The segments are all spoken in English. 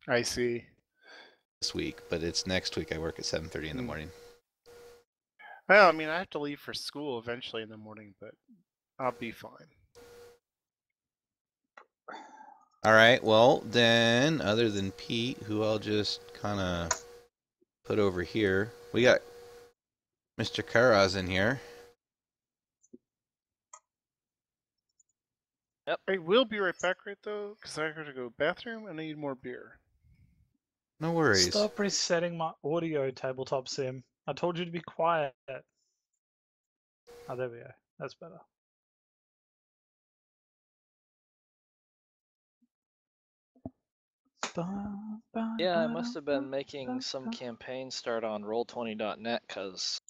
I see. this week, but it's next week I work at 7:30 in the morning. Well, I mean, I have to leave for school eventually in the morning, but I'll be fine. All right, well, then, other than Pete, who I'll just kind of put over here, we got Mr. Karaz in here. Yep. I will be right back, right, though, because I have to go bathroom and I need more beer. No worries. Stop resetting my audio, Tabletop Sim. I told you to be quiet. Oh, there we go. That's better. Yeah, I must have been making some campaign start on Roll20.net because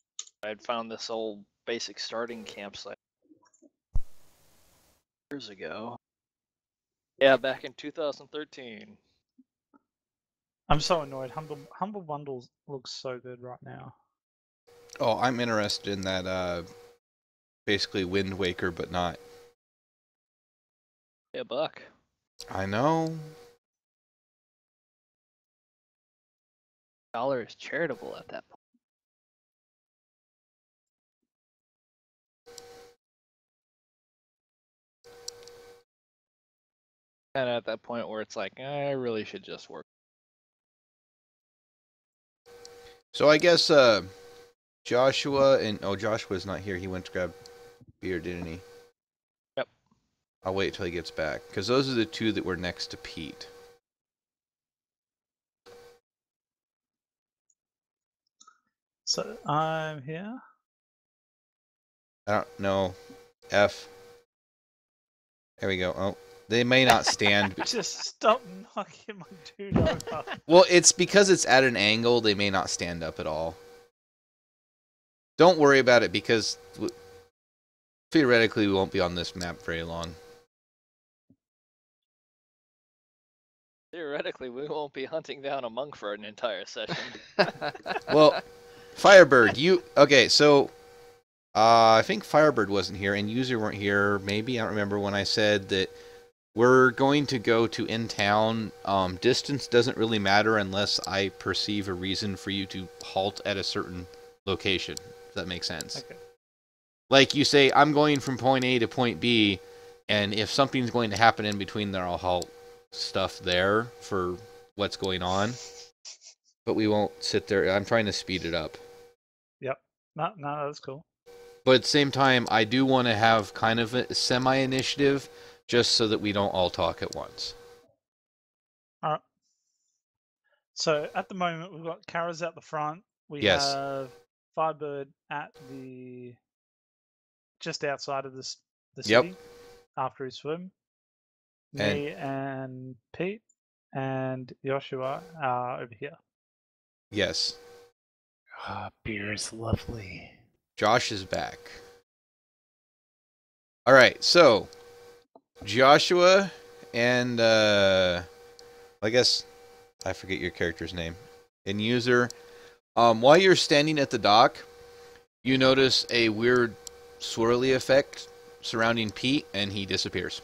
I'd found this old basic starting campsite years ago. Yeah, back in 2013. I'm so annoyed. Humble Bundles looks so good right now. Oh, I'm interested in that, basically Wind Waker, but not. Yeah, Buck. I know. Dollar is charitable at that point. And at that point where it's like, I really should just work. So I guess Joshua and Joshua's not here. He went to grab beer, didn't he? Yep. I'll wait till he gets back because those are the two that were next to Pete. So I'm here. I don't know. F. There we go. Oh, they may not stand. Just stop knocking my dude over. Well, it's because it's at an angle. They may not stand up at all. Don't worry about it because theoretically we won't be on this map very long. Theoretically, we won't be hunting down a monk for an entire session. Well, Firebird, okay? So, I think Firebird wasn't here, and User weren't here. Maybe I don't remember when I said that we're going to go to in town. Distance doesn't really matter unless I perceive a reason for you to halt at a certain location. If that makes sense. Okay. Like you say, I'm going from point A to point B, and if something's going to happen in between there, I'll halt stuff there for what's going on. But we won't sit there. I'm trying to speed it up. Yep. No, that's cool. But at the same time, I do want to have kind of a semi-initiative, just so that we don't all talk at once. Alright. So at the moment, we've got Kara's out the front. We Yes. have Firebird at just outside of the city after his swim. Me and Pete and Joshua are over here. Yes. Beer is lovely. Josh is back. All right, so Joshua and I guess I forget your character's name. And User, while you're standing at the dock, you notice a weird swirly effect surrounding Pete, and he disappears.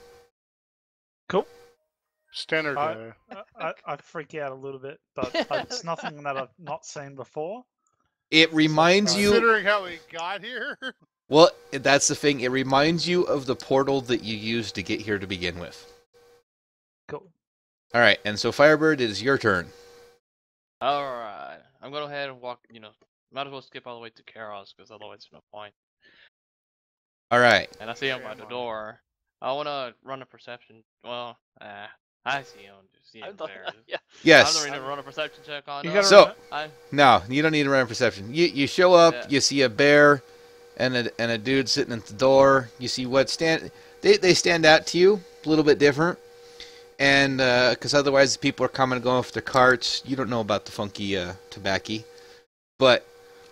Cool. Standard. I freak out a little bit, but it's nothing that I've not seen before. It reminds you. Considering how we got here. Well, that's the thing. It reminds you of the portal that you used to get here to begin with. Cool. All right, and so Firebird, it is your turn. Alright. I'm going to go ahead and walk, might as well skip all the way to Karos, because otherwise there's no point. All right. And I see him by the door. I want to run a perception. Well, I see him. There. Yeah. Yes. I'm going to run a perception check on him. No, you don't need to run a perception. You show up, Yeah. you see a bear and a dude sitting at the door. You see they stand out to you a little bit different. And because otherwise people are coming and going with their carts. You don't know about the funky tobacco. But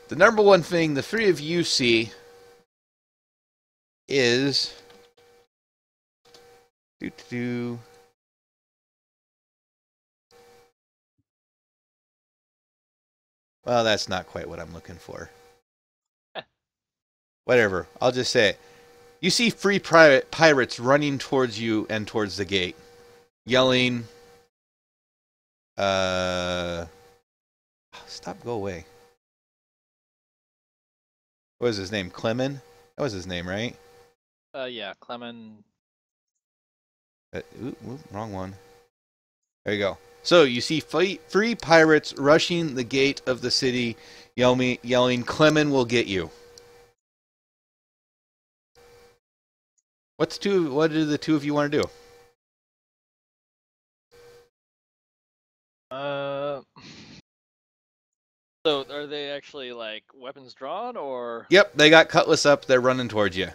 the number one thing the three of you see is well, that's not quite what I'm looking for. Whatever, I'll just say it. You see three pirates running towards you and towards the gate, yelling, Stop, go away. What was his name? Clemen? That was his name, right? Yeah, Clemen. Wrong one. There you go. So you see three pirates rushing the gate of the city, yelling, "Clemen will get you." What do the two of you want to do? So are they actually like weapons drawn or? Yep, they got cutlass up. They're running towards you,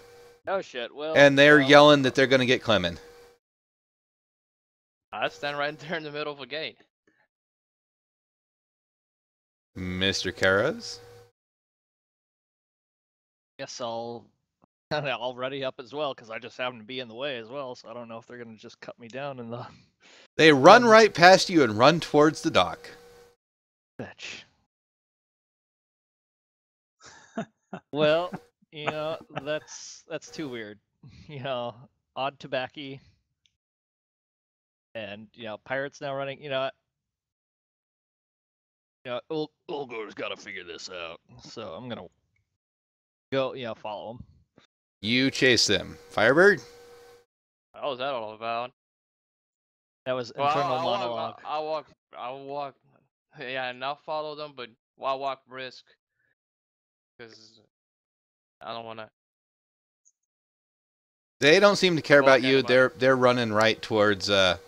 Oh shit! Well. and they're yelling that they're going to get Clemen. I stand right there in the middle of a gate. Mr. Karas? Guess I'll ready up as well because I just happen to be in the way as well. So I don't know if they're gonna just cut me down in the. They run right past you and run towards the dock. Bitch. Well, that's too weird. Odd tobacco. And pirates now running. Ulgor's got to figure this out. So I'm gonna go. Follow him. You chase them. Firebird? What was that all about? That was internal monologue. I'll walk. Yeah, and I'll follow them, but I'll walk brisk. Because I don't want to. They don't seem to care about you. Anybody. They're running right towards well,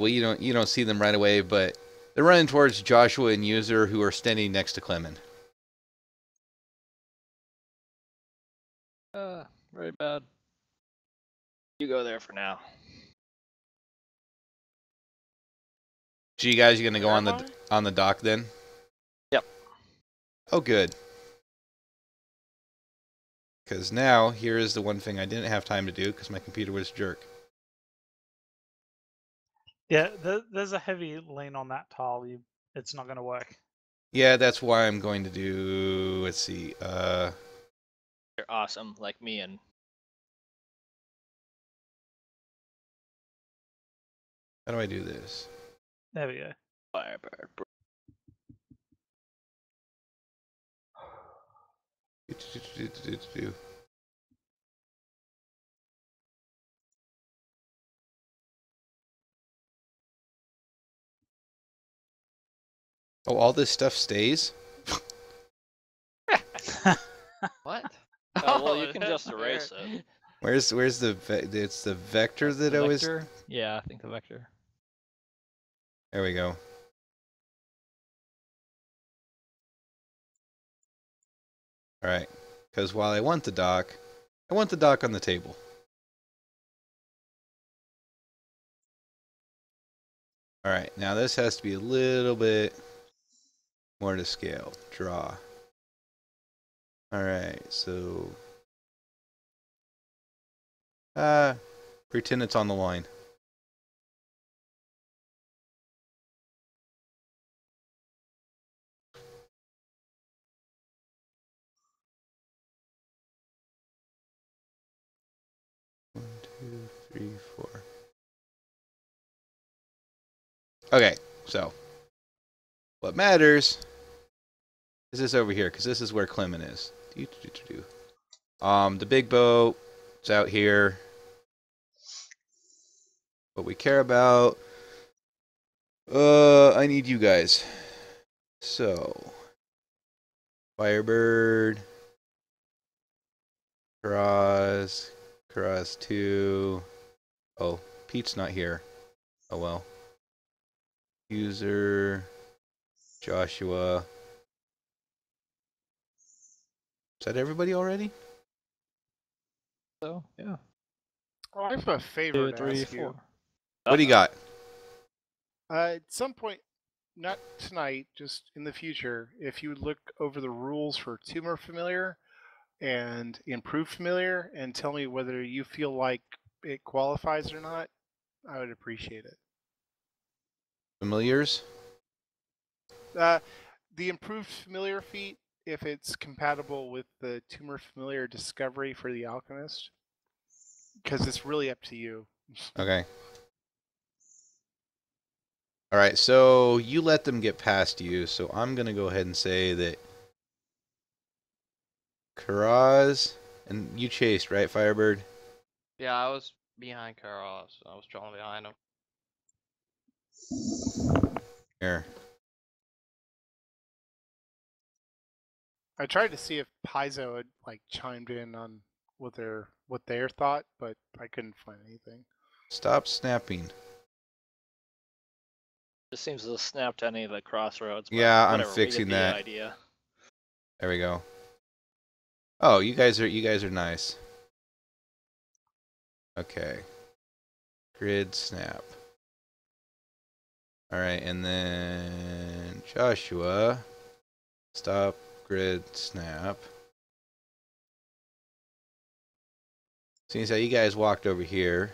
you don't see them right away, but they're running towards Joshua and User, who are standing next to Clemen. Very bad. You go there for now. So you guys are gonna go on the dock then? Yep. Oh, good. Because now here is the one thing I didn't have time to do because my computer was a jerk. Yeah, there's a heavy lean on that tile. It's not going to work. Yeah, that's why I'm going to do. Let's see. You're awesome, like me and. How do I do this? There we go. Firebird. Oh, all this stuff stays? What? Oh, well, you can just erase it. Where's the it's the vector that The always. vector? Yeah, I think the vector. There we go. All right, because while I want the dock on the table. All right, now this has to be a little bit more to scale. Draw. All right, so pretend it's on the line. One, two, three, four. Okay, so what matters is this over here, because this is where Clemen is. The big boat is out here. What we care about. I need you guys. So, Firebird, Karaz 2. Oh, Pete's not here. Oh well. User, Joshua. Is that everybody already? So, yeah. Oh, I have a favor 2, to 3, ask 4. you. What do you got? At some point, not tonight, just in the future, if you would look over the rules for Tumor Familiar and Improved Familiar and tell me whether you feel like it qualifies or not, I would appreciate it. Familiars? The Improved Familiar feat, if it's compatible with the Tumor Familiar Discovery for the Alchemist, because it's really up to you. Okay. All right, so you let them get past you, so I'm going to go ahead and say that Karaz, and you chased, right, Firebird? Yeah, I was behind Karos. I was trolling behind him. Here. I tried to see if Paizo had like chimed in on what their thought, but I couldn't find anything. Stop snapping. Just seems to have snapped any of the crossroads. But Yeah, I'm whatever, fixing we get that. the idea. There we go. Oh, you guys are nice. Okay. Grid snap. All right, and then Joshua, stop grid snap. Seems how you guys walked over here.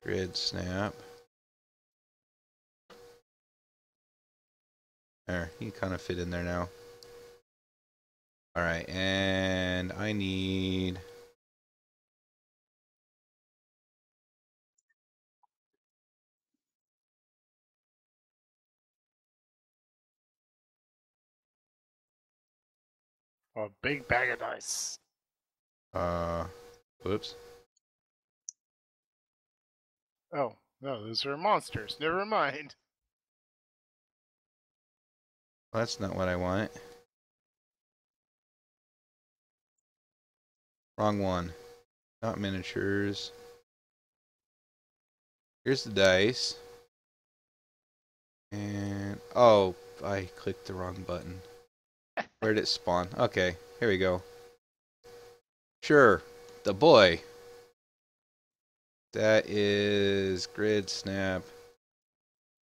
Grid snap. There, you kind of fit in there now. All right, and I need. A big bag of dice. Whoops. Oh, no, those are monsters. Never mind. Well, that's not what I want. Wrong one. Not miniatures. Here's the dice. And oh, I clicked the wrong button. Where did it spawn? Okay, here we go. Sure, the boy. That is grid snap.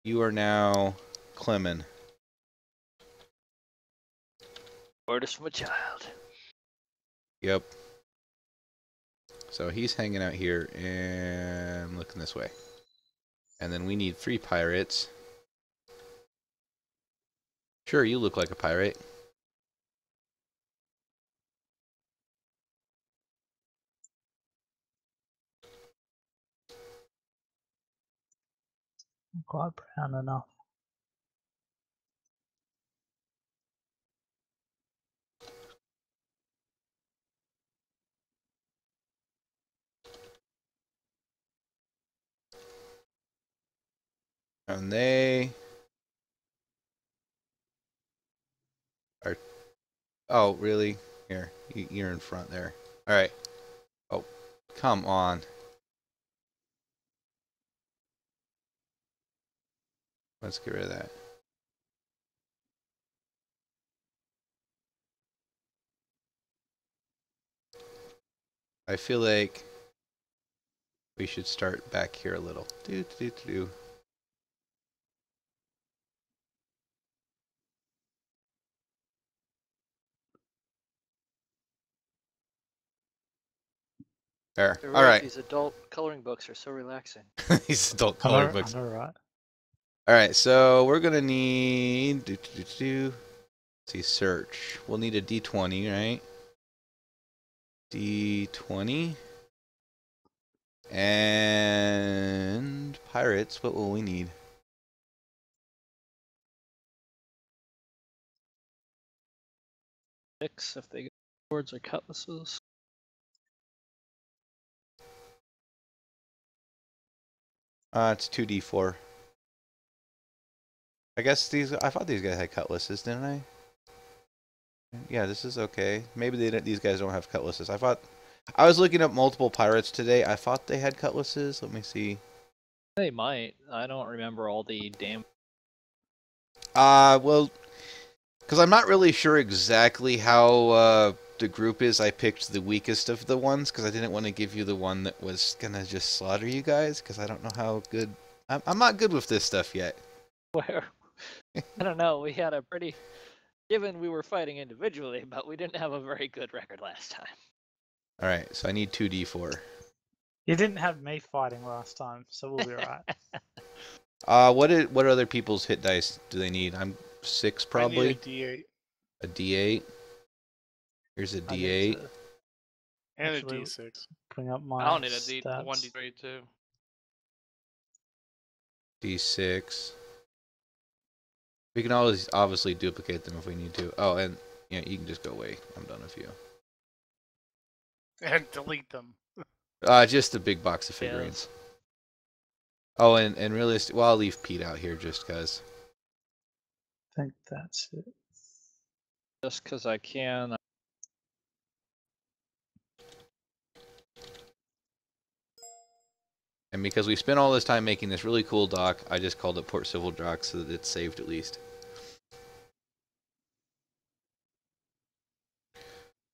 You are now Clemens. Orders from a child. Yep. So he's hanging out here and looking this way. And then we need 3 pirates. Sure, you look like a pirate. Quite brown enough. And they are... Oh, really? Here, you're in front there. Alright. Oh, come on. Let's get rid of that. I feel like we should start back here a little. Do. There. You're All right. These adult coloring books are so relaxing. These adult I coloring know, books. I know, right? All right, so we're gonna need let's see, search. We'll need a D20, right? D20 and pirates. What will we need? Six if they get swords or cutlasses. It's 2D4. I guess I thought these guys had cutlasses, didn't I? Yeah, this is okay. Maybe these guys don't have cutlasses. I was looking up multiple pirates today. I thought they had cutlasses. Let me see. They might. I don't remember all the damn. Well, because I'm not really sure exactly how the group is. I picked the weakest of the ones because I didn't want to give you the one that was gonna just slaughter you guys because I don't know how good. I'm not good with this stuff yet. Where I don't know. We had a pretty. Given we were fighting individually, but we didn't have a very good record last time. All right, so I need 2D4. You didn't have me fighting last time, so we'll be right. What other people's hit dice do they need? I'm 6 probably. I need a D8. A D8. Here's a I need D8. to And actually a D6. bring up my I don't need a stats. D1, D3 too. D6. We can always obviously duplicate them if we need to. Oh, and yeah, you can just go away. I'm done with you. And delete them. Just a big box of figurines. Oh, and realistic. Well, I'll leave Pete out here just because. I think that's it. Just because I can. And because we spent all this time making this really cool dock, I just called it Port Civil Dock so that it's saved at least.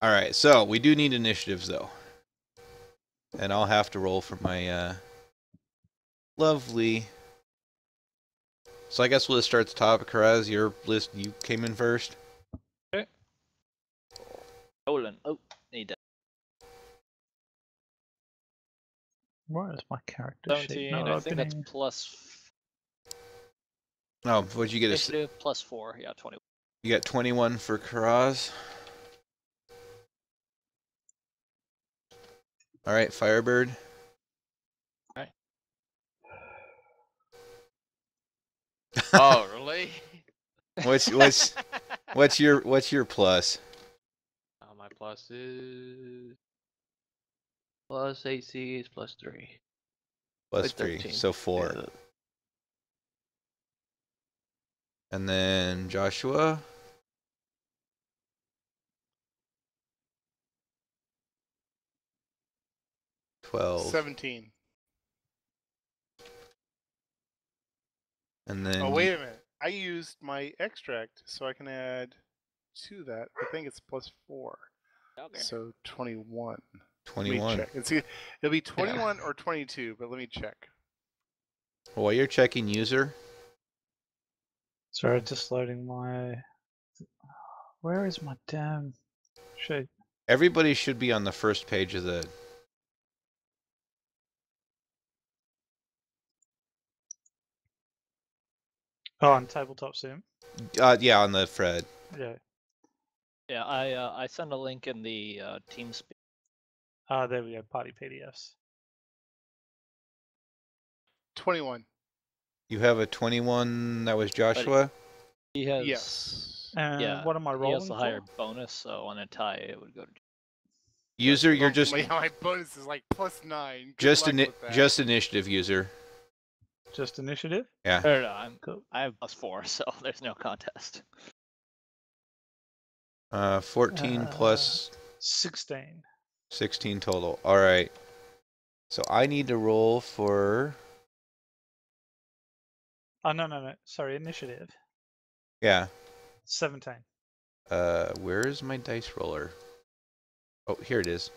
Alright, so we do need initiatives though. And I'll have to roll for my lovely. So I guess we'll just start at the top. Karaz, your list, you came in first. Okay. Nolan. Oh, need that. Where is my character sheet? 17. Not I think that's opening. plus. Oh, what'd you get? Initiative plus 4. Yeah, 20. You got 21 for Karaz. Alright, Firebird. Alright. Oh, really? What's your plus? My plus is plus AC is plus 3. Plus Like 3, 13. so 4. Yeah. And then Joshua. $12. 17. And then Oh, wait a minute. I used my extract, so I can add to that. I think it's plus 4. Okay. So 21. 21. Let me check. It'll be 21 or 22, but let me check. While you're checking user, Sorry, just loading my. Where is my damn sheet? everybody should be on the first page of the. Oh, on tabletop sim. Yeah, on the Fred. Yeah. Yeah, I sent a link in the TeamSpeak. There we go. Party PDFs. 21. You have a 21. That was Joshua. He has. Yes. And Yeah. what am I He rolling has a for? higher bonus, so on a tie it would go to. User, you're just My bonus is like plus 9. Good just luck with that. just initiative user. Just initiative? Yeah. No, Cool. I have plus 4, so there's no contest. 14 plus 16. 16 total. All right. So I need to roll for. Oh, no. Sorry, initiative. Yeah. 17. Where is my dice roller? Oh, here it is.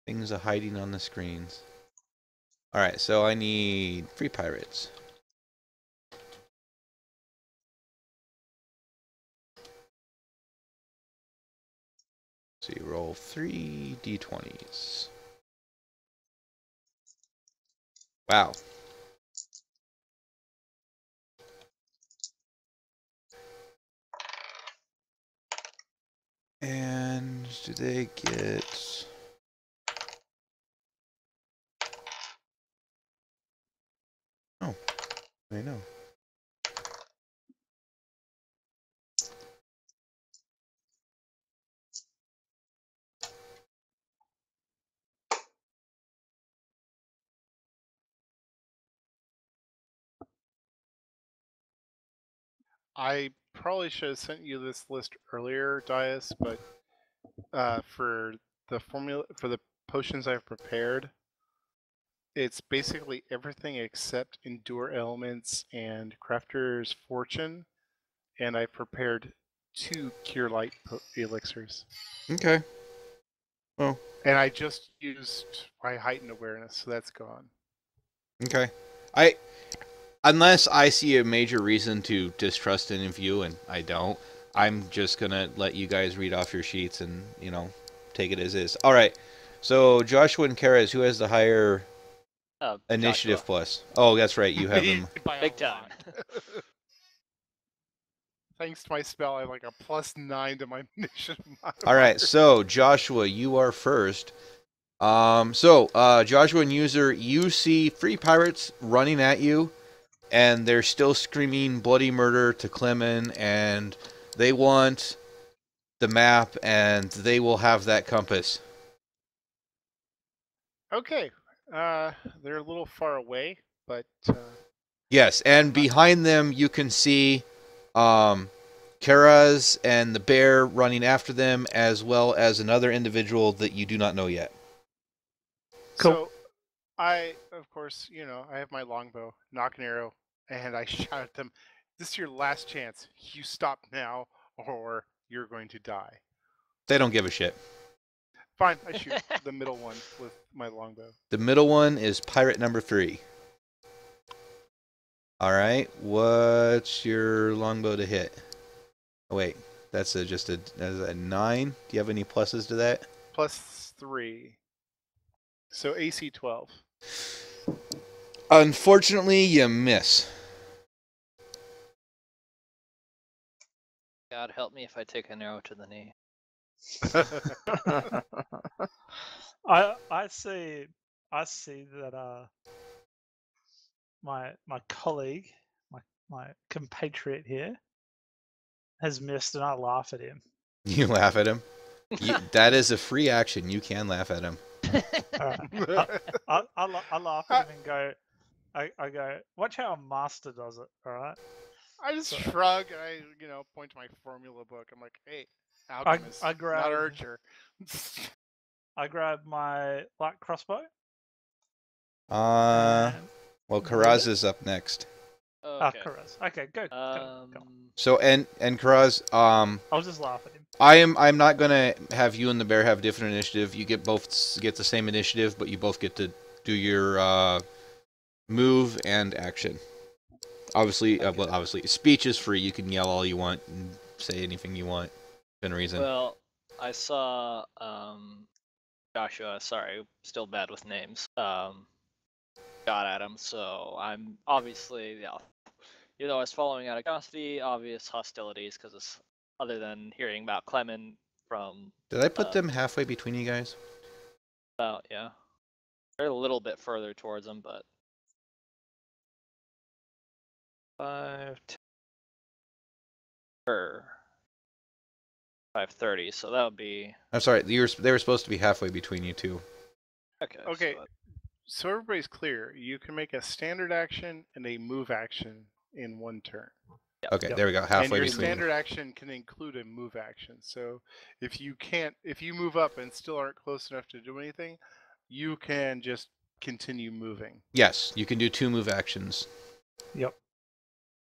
Things are hiding on the screens. All right, so I need 3 pirates. So you roll 3 d20s. Wow. And do they get... Oh, I know. I probably should have sent you this list earlier, Dias, but for the formula for the potions I've prepared, it's basically everything except endure elements and crafter's fortune, and I prepared 2 cure light elixirs. Okay. Well. And I just used my heightened awareness, so that's gone. Okay. Unless I see a major reason to distrust any of you, and I don't, I'm just gonna let you guys read off your sheets and, take it as is. All right. So Joshua and Karaz, who has the higher initiative Joshua. plus? Oh, that's right. You have them. By a Big time. lot. Thanks to my spell, I have like a plus 9 to my initiative modifier. All right. So Joshua, you are first. Joshua and User, you see 3 pirates running at you, and they're still screaming bloody murder to Clemen, and they want the map, and they will have that compass. Okay. They're a little far away, but Yes, and behind them you can see Karaz and the bear running after them, as well as another individual that you do not know yet. Cool. So I, of course, I have my longbow, knock an arrow, and I shout at them, "This is your last chance. You stop now, or you're going to die." They don't give a shit. Fine, I shoot the middle one with my longbow. The middle one is pirate number 3. Alright, what's your longbow to hit? Oh, wait, that's just a 9. Do you have any pluses to that? +3. So AC 12. Unfortunately, you miss. God help me if I take an arrow to the knee. I see that my colleague, my compatriot here, has missed, and I laugh at him. You laugh at him? That is a free action. You can laugh at him. I laugh at him and go, I go, watch how a master does it, alright? I just shrug and I, point to my formula book. I'm like, hey, alchemist, I grab, not archer. I grab my light crossbow. Well, Karaz is up next. Okay. Karaz. Okay, go. So and Karaz, I'll just laugh at him. I'm not gonna have you and the bear have different initiative. You both get the same initiative, but you both get to do your move and action. Obviously, obviously, speech is free. You can yell all you want and say anything you want within reason. Well, I saw Joshua. Sorry, still bad with names. Got at him, so I'm obviously I was following out of curiosity, obvious hostilities, because it's other than hearing about Clement from. Did I put them halfway between you guys? About they're a little bit further towards them, but 5, 5:30. So that would be. I'm sorry. They were supposed to be halfway between you two. Okay. Okay. So everybody's clear. You can make a standard action and a move action in one turn. Okay, there we go. Halfway and your between. Standard action can include a move action. So if you move up and still aren't close enough to do anything, you can just continue moving. Yes, you can do 2 move actions. Yep.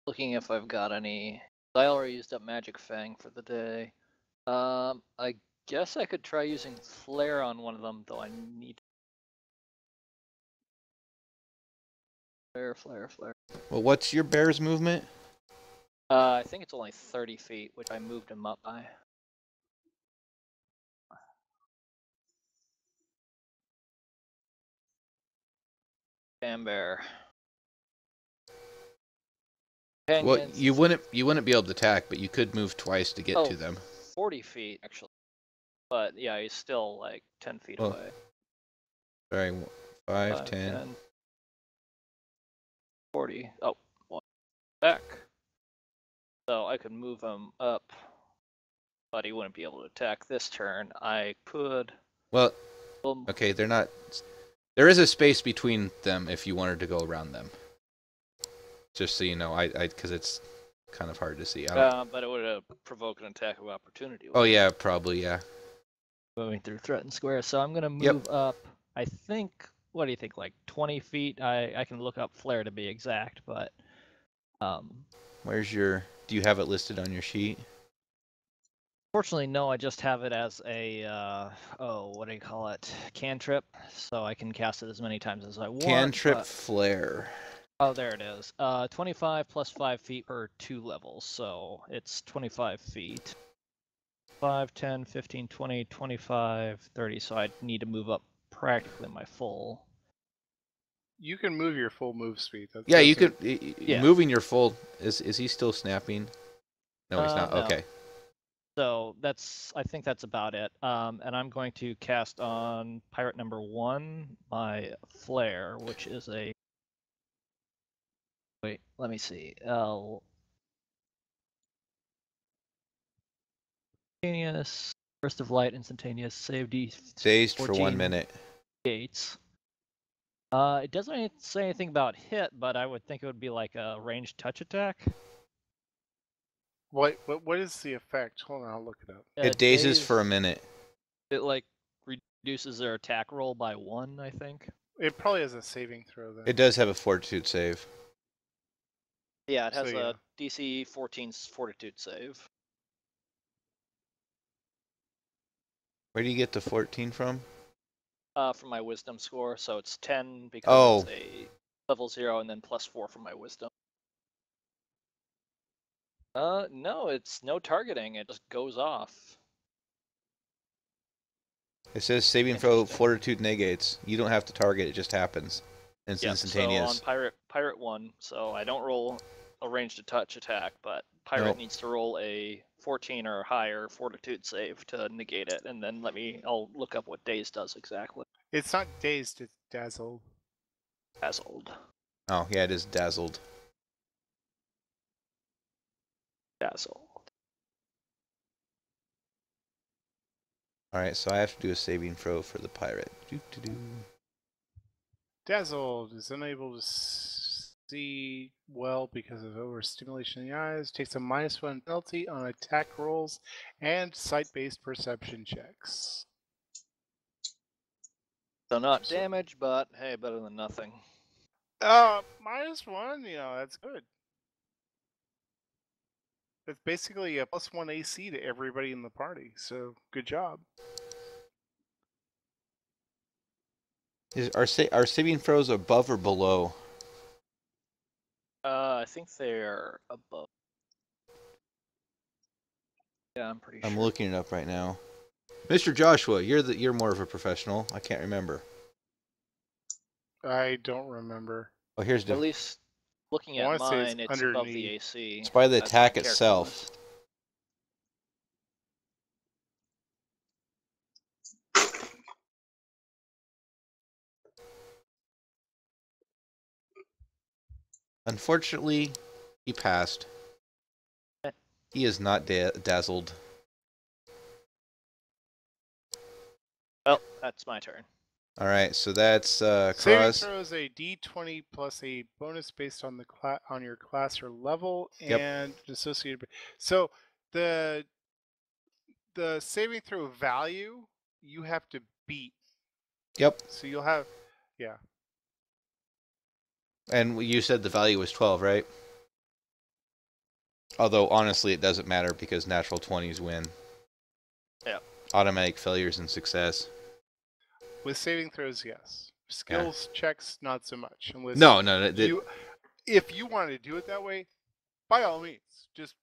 Looking if I've got any. I already used up Magic Fang for the day. I guess I could try using Flare on one of them, though I need. Flare. Well, what's your bear's movement? I think it's only 30 feet, which I moved him up by. Bam Bear. Well, you wouldn't be able to attack, but you could move twice to get to them. 40 feet actually. But yeah, he's still like 10 feet away. Sorry, 5, 10. 40. Oh, one back. So I could move him up, but he wouldn't be able to attack this turn. I could. Well, okay, they're not. There is a space between them if you wanted to go around them. Just so you know, because it's kind of hard to see. But it would provoke an attack of opportunity. Oh yeah, probably yeah. Moving through threatened square, so I'm gonna move up. I think. What do you think? Like 20 feet? I can look up Flare to be exact, but. Where's your? Do you have it listed on your sheet? Fortunately, no. I just have it as a what do you call it? Cantrip, so I can cast it as many times as I want. Cantrip Flare. Oh, there it is. 25 plus 5 feet per 2 levels, so it's 25 feet. 5, 10, 15, 20, 25, 30, so I'd need to move up practically my full. You can move your full move speed. Yeah, you could. Moving your full. Is he still snapping? No, he's not. No. Okay. So I think that's about it. And I'm going to cast on pirate number 1 my flare, which is a. Wait, let me see. Instantaneous, burst of light, instantaneous, save D. Dazed for 1 14 minute. Gates. It doesn't say anything about hit, but I would think it would be like a ranged touch attack. What is the effect? Hold on, I'll look it up. It dazes for a minute. It like reduces their attack roll by 1, I think. It probably has a saving throw then. It does have a fortitude save. Yeah, it has So, a DC 14 fortitude save. Where do you get the 14 from? From my wisdom score, so it's 10 because Oh. it's a level 0 and then +4 from my wisdom. No, it's no targeting. It just goes off. It says saving throw fortitude negates. You don't have to target, it just happens. And it's instantaneous. So on pirate 1, so I don't roll a ranged touch attack, but pirate needs to roll a 14 or higher fortitude save to negate it, and then I'll look up what daze does exactly. It's not dazed, it's dazzled. Dazzled. Oh, yeah, it is dazzled. Dazzled. Alright, so I have to do a saving throw for the pirate. Doo-doo-doo. Dazzled is unable to see well because of overstimulation in the eyes. Takes a -1 penalty on attack rolls and sight-based perception checks. So not damage, but hey, better than nothing. -1, that's good. It's basically a +1 AC to everybody in the party, so good job. Are saving throws above or below? I think they're above. Yeah, I'm pretty sure. I'm looking it up right now. Mr. Joshua, you're more of a professional. I can't remember. I don't remember. Oh, here's At the. least looking I at wanna say it's mine, it's above the underneath. AC. It's by the That's attack character itself. list. Unfortunately, he passed. He is not dazzled. Well, that's my turn. All right, so that's Saving Cross. throw is a D20 plus a bonus based on on your class or level Yep. and associated. So the saving throw value you have to beat. Yep. So you'll have, yeah. And you said the value was 12, right? Although honestly, it doesn't matter because natural 20s win. Yeah. Automatic failures and success. With saving throws, yes. Skills checks, not so much. Unless No. if you want to do it that way, by all means, just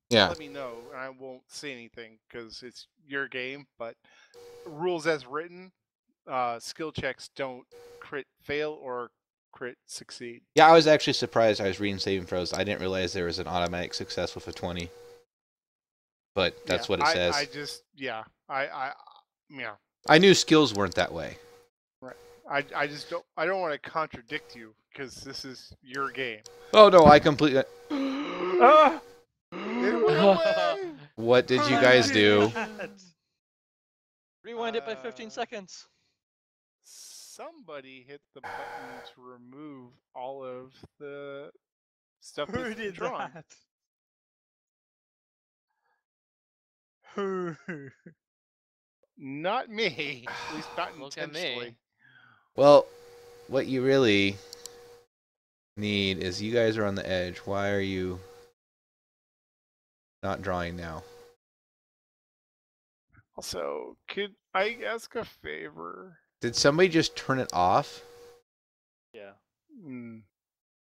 let me know, and I won't say anything because it's your game. But rules as written, skill checks don't crit fail or crit succeed. Yeah, I was actually surprised. I was reading saving throws. I didn't realize there was an automatic success with a 20. But that's what it says. I knew skills weren't that way. Right. I just don't. I don't want to contradict you because this is your game. Oh no, I completely. It went away! What did you guys do? Rewind it by 15 seconds. Somebody hit the button to remove all of the stuff Who that's did drawn. that? Who? Not me. At least not Look at intentionally. me. Well, what you really need is you guys are on the edge. Why are you not drawing now? Also, could I ask a favor? Did somebody just turn it off? Yeah. Hmm.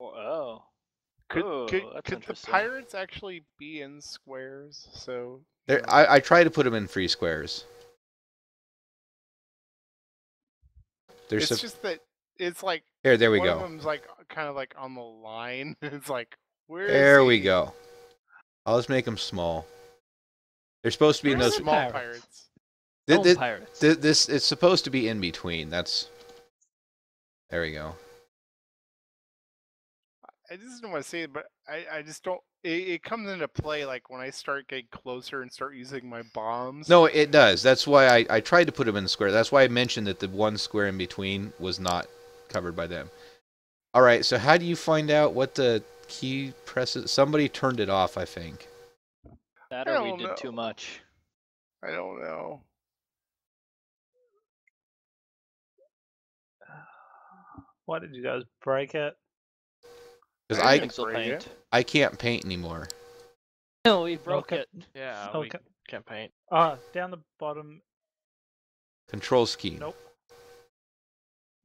Oh. Could Oh, could, that's could the interesting. pirates actually be in squares? So There, I try to put them in free squares. There's it's just that it's like here. There we one of go. them's like kind of like on the line. It's like where? There is we he? go. I'll just make them small. They're supposed to be in Where are those. the Small pirates? pirates. Home pirates. This it's supposed to be in between. That's. There we go. I just don't want to say it, but I just don't. It comes into play like when I start getting closer and start using my bombs. No, it does. That's why I tried to put them in the square. That's why I mentioned that the one square in between was not covered by them. All right. So how do you find out what the key presses? Somebody turned it off, I think. That I or we don't did too know. much. I don't know. Why did you guys break it? Because I I didn't Pixel break it. paint. I can't paint anymore. No, we broke Okay. it. Yeah, Okay. we can't paint. Down the bottom. Control scheme. Nope.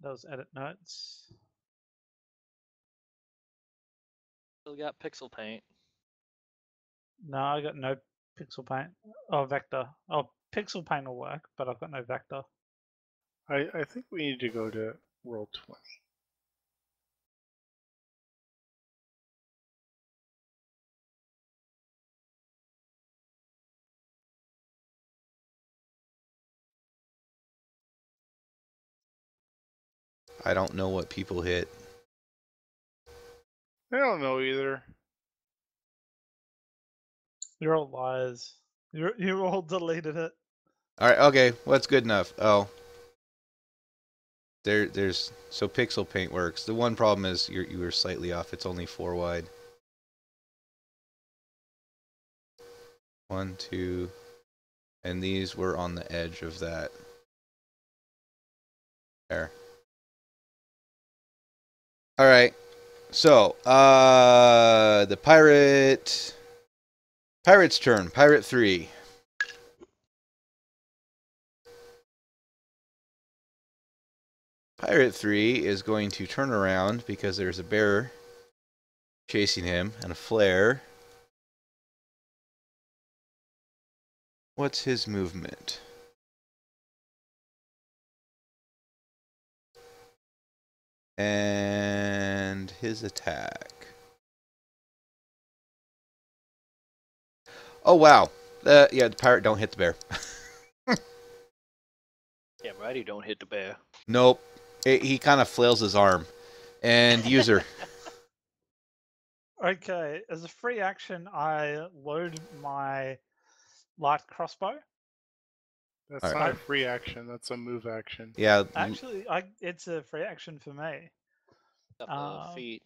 Those edit notes. Still got pixel paint. No, I got no pixel paint. Oh, vector. Oh, pixel paint will work, but I've got no vector. I think we need to go to World 20. I don't know what people hit. I don't know either. You're all liars. You all deleted it. All right. Okay. What's good enough? Oh. There's so pixel paint works. The one problem is you were slightly off. It's only 4 wide. 1, 2, and these were on the edge of that. There. All right. So, the pirate's turn. Pirate 3. Pirate 3 is going to turn around because there's a bear chasing him and a flare. What's his movement? And his attack. Oh, wow. Yeah, the pirate don't hit the bear. Yeah, righty, don't hit the bear. Nope. He kind of flails his arm. And user. Okay, as a free action, I load my light crossbow. That's All not right. a free action. That's a move action. Yeah. Actually, it's a free action for me. Got the feet.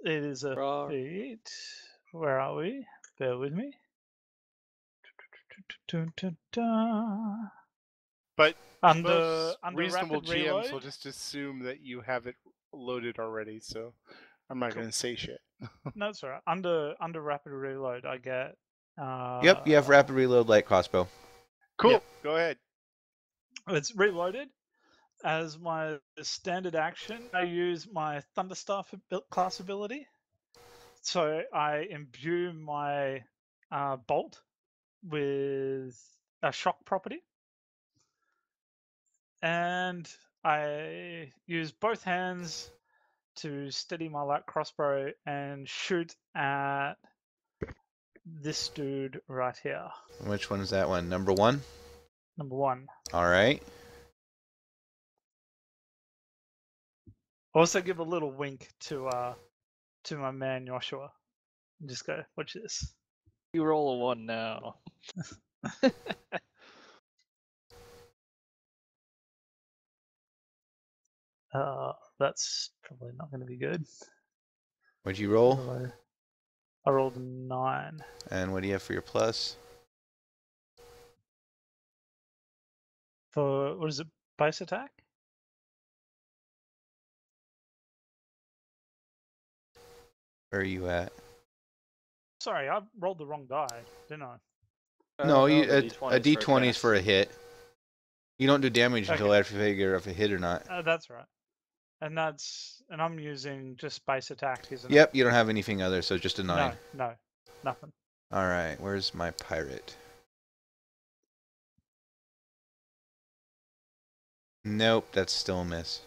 It is a Roar. feat. Where are we? Bear with me. But Under most reasonable rapid GMs will reload. just assume that you have it loaded already, so I'm not Cool. going to say shit. No, it's alright. Under rapid reload, I get. Yep, you have rapid reload light crossbow. Cool. Yep. Go ahead. It's reloaded. As my standard action, I use my Thunderstaff class ability. So I imbue my bolt with a shock property. And I use both hands to steady my light crossbow and shoot at this dude right here. Which one is that one? Number 1? Number 1. All right. Also give a little wink to my man Joshua. And just go, watch this. You roll a 1 now. That's probably not going to be good. What'd you roll? I rolled a 9. And what do you have for your plus? For, what is it, base attack? Where are you at? Sorry, I rolled the wrong die, didn't I? No, the a D20 D20 is cast. for a hit. You don't do damage until Okay. after you figure if a hit or not. That's right. And I'm using just base attack, isn't it? Yep, you don't have anything other, so just a 9. No, nothing. All right, where's my pirate? Nope, that's still a miss.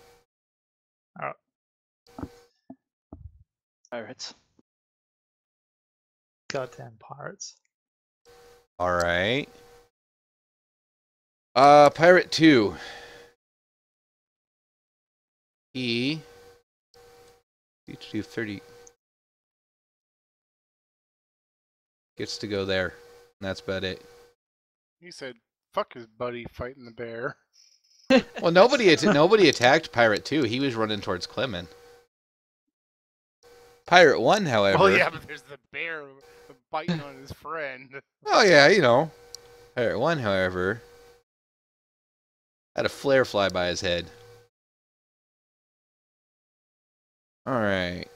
Pirates. Goddamn pirates. All right. Pirate 2. He needs to do 30. Gets to go there. And that's about it. He said, "Fuck his buddy fighting the bear." Well, nobody attacked Pirate 2. He was running towards Clement. Pirate 1, however. Well, yeah, but there's the bear biting on his friend. Oh, yeah, you know. Pirate 1, however, had a flare fly by his head. Alright.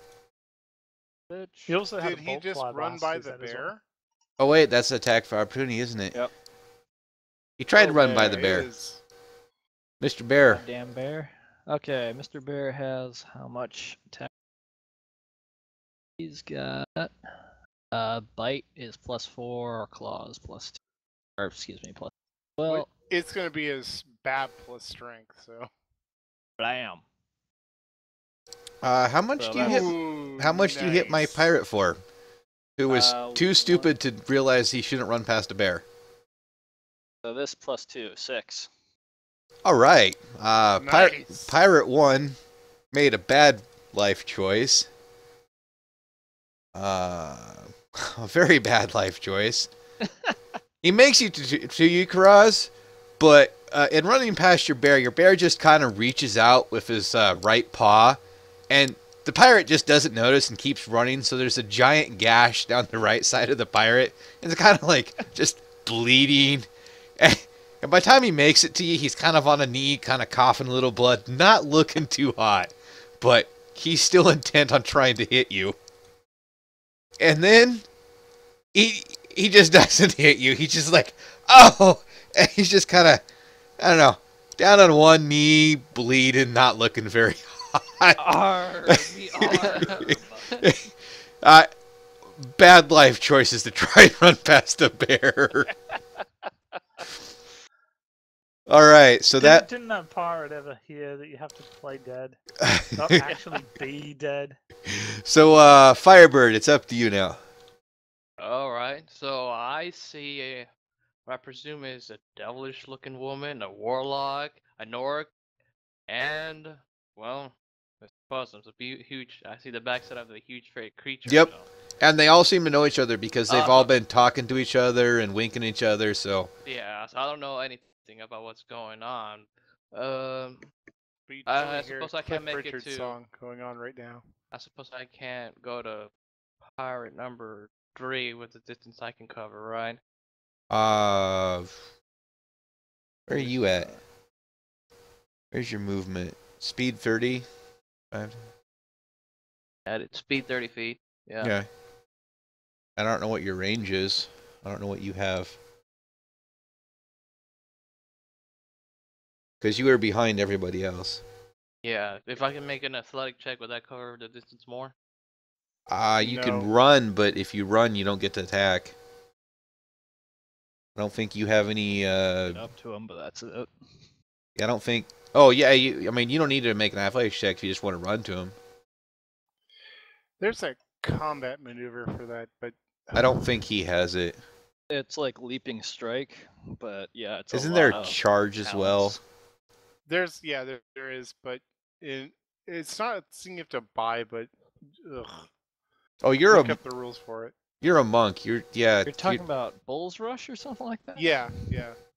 He also had Did a he bolt just fly run us, by is the that as well? bear? Oh, wait, that's attack for opportunity, isn't it? Yep. He tried to Oh, run by yeah, the it bear. is. Mr. Bear. Damn bear. Okay, Mr. Bear has how much attack? He's got bite is +4, claws +2, or excuse me, plus. Well, It's going to be his bab plus strength, so. blam. How much So do you that's- hit? Ooh, How much do you hit my nice. pirate for? Who was too One. stupid to realize he shouldn't run past a bear. So this +2, 6. All right. Nice. Pirate 1 made a bad life choice. A very bad life choice. He makes you to you, Karaz, but in running past your bear just kind of reaches out with his right paw, and the pirate just doesn't notice and keeps running, so there's a giant gash down the right side of the pirate. It's kind of like just bleeding. And by the time he makes it to you, he's kind of on a knee, kind of coughing a little blood, not looking too hot, but he's still intent on trying to hit you. And then he just doesn't hit you. He's just like, oh, and he's just kind of, I don't know, down on one knee, bleeding, not looking very hot. Arr, the arm. Bad life choices to try and run past a bear. All right, so Didn't that pirate ever hear that you have to play dead, not actually be dead? So Firebird, it's up to you now. All right. So I see what I presume is a devilish-looking woman, a warlock, a Nork, and well, it's possums. A huge. I see the backside of the huge freight creature. Yep. So. And they all seem to know each other because they've all been talking to each other and winking at each other. So Yeah. So I don't know anything about what's going on. But you I totally hear suppose I Cliff can't make it Richard's to- song going on right now. I suppose I can't go to pirate number 3 with the distance I can cover, right? where are you at? Where's your movement? Speed 30? At its speed 30 feet. Yeah. Okay. I don't know what your range is. I don't know what you have. Because you are behind everybody else. Yeah. If I can make an athletic check, would that cover the distance more? You No. can run, but if you run, you don't get to attack. I don't think you have any. Up to him, but that's it. I don't think. Oh yeah, I mean, you don't need to make an athletics check if you just want to run to him. There's a combat maneuver for that, but I don't think he has it. It's like leaping strike, but yeah, it's. Isn't a there lot of charge as well? talents. there is, but it's not a thing you have to buy, but ugh, Oh, you're look a up the rules for it. monk. You're You're talking about Bull's Rush or something like that? Yeah.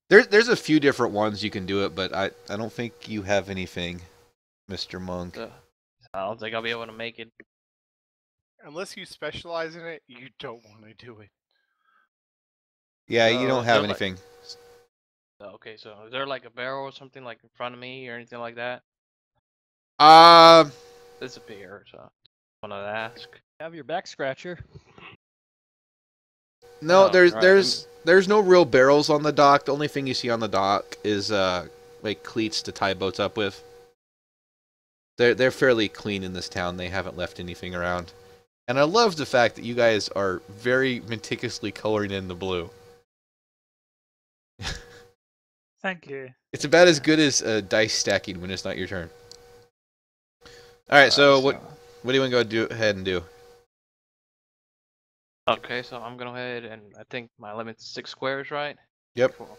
There's a few different ones you can do it, but I don't think you have anything, Mr. Monk. I don't think I'll be able to make it. Unless you specialize in it, you don't want to do it. Yeah, you don't have they're like- anything. Okay, so is there like a barrel or something like in front of me or anything like that? It's a beer, so I want to ask. Have your back scratcher. No, Oh, there's right. there's no real barrels on the dock. The only thing you see on the dock is like cleats to tie boats up with. They're fairly clean in this town. They haven't left anything around. And I love the fact that you guys are very meticulously coloring in the blue. Thank you. It's about as good as dice stacking when it's not your turn. All right, so what do you want to go ahead and do? Okay, so I'm gonna go ahead and I think my limit's 6 squares, right? Yep. Cool.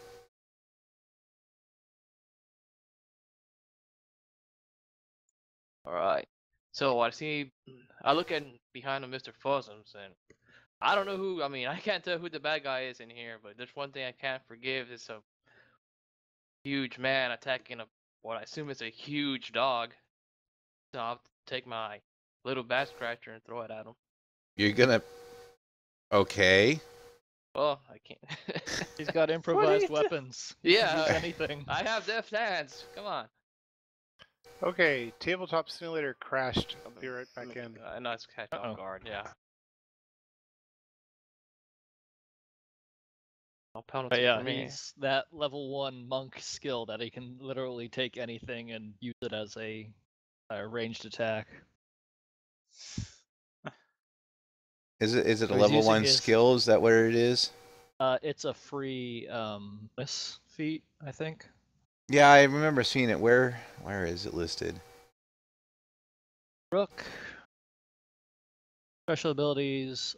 Alright. So I look at behind of Mr. Fuzzums and I don't know who, I mean, I can't tell who the bad guy is in here, but there's one thing I can't forgive. It's a huge man attacking what I assume is a huge dog. So I'll take my little bat scratcher and throw it at him. You're gonna. Okay. Well, I can't. He's got improvised weapons. He can use Yeah. anything. I have deft hands. Come on. Okay, Tabletop Simulator crashed. I'll be right back in. I know it's catch Uh-oh. off guard. Yeah. No penalty But yeah, for me. he's that level 1 monk skill that he can literally take anything and use it as a ranged attack. Is it a So he's level using 1 his- skill? Is that what it is? It's a free miss feat, I think. Yeah, I remember seeing it. Where is it listed? Rook. Special abilities.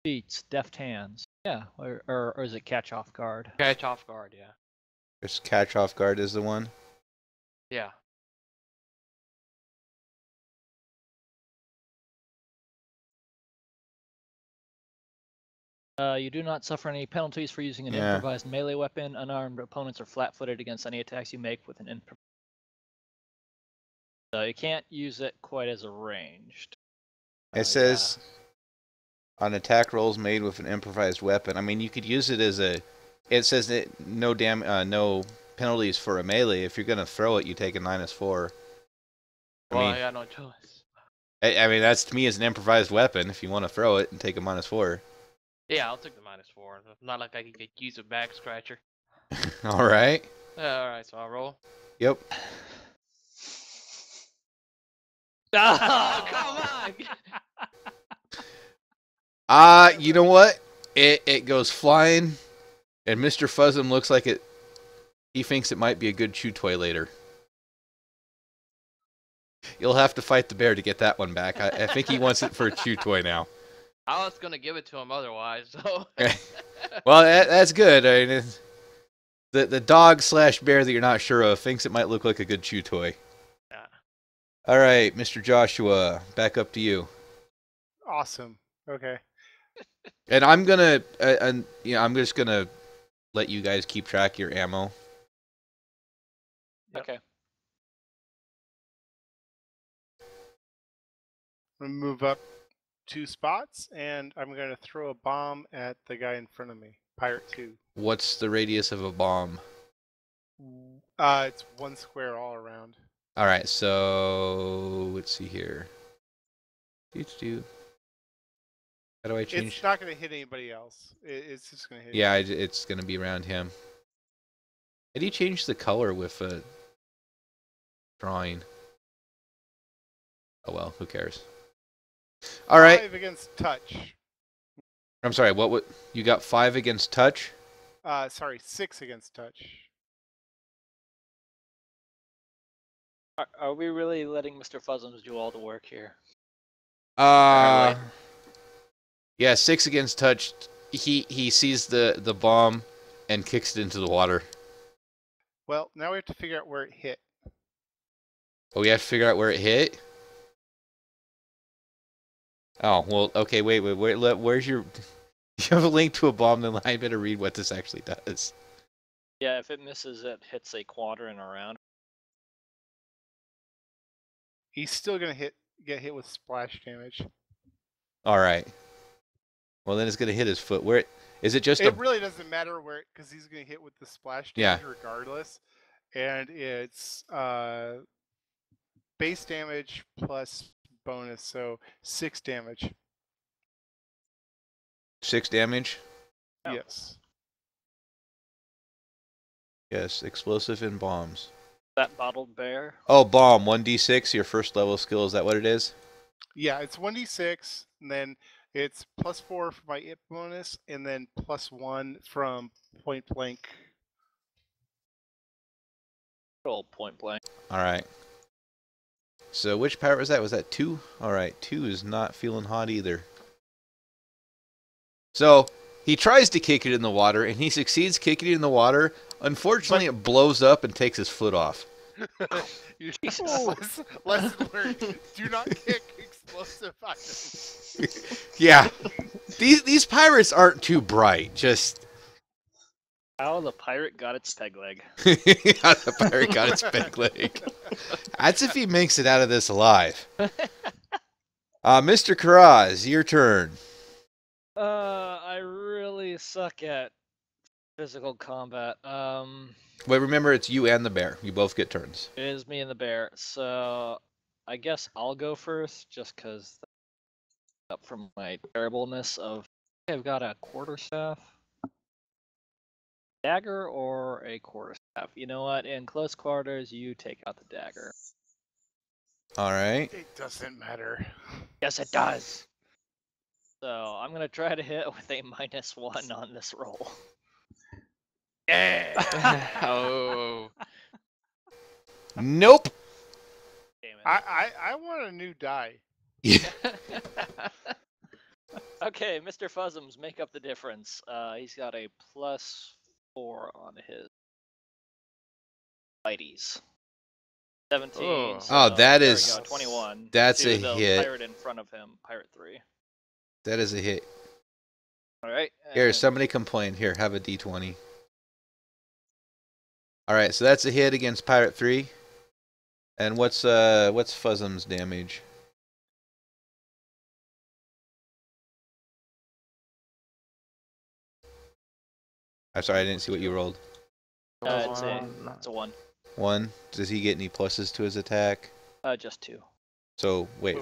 Feats, deft hands. Yeah, or is it catch off guard? Catch off guard. Yeah. Just catch off guard is the one. Yeah. You do not suffer any penalties for using an Yeah. improvised melee weapon. Unarmed opponents are flat-footed against any attacks you make with an improvised. So you can't use it quite as a ranged. It says on attack rolls made with an improvised weapon. I mean, you could use it as a. It says that no penalties for a melee. If you're gonna throw it, you take a -4. Well, I I mean, got no choice. I mean that's to me as an improvised weapon. If you want to throw it and take a -4. Yeah, I'll take the -4. Not like I could use a back scratcher. All right. All right, so I'll roll. Yep. Oh, come on! You know what? It goes flying, and Mr. Fuzzum looks like it. He thinks it might be a good chew toy later. You'll have to fight the bear to get that one back. I think he wants it for a chew toy now. I was gonna give it to him otherwise, so. Well, that's good. I mean, the dog / bear that you're not sure of thinks it might look like a good chew toy. Yeah. All right, Mr. Joshua, back up to you. Awesome. Okay. And I'm gonna, I'm just gonna let you guys keep track of your ammo. Okay. I'm gonna move up 2 spots, and I'm gonna throw a bomb at the guy in front of me. Pirate 2. What's the radius of a bomb? It's 1 square all around. All right, so let's see here. How do I change? It's not gonna hit anybody else. It's just gonna hit. Yeah, it's gonna be around him. How do you change the color with a drawing? Oh well, who cares? All right. 5 against touch. I'm sorry. What you got? 5 against touch. Sorry, 6 against touch. Are we really letting Mr. Fuzzums do all the work here? Yeah, 6 against touch. He sees the bomb and kicks it into the water. Well, now we have to figure out where it hit. Oh, we have to figure out where it hit. Oh well, okay. Wait. Where's your? You have a link to a bomb. Then I better read what this actually does. Yeah, if it misses, it hits a quadrant around. He's still gonna get hit with splash damage. All right. Well, then it's gonna hit his foot. Where is it? Just It really doesn't matter where, because he's gonna hit with the splash Yeah. damage regardless, and it's base damage plus bonus, so 6 damage. 6 damage. Oh. Yes. Yes, explosive and bombs. That bottled bear. Oh, bomb 1d6. Your first level skill. Is that what it is? Yeah, it's 1d6, and then it's +4 for my IP bonus, and then +1 from point blank. Roll point blank. All right. So which pirate was that? Was that 2? All right, 2 is not feeling hot either. So he tries to kick it in the water, and he succeeds kicking it in the water. Unfortunately, it blows up and takes his foot off. Lesson learned. Do not kick explosive items. Yeah. These pirates aren't too bright. Just How the pirate got its peg leg. how the pirate got its peg leg. That's if he makes it out of this alive. Mr. Karaz, your turn. I really suck at physical combat. Wait, remember it's you and the bear. You both get turns. It is me and the bear. So I guess I'll go first, just because up from my terribleness of I've got a quarterstaff, dagger, or a quarterstaff. You know what? In close quarters, you take out the dagger. All right. It doesn't matter. Yes, it does. So I'm gonna try to hit with a -1 on this roll. Yeah. Oh. Nope. Damn it. I want a new die. Yeah. Okay, Mr. Fuzzums, make up the difference. He's got a +4 on his fighties. 17. Oh. So Oh, that there we is- go, 21. that's to a the hit. Pirate in front of him, Pirate 3. That is a hit. All right. Here, and- somebody complained. Here, have a D20. All right, so that's a hit against Pirate 3. And what's Fuzzum's damage? I'm sorry, I didn't see what you rolled. it's a 1. 1. Does he get any pluses to his attack? Just 2. So wait,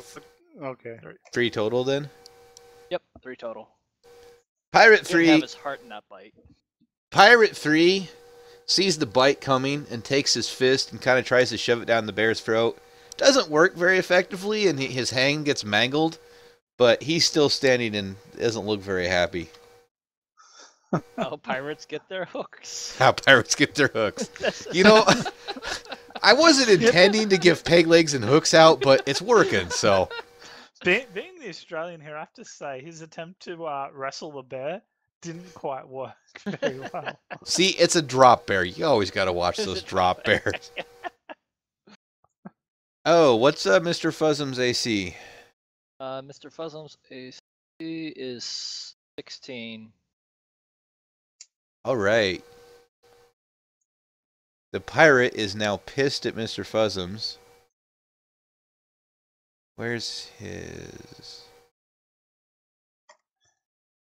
Okay. 3 total then. Yep, 3 total. Pirate Didn't 3. have his heart in that bite. Pirate 3 sees the bite coming and takes his fist and kind of tries to shove it down the bear's throat. Doesn't work very effectively, and his hand gets mangled, but he's still standing and doesn't look very happy. How pirates get their hooks. How pirates get their hooks. You know, I wasn't intending to give peg legs and hooks out, but it's working, so. Being the Australian here, I have to say his attempt to wrestle the bear didn't quite work very well. See, it's a drop bear. You always got to watch those drop bears. Oh, what's Mr. Fuzzum's AC? Mr. Fuzzum's AC is 16. All right. The pirate is now pissed at Mr. Fuzzums. Where's his...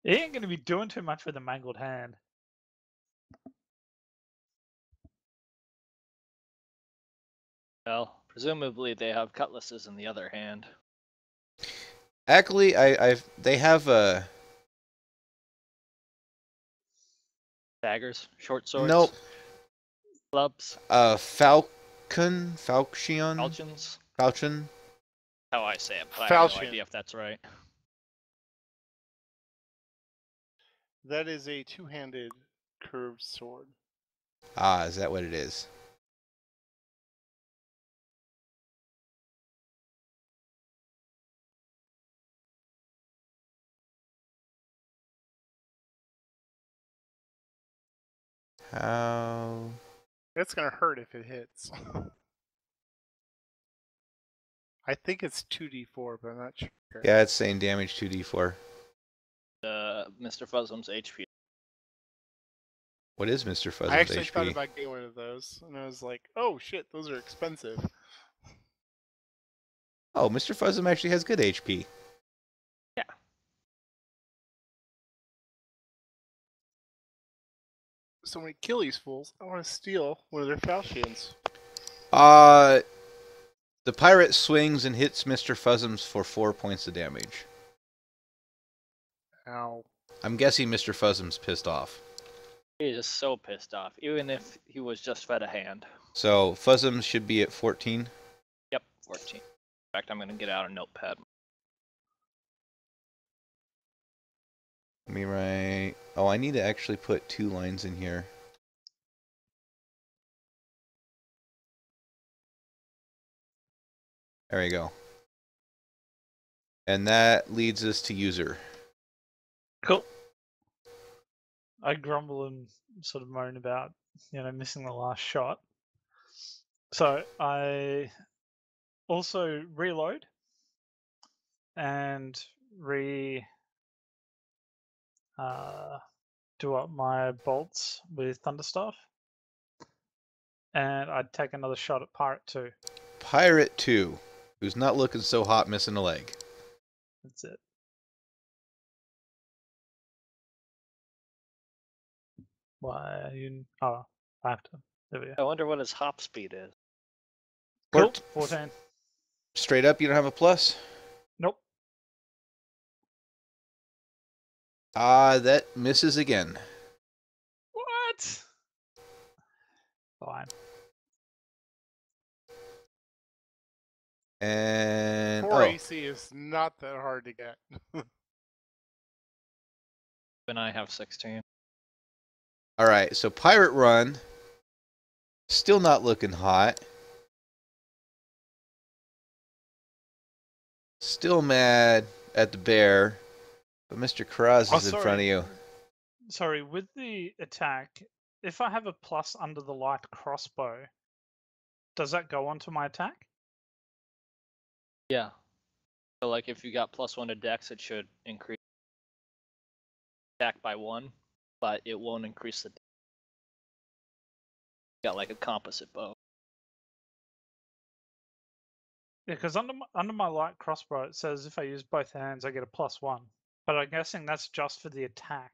He ain't going to be doing too much with a mangled hand. Well, presumably they have cutlasses in the other hand. Actually, they have a... Daggers, short swords. Nope. Clubs, Falchion? falchions. Falchion? How I say it, but I have Falchion. no idea if that's right. That is a two-handed curved sword. Ah, is that what it is? How... It's gonna hurt if it hits. I think it's 2d4, but I'm not sure. Yeah, it's saying damage 2d4. Mr. Fuzzum's HP. What is Mr. Fuzzum's I actually HP? thought about getting one of those, and I was like, "Oh shit, those are expensive." Oh, Mr. Fuzzum actually has good HP. So when we kill these fools, I want to steal one of their falchions. The pirate swings and hits Mr. Fuzzums for 4 points of damage. Ow. I'm guessing Mr. Fuzzum's pissed off. He is so pissed off, even if he was just fed a hand. So Fuzzums should be at 14. Yep, 14. In fact, I'm gonna get out a notepad. Let me write... Oh, I need to actually put 2 lines in here. There we go. And that leads us to user. Cool. I grumble and sort of moan about, missing the last shot. So I also reload and do up my bolts with Thunderstaff. And I'd take another shot at Pirate 2. Pirate 2, who's not looking so hot missing a leg. That's it. Why are you... Oh, I have to. There we go. I wonder what his hop speed is. Cool. 14. Straight up, you don't have a plus? Nope. That misses again. What? Fine. And 4 AC is not that hard to get. And I have 16. all right. So Pirate Run, still not looking hot. Still mad at the bear, but Mr. Karaz is in front of you. Sorry, with the attack, if I have a plus under the light crossbow, does that go onto my attack? Yeah. So like if you got +1 to Dex, it should increase attack by 1, but it won't increase the. Got like a composite bow. Yeah, because under my light crossbow, it says if I use both hands, I get a +1. But I'm guessing that's just for the attack,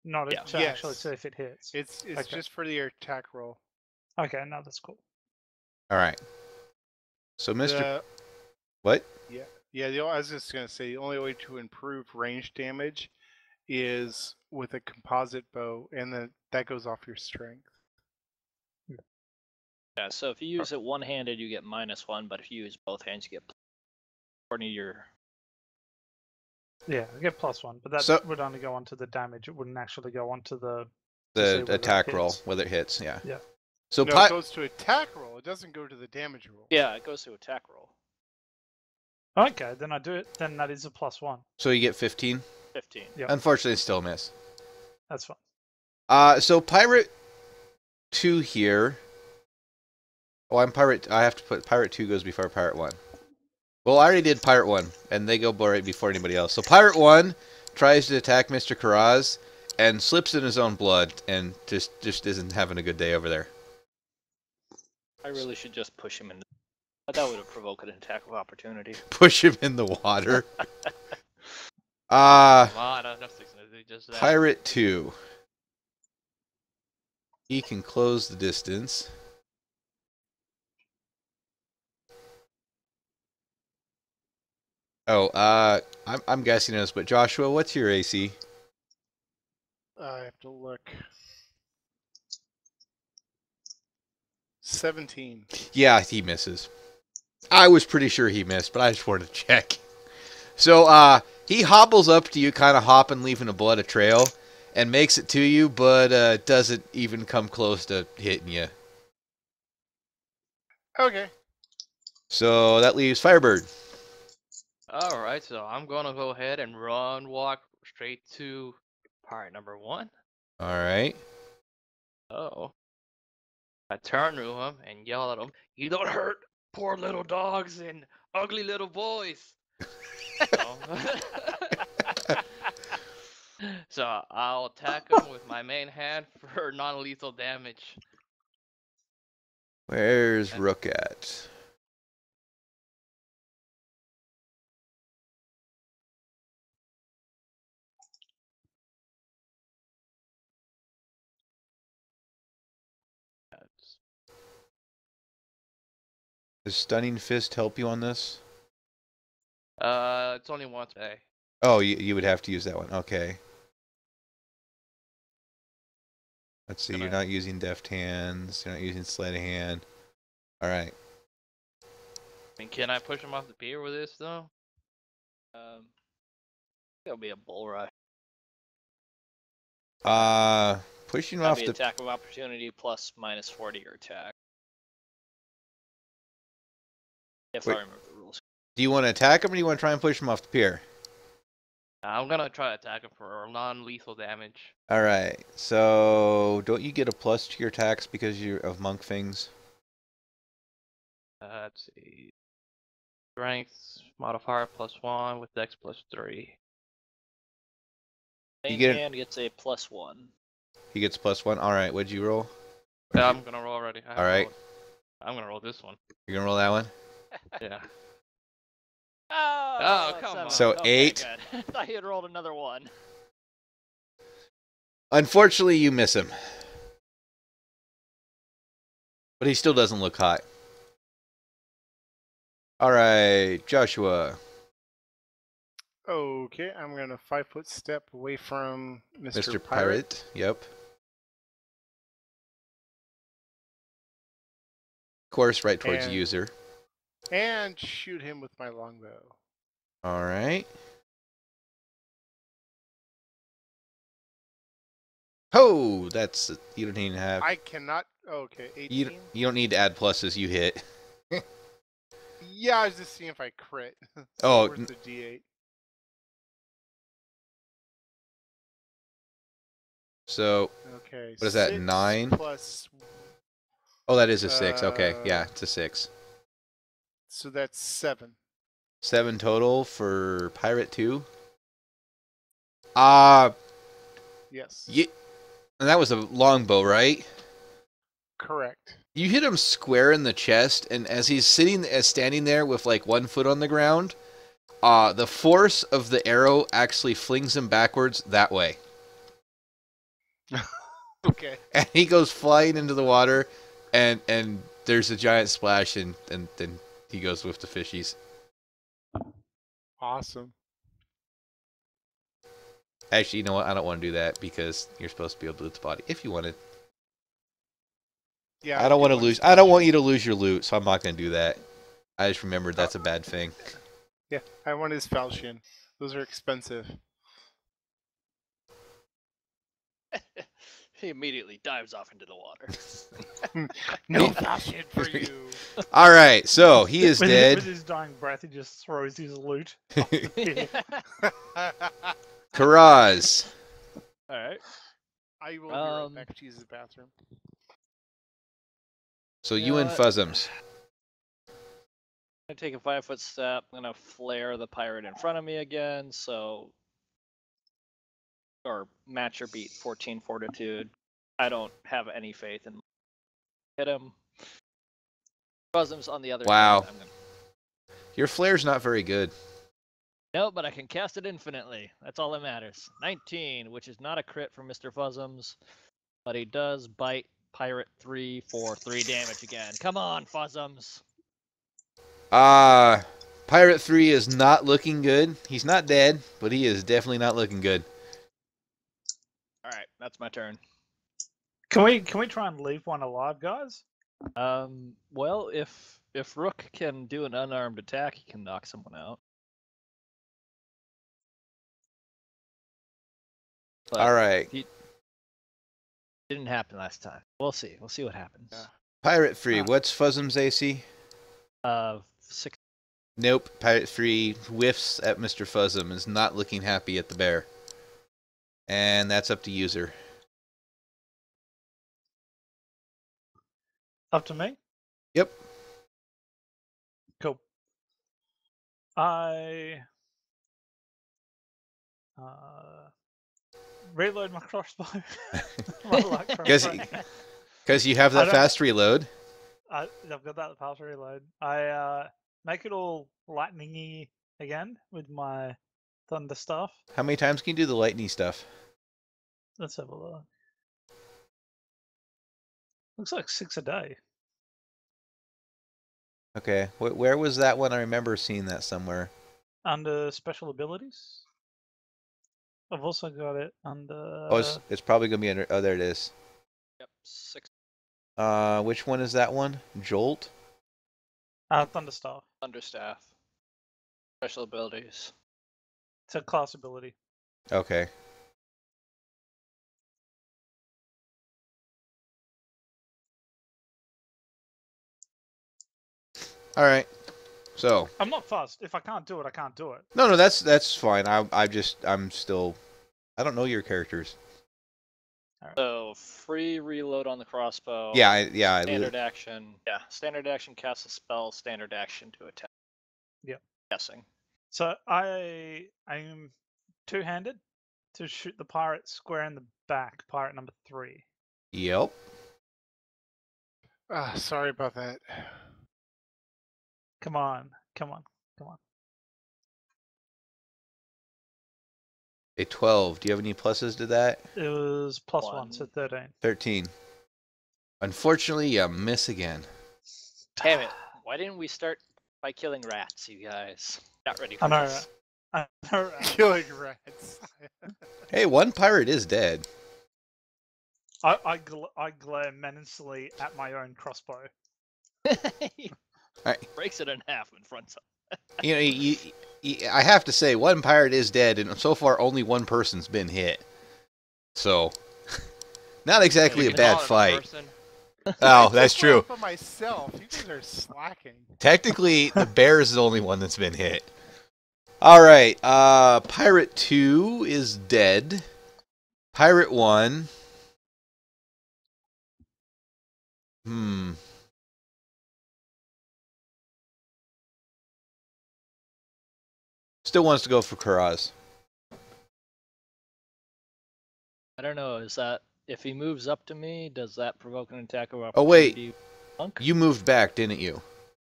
not Yeah. to actually Yes. see if it hits. It's Okay. just for the attack roll. Okay, no, that's cool. All right. So Mr. The- What? Yeah, I was just gonna say the only way to improve range damage is with a composite bow, and then that goes off your strength. Yeah, so if you use it one-handed, you get -1, but if you use both hands, you get according to your. Yeah, I get +1, but that So- would only go onto the damage. It wouldn't actually go onto the see The whether it attack roll, hits. whether it hits, yeah. Yeah. So No, it goes to attack roll. It doesn't go to the damage roll. Yeah, it goes to attack roll. Okay, then I do it. Then that is a +1. so you get 15. 15. Yeah. Unfortunately, still miss. That's fine. So Pirate 2 here. Oh, I'm Pirate. I have to put Pirate 2 goes before Pirate 1. Well, I already did Pirate 1, and they go right before anybody else. So Pirate 1 tries to attack Mr. Karaz and slips in his own blood and just isn't having a good day over there. I really should just push him in. That would have provoked an attack of opportunity. Push him in the water. Come on, nothing's gonna do just that. Pirate 2. He can close the distance. Oh, I'm guessing this, but Joshua, what's your AC? I have to look. 17. Yeah, he misses. I was pretty sure he missed, but I just wanted to check. So, he hobbles up to you, kind of hopping, leaving a blood trail, and makes it to you, but doesn't even come close to hitting you. Okay. So that leaves Firebird. Alright, so I'm gonna go ahead and walk straight to part number 1. All right. Oh. I turn to him and yell at him, "You don't hurt poor little dogs and ugly little boys!" So I'll attack him with my main hand for non-lethal damage. Where's Rook at? Does Stunning Fist help you on this? It's only once a day. Oh, you would have to use that one. Okay. Let's see. You're not using Deft Hands. You're not using Sleight of Hand. All right. I mean, can I push him off the pier with this though? It'll be a bull rush. Pushing That'll off be the. attack of opportunity plus -40 your attack. If Wait. I remember the rules. Do you want to attack him or do you want to try and push him off the pier? I'm gonna try to attack him for non-lethal damage. All right. So don't you get a plus to your attacks because you're of monk things? Let's see. Strength modifier +1 with Dex +3. Main get- hand gets a +1. He gets +1. All right. What'd you roll? Yeah, I'm gonna roll already. All right. I'm gonna roll this one. You're gonna roll that one. Yeah. Oh, Oh, that's come seven. on. So Okay, 8. good. I thought you had rolled another one. Unfortunately, you miss him, but he still doesn't look hot. All right, Joshua, Okay, I'm gonna 5-foot step away from Mr. Mr. Pirate. Yep. Of course, right towards the And- user. and shoot him with my longbow. All right. Oh, that's you don't even have. I cannot. Okay, 18. You don't need to add pluses. You hit. Yeah, I was just seeing if I crit. Oh, Where's the D8? So, Okay. What is that, 6 9? plus. oh, that is a 6. Okay, yeah, Uh, it's a 6. So that's 7. 7 total for Pirate 2. Yes. And that was a longbow, right? Correct. You hit him square in the chest, and as he's standing there with like 1 foot on the ground, the force of the arrow actually flings him backwards that way, Okay. and he goes flying into the water, and there's a giant splash, and then he goes with the fishies. Awesome. Actually, you know what? I don't want to do that because you're supposed to be able to loot the body if you wanted. Yeah. I don't want to want lose. I don't want you to lose your loot, so I'm not going to do that. I just remembered that's a bad thing. Yeah, I want his falchion. Those are expensive. He immediately dives off into the water. No falchion for you. All right, so he is With dead. his dying breath, he just throws his loot. Karaz. Alright. I will be right Um, back to use the bathroom. So You you know and what? Fuzzums. I'm gonna take a 5-foot step. I'm gonna flare the pirate in front of me again, so or match or beat 14 fortitude. I don't have any faith in hit him. Buzzum's on the other Wow. hand. I'm gonna... Your flare's not very good. No, but I can cast it infinitely. That's all that matters. 19, which is not a crit for Mr. Fuzzums, but he does bite Pirate 3 for 3 damage again. Come on, Fuzzums. Pirate 3 is not looking good. He's not dead, but he is definitely not looking good. All right, that's my turn. Can we try and leave one alive, guys? Well, if Rook can do an unarmed attack, he can knock someone out. But All right. didn't happen last time. We'll see. We'll see what happens. Yeah. Pirate 3, Huh. what's Fuzzums' AC? 6. Nope. Pirate 3 whiffs at Mr. Fuzzum, is not looking happy at the bear. And that's up to user. Up to me? Yep. Cool. I reload my crossbow. My light Guess- crossbow. Because you have I that don't- fast reload. I've got that fast reload. I make it all lightningy again with my thunder stuff. How many times can you do the lightning stuff? Let's have a look. Looks like 6 a day. Okay. Where was that one? I remember seeing that somewhere. Under special abilities. I've also got it under. Oh, it's probably going to be under... Oh, there it is. Yep, 6 Which one is that one? Jolt? Thunderstaff. Thunderstaff. Special abilities. It's a class ability. Okay. All right. So I'm not fussed. If I can't do it, I can't do it. no, that's fine. I'm still. I don't know your characters. So free reload on the crossbow. Yeah, I Standard action. Yeah, standard action cast a spell. Standard action to attack. Yep. Guessing. So I am two-handed to shoot the pirate square in the back. Pirate number 3. Yep. Sorry about that. Come on, come on, come on. A 12. Do you have any pluses to that? It was +1, so One. 13. 13. Unfortunately, you miss again. Damn it! Why didn't we start by killing rats, you guys? Not ready for I know, this. I know, right? Killing rats. Hey, one pirate is dead. I glare menacingly at my own crossbow. Alright. Breaks it in half in front of. You know, I have to say, one pirate is dead, and so far only one person's been hit. So, not exactly You a can bad call it a fight. person. Oh, that's true. For myself, you guys are slacking. Technically, the bear is the only one that's been hit. All right, Pirate 2 is dead. Pirate 1. Still wants to go for Karaz. I don't know. Is that if he moves up to me, does that provoke an attack of Oh, wait. opportunity? Monk? You moved back, didn't you?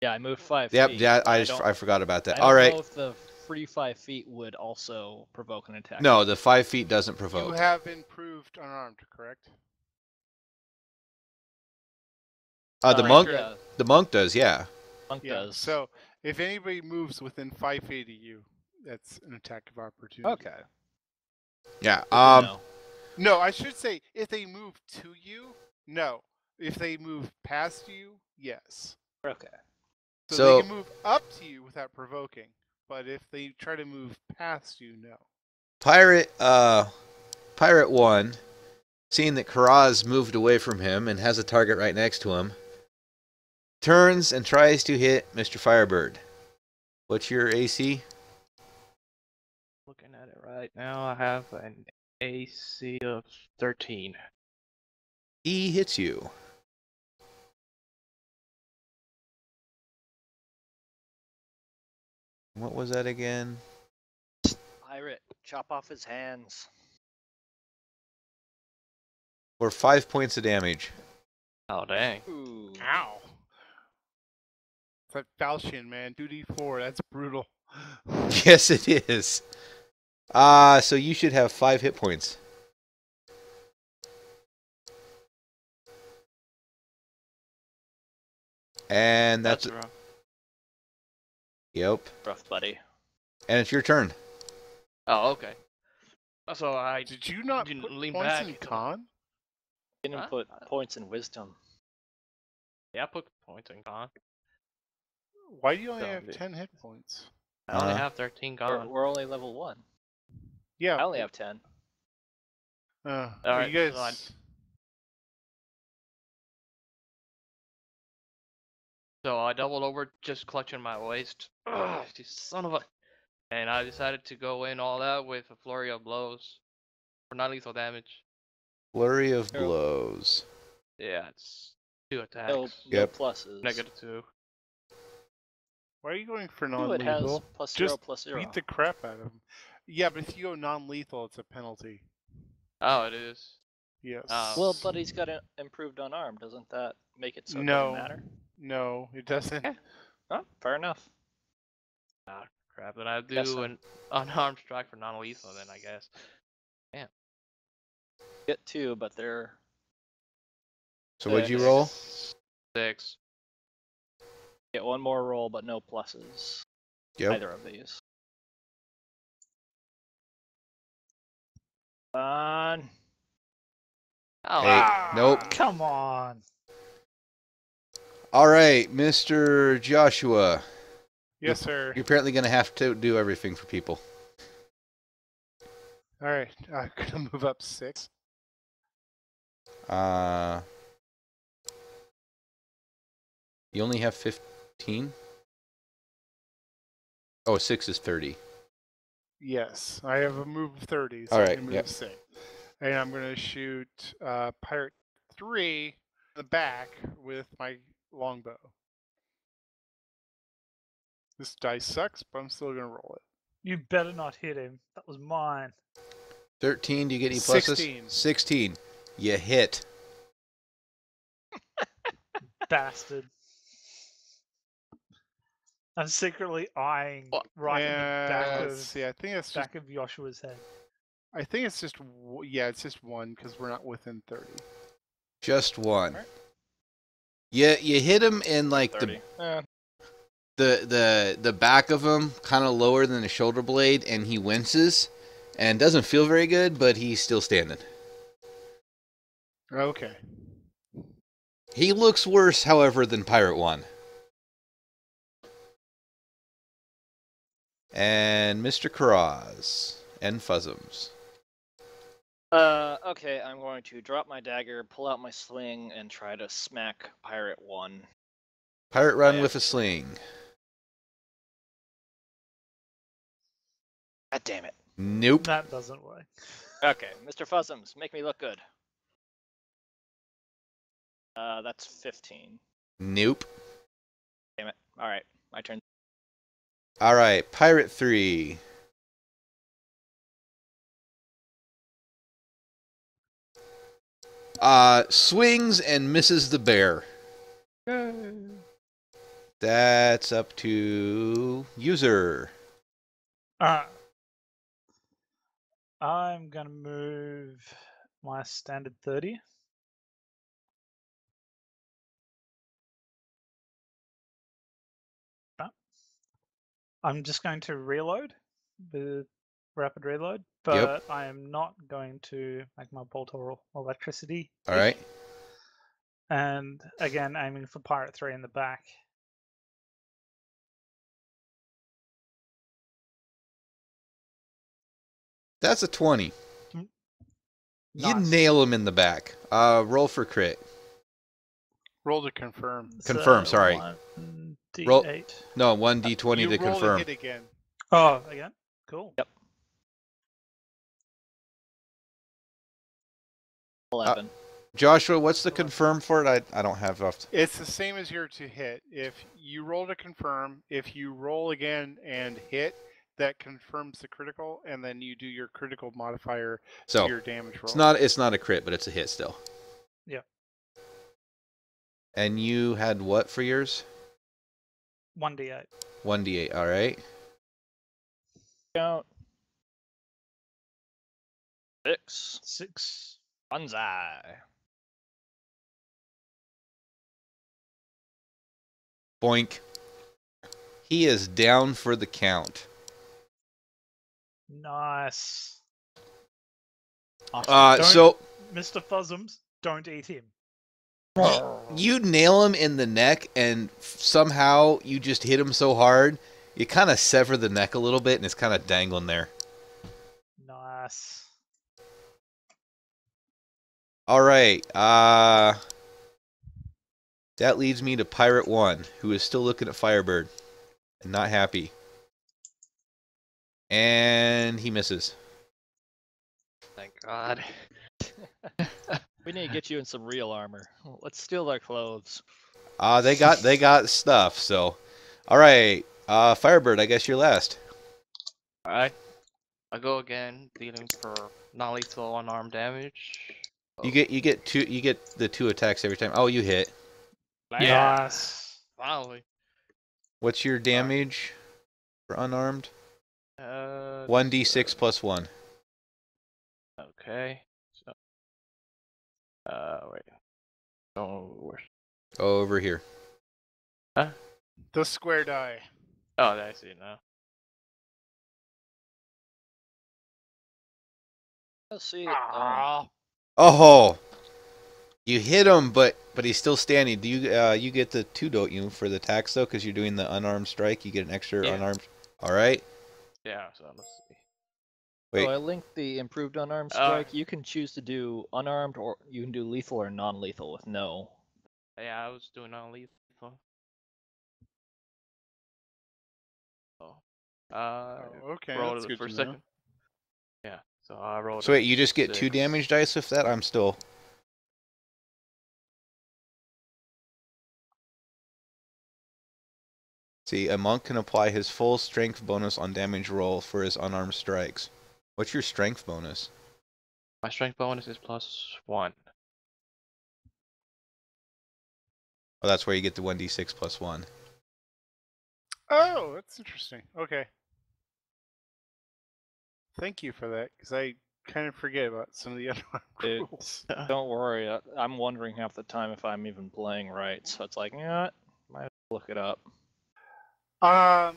Yeah, I moved 5 Yep, feet. yeah, but I forgot about that. I don't All right. know if the free 5 feet would also provoke an attack. No, the 5 feet doesn't You provoke. have improved unarmed, correct? The Uh, monk, Yeah, the monk does, yeah. monk Yeah. does. So if anybody moves within 5 feet of you, that's an attack of opportunity. Okay. Yeah. Good to know. No, I should say if they move to you, no. If they move past you, yes. Okay. So, So- they can move up to you without provoking, but if they try to move past you, no. Pirate 1, seeing that Karaz moved away from him and has a target right next to him, turns and tries to hit Mr. Firebird. What's your AC? Looking at it right now, I have an AC of 13. He hits you. What was that again? Pirate, chop off his hands. For 5 points of damage. Oh, dang. Ooh. Ow. It's that falchion, man. 2d4, that's brutal. Yes, it is. So you should have 5 hit points. And that's rough. Yep. Rough, buddy. And it's your turn. Oh, okay. So I Did you not didn't put lean points back in until- con? Didn't Huh? put points in wisdom. Yeah, I put points in con. Why do you only So have the- 10 hit points? I only Uh, have 13 We're, con. we're only level 1. Yeah. I only have 10. Are you Alright, guys... so So I doubled over, just clutching my waist. Ugh, you son of a... And I decided to go in all out with a flurry of blows for non-lethal damage. Flurry of Arrow. blows. Yeah, it's 2 attacks. No Yep. pluses. -2. Why are you going for Ooh, it has non-lethal? +0, Just +0. Beat the crap out of him. Yeah, but if you go non-lethal, it's a penalty. Oh, it is. Yes. Well, but he's got an improved unarmed. Doesn't that make it so it No. doesn't matter? No, it doesn't. Okay. Oh, fair enough. Ah, crap. Then I Guess do so. an unarmed strike for non-lethal then, I guess. Get 2, but they're So what'd you Six. roll? 6. get 1 more roll, but no pluses. Yep. Either of these. On. Oh, Hey, nope. Come on. All right, Mr. Joshua. Yes, sir. You're apparently going to have to do everything for people. All right, I'm gonna move up 6. You only have 15? Oh, 6 is 30. Yes, I have a move of 30, so All I right, can move yep. 6. And I'm going to shoot Pirate 3 in the back with my longbow. This dice sucks, but I'm still going to roll it. You better not hit him. That was mine. 13, do you get any pluses? 16. 16. You hit. Bastard. I'm secretly eyeing What? right in the back Let's of see. I think it's just. back of Joshua's head. I think it's just. Yeah, it's just 1 because we're not within 30. Just 1. Alright. You hit him in like 30. the back of him, kind of lower than the shoulder blade, and he winces and doesn't feel very good, but he's still standing. Okay. He looks worse, however, than Pirate 1. And Mr. Karaz and Fuzzums. Okay, I'm going to drop my dagger, pull out my sling, and try to smack Pirate 1. Pirate run Yeah. with a sling. God damn it. Nope. That doesn't work. Okay, Mr. Fuzzums, make me look good. That's 15. Nope. Damn it. Alright, my turn. Alright, Pirate 3. Swings and misses the bear. That's up to user. I'm gonna move my standard 30. I'm just going to reload with rapid reload, but I am not going to make my bolt or electricity. Alright. And again, aiming for Pirate 3 in the back. That's a 20. You Nice. nail him in the back. Roll for crit. Roll to confirm. Confirm, sorry. 1d8. Roll- No, 1d20 you to roll confirm. a hit again. Oh, again? Cool. Yep. 11. Joshua, what's the confirm for it? I don't have off. It's the same as your to hit. If you roll to confirm, if you roll again and hit, that confirms the critical, and then you do your critical modifier to So your damage roll. it's not a crit, but it's a hit still. Yeah. And you had what for yours? 1d8. 1d8. All right. Count. 6. 6. Banzai. Boink. He is down for the count. Nice. Awesome. So Mr. Fuzzums, don't eat him. you nail him in the neck, and somehow you just hit him so hard, you kind of sever the neck a little bit, and it's kind of dangling there. Nice. All right. That leads me to Pirate 1, who is still looking at Firebird and not happy. And he misses. Thank God. We need to get you in some real armor. Let's steal their clothes. They got stuff, so. All right. Firebird, I guess you're last. Alright. I go again, dealing for non-lethal unarmed damage. You get the 2 attacks every time. Oh, you hit. Yeah. Nice. Finally. What's your damage for unarmed? 1d6 plus 1. Okay. So, wait. Oh, where? Oh, over here. The square die. Oh, I see it now. Let's see. Oh, you hit him, but he's still standing. Do you get the 2, don't you, for the attacks though? Because you're doing the unarmed strike. You get an extra unarmed. All right. Yeah. So let's see. Wait. So I linked the improved unarmed strike. You can choose to do unarmed, or you can do lethal or non-lethal with no. Yeah, I was doing non-lethal. Oh. Uh, okay, rolled that's it good for to a know. second. Yeah, so I rolled. So wait, you just get 2 6. damage dice with that? I'm still. See, a monk can apply his full strength bonus on damage roll for his unarmed strikes. What's your strength bonus? My strength bonus is +1. Oh, that's where you get the 1d6 plus 1. Oh, that's interesting. Okay. Thank you for that, because I kind of forget about some of the unarmed Dude. rules. Don't worry. I'm wondering half the time if I'm even playing right. So it's like, you know what? Might look it up. I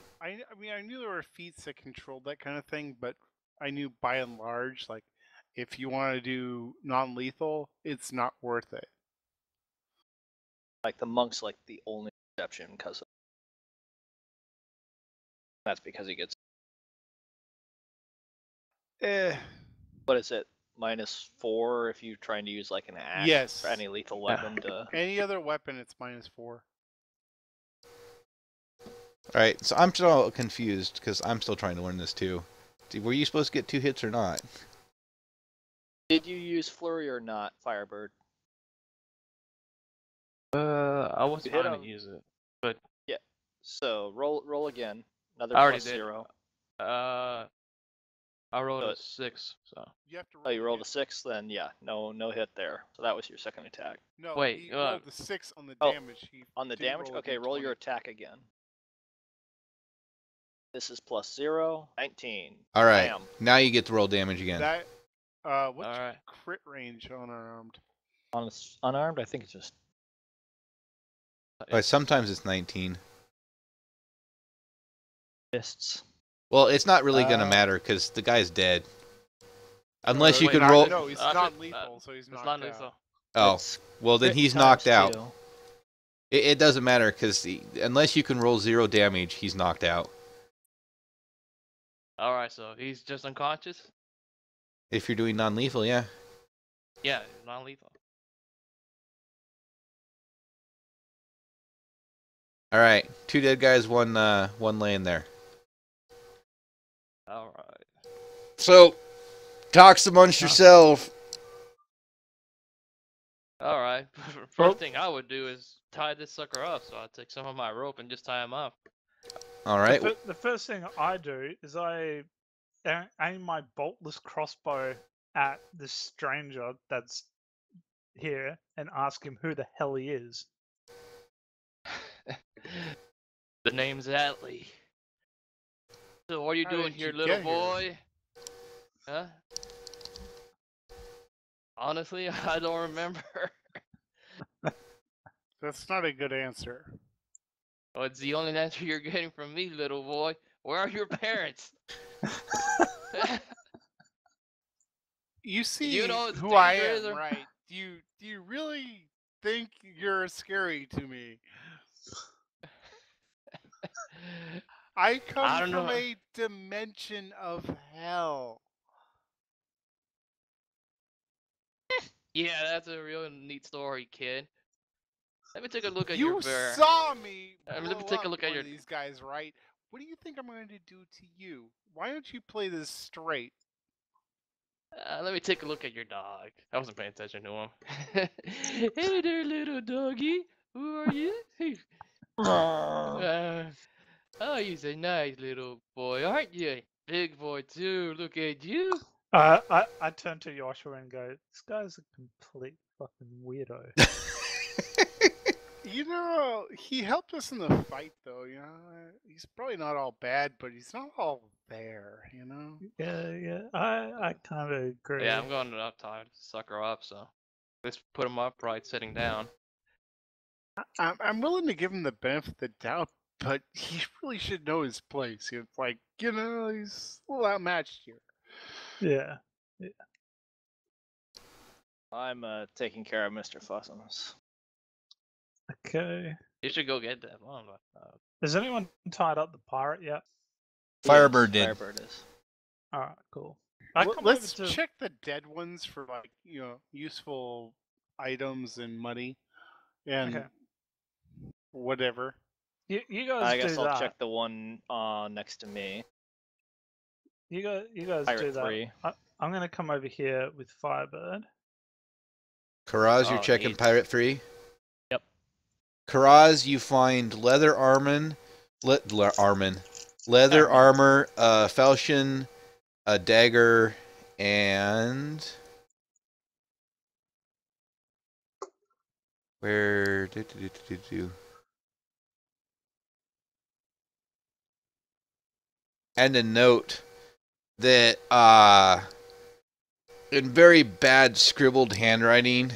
mean, I knew there were feats that controlled that kind of thing, but I knew by and large, like, if you want to do non-lethal, it's not worth it. Like the monk's like the only exception because that's because he gets. Eh, What is it? -4 if you're trying to use like an axe Yes. or any lethal Yeah. weapon to. any other weapon, it's -4. Alright, so I'm still confused because I'm still trying to learn this too. Were you supposed to get 2 hits or not? Did you use flurry or not, Firebird? I was You hit trying him. to use it. So roll again. Another I already plus did. 0. I rolled So a 6. So You have to roll Oh, you rolled a again. 6, then yeah, no hit there. So that was your second attack. No, Wait, he rolled a 6 on the Oh, damage. He On the didn't damage? roll a Okay, roll your D20. attack again. This is +0, 19. Alright, Bam. now you get to roll damage again. That, what's your Alright. crit range on unarmed? On unarmed, I think it's just But sometimes it's 19. fists. Well, it's not really gonna Uh, matter because the guy's dead. Unless you wait, can not- roll. No, he's Uh, not but, lethal, so he's it's knocked not out. lethal. Oh, It's well then crit he's times knocked out. 2. It doesn't matter because unless you can roll 0 damage, he's knocked out. Alright, so he's just unconscious? If you're doing non-lethal, yeah. Yeah, non-lethal. All right, 2 dead guys, one laying there. Alright. So, talks amongst yourself. Alright. First thing I would do is tie this sucker up, so I'd take some of my rope and just tie him up. All right. The first thing I do is I aim my boltless crossbow at this stranger that's here and ask him who the hell he is. The name's Atlee. So what are you How doing did here, you little get here? boy? Huh? Honestly, I don't remember. That's not a good answer. Oh, it's the only answer you're getting from me, little boy. Where are your parents? You see You know it's who I dangerous, am, or- right? Do you really think you're scary to me? I come don't from know. a dimension of hell. Yeah, that's a real neat story, kid. Let me take a look at You your bear. saw me Let me blow take a up look at one your. of these guys, right? What do you think I'm going to do to you? Why don't you play this straight? Let me take a look at your dog. I wasn't paying attention to him. Hey there, little doggy. Who are you? Oh, you're a nice little boy, aren't you? Big boy too. Look at you. I turn to Joshua and go, this guy's a complete fucking weirdo. You know, he helped us in the fight, though. You know, he's probably not all bad, but he's not all there. You know. Yeah, I kind of agree. Yeah, I'm going up time to suck her up. So let's put him upright, sitting down. I'm willing to give him the benefit of the doubt, but he really should know his place. It's like, you know, he's a little outmatched here. Yeah. I'm taking care of Mr. Fussums. Okay. You should go get that one. Has anyone tied up the pirate yet? Firebird did. Firebird is. All right, cool. I come Let's over to check the dead ones for, like, you know, useful items and money and Okay. whatever. you guys I do guess I'll that. check the one next to me. You guys Pirate do that. 3. I'm gonna come over here with Firebird. Karaz, you're Oh, checking neat. pirate free. Yep. Karaz, you find leather armor, leather armor, falchion, a dagger, and where and a note that in very bad scribbled handwriting,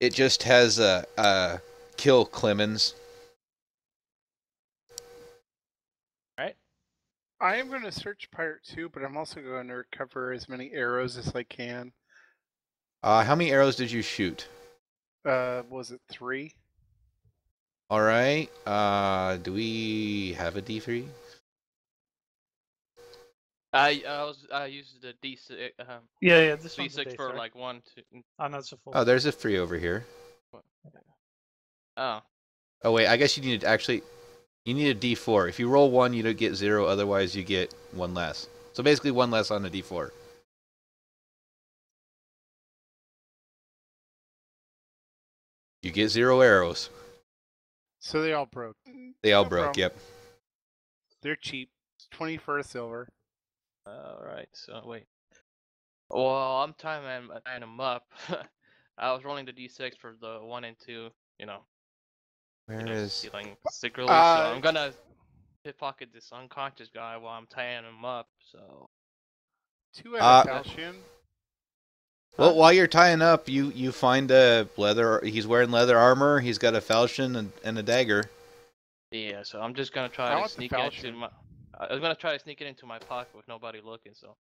it just has a kill Clemens. Right? I am going to search Pirate 2, but I'm also going to recover as many arrows as I can. How many arrows did you shoot? Was it 3? All right. Do we have a D3? I used the D6 Yeah. This one's a D6 for D3. like 1, 2. Oh, no, it's a 4. Oh, there's a 3 over here. Oh, Oh wait, I guess you need you need a D4. If you roll 1, you don't get 0. Otherwise, you get 1 less. So basically, 1 less on a D4. You get 0 arrows. So they all broke. They all No broke. problem. Yep. They're cheap. 20 for a silver. alright, so wait. Well, I'm tying them up. I was rolling the D6 for the 1 and 2, Where is? stealing secretly, so I'm gonna pickpocket this unconscious guy while I'm tying him up, so... 2 out of falchion. Well, while you're tying up, you find a leather. He's wearing leather armor. He's got a falchion and a dagger. Yeah, so I'm just gonna I try to want the sneak it into falchion. my... I was gonna try to sneak it into my pocket with nobody looking, so...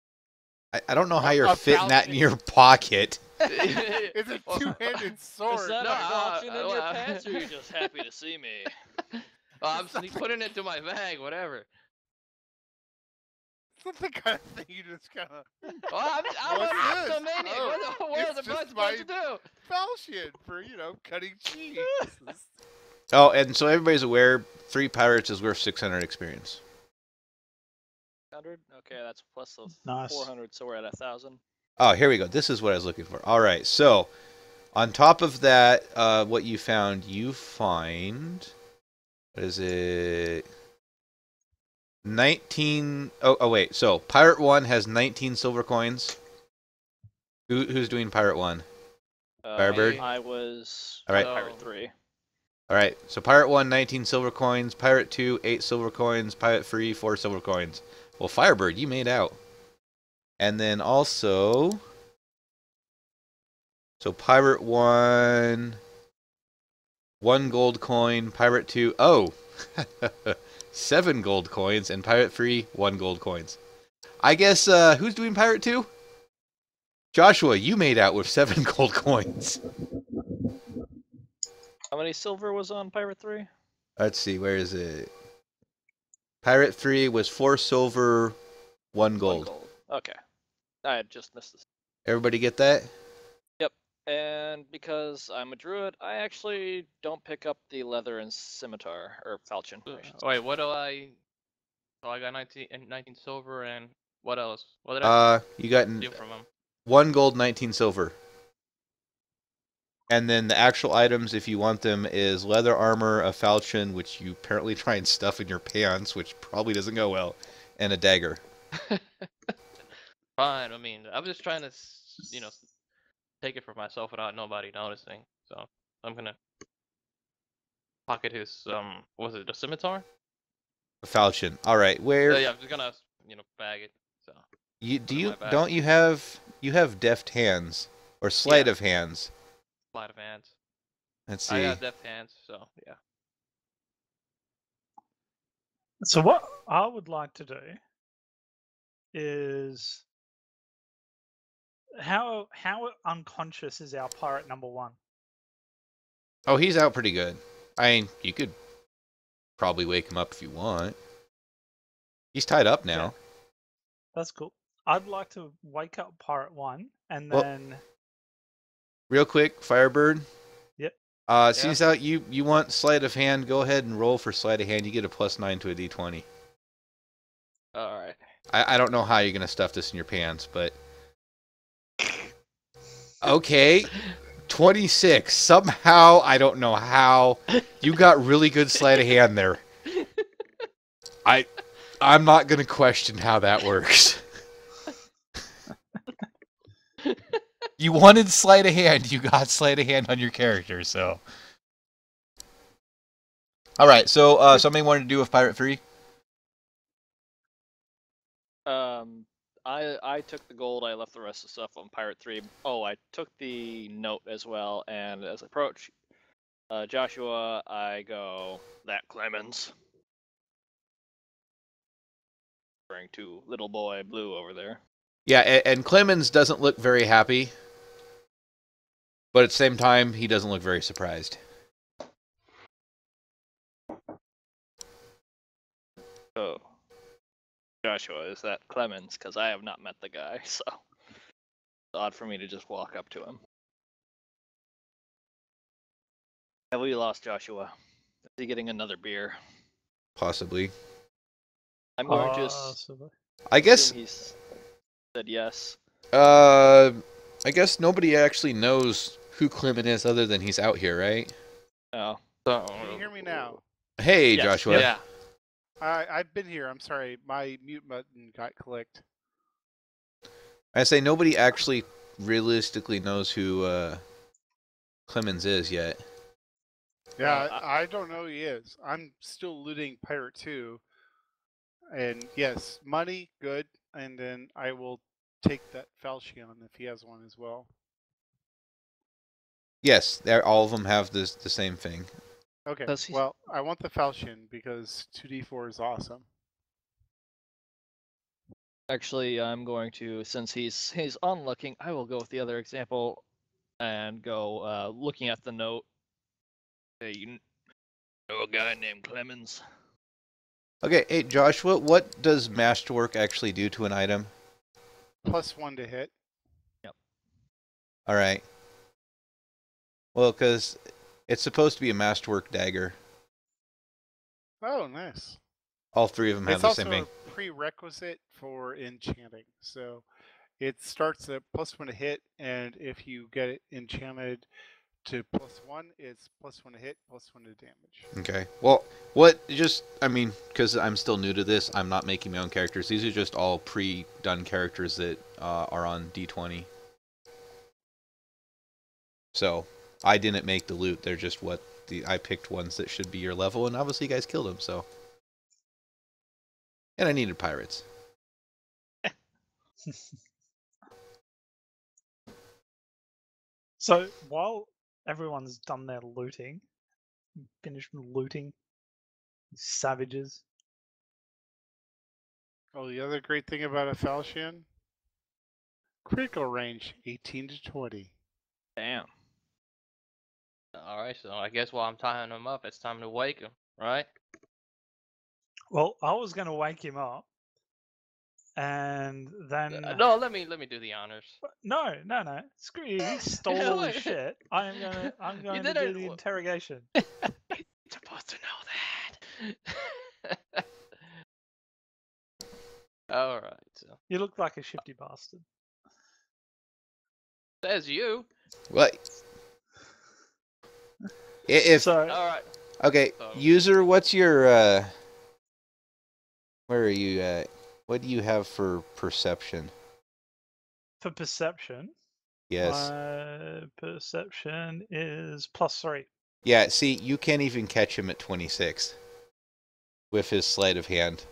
I don't know how you're A fitting that in falchion. your pocket. It's a two-handed sword. Is that No, a falchion in your well, pants, or are you just happy to see me? I'm putting it into my bag, whatever. It's not the kind of thing you just kind of Well, I'm What's an this? Octomaniac. Oh, What are it's the just buds supposed to do? falchion for, cutting cheese. Oh, and so everybody's aware, 3 pirates is worth 600 experience. 100? Okay, that's plus the Nice. 400, so we're at 1,000. Oh, here we go. This is what I was looking for. All right. So, on top of that, what you find, what is it? 19. Oh, wait. So, Pirate 1 has 19 silver coins. Who's doing Pirate 1? Firebird? I was All right. Pirate 3. All right. So, Pirate 1, 19 silver coins. Pirate 2, 8 silver coins. Pirate 3, 4 silver coins. Well, Firebird, you made out. And then also, so Pirate 1, 1 gold coin, Pirate 2, 7 gold coins, and Pirate 3, 1 gold coins. I guess, who's doing Pirate 2? Joshua, you made out with 7 gold coins. How many silver was on Pirate 3? Let's see, where is it? Pirate 3 was 4 silver, 1 gold. 1 gold. Okay. I had just missed this. Everybody get that? And because I'm a druid, I actually don't pick up the leather and scimitar, or falchion. I should say. Wait, what do I... So I got 19 silver and what else? What did I You got steal from him? 1 gold, 19 silver. And then the actual items, if you want them, is leather armor, a falchion, which you apparently try and stuff in your pants, which probably doesn't go well, and a dagger. Fine, I mean, I'm just trying to, take it for myself without nobody noticing. So I'm gonna pocket his, was it the scimitar? A falchion. All right, where Yeah, I'm just gonna, bag it. So put it in my bag. don't you have deft hands or sleight of hands? Sleight of hands. Let's see. I got deft hands, so yeah. So what I would like to do is how unconscious is our pirate number 1? Oh, he's out pretty good. I mean, you could probably wake him up if you want. He's tied up now. Yeah. That's cool. I'd like to wake up pirate 1 and Well- then Real quick, Firebird. Yep. Seems out you want sleight of hand. Go ahead and roll for sleight of hand. You get a +9 to a d20. All right. I don't know how you're gonna stuff this in your pants, but okay. 26. Somehow, I don't know how, you got really good sleight of hand there. I'm not gonna question how that works. You wanted sleight of hand, you got sleight of hand on your character, so. Alright, so something you wanted to do with Pirate 3? I took the gold. I left the rest of the stuff on Pirate 3. Oh, I took the note as well. And as I approach Joshua, I go, "That Clemens." Referring to little boy Blue over there. Yeah, and Clemens doesn't look very happy. But at the same time, he doesn't look very surprised. Oh. Joshua, is that Clemens? Because I have not met the guy, so it's odd for me to just walk up to him. Have we lost Joshua? Is he getting another beer? Possibly. I'm going to I guess. assume he's said yes. I guess nobody actually knows who Clement is other than he's out here, right? Oh. Can you hear me now? Hey, Yes. Joshua. Yeah. I've been here. I'm sorry. My mute button got clicked. I say nobody actually realistically knows who Clemens is yet. Yeah, I don't know who he is. I'm still looting Pirate 2. And yes, money, good. And then I will take that Falchion if he has one as well. Yes, all of them have the same thing. Okay, Does he- well, I want the Falchion because 2d4 is awesome. Actually, I'm going to, since he's unlooking, I will go with the other example and go looking at the note. Hey, you know a guy named Clemens? Okay, hey, Joshua, what does Masterwork actually do to an item? +1 to hit. Alright. Well, because it's supposed to be a Masterwork dagger. Oh, nice. All three of them have It's the also same thing. a prerequisite for enchanting. So it starts at +1 to hit, and if you get it enchanted to +1, it's +1 to hit, +1 to damage. Okay. Well, I mean, because I'm still new to this, I'm not making my own characters. These are just all pre-done characters that are on D20. So, I didn't make the loot. They're just I picked ones that should be your level, and obviously you guys killed them, so. And I needed pirates. So while everyone's done their looting, finished looting, savages. Oh, the other great thing about a Falchion? Critical range, 18 to 20. Damn. Alright, so I guess while I'm tying him up, it's time to wake him, right? Well, I was going to wake him up, and then No, let me do the honors. no. Screw you. He stole all his shit. I'm going to do didn't- the interrogation. You're supposed to know that. Alright, so You look like a shifty bastard. says you. What? If So Alright. okay, So- user, what's your where are you at? What do you have for perception? for perception, Yes. my perception is +3. Yeah, see, you can't even catch him at 26 with his sleight of hand.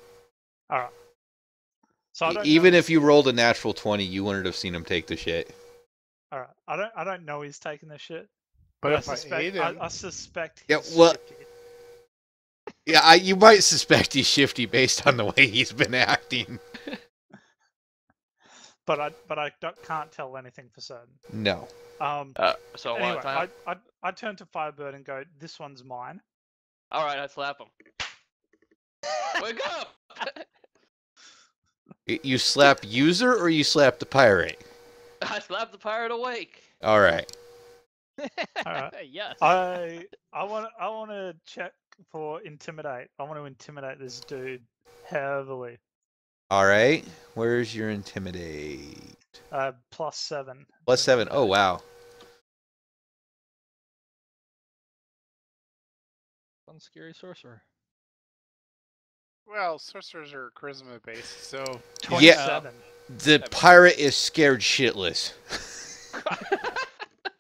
All right. So I don't Even know, if you rolled a natural 20, you wouldn't have seen him take the shit. all right. I don't know he's taking the shit. But if I I suspect, ate him, I suspect Yeah, he's well- shifty. Yeah, you might suspect he's shifty based on the way he's been acting. But I can't tell anything for certain. No. So Anyway, time. I turn to Firebird and go, "This one's mine." Alright, I slap him. Wake up! You slap user or you slap the pirate? I slapped the pirate awake. All right. All right. Yes. I want to check for intimidate. I want to intimidate this dude heavily. All right. Where's your intimidate? +7. +7. Oh wow. One scary sorcerer. Well, sorcerers are charisma based, so 27. The pirate is scared shitless.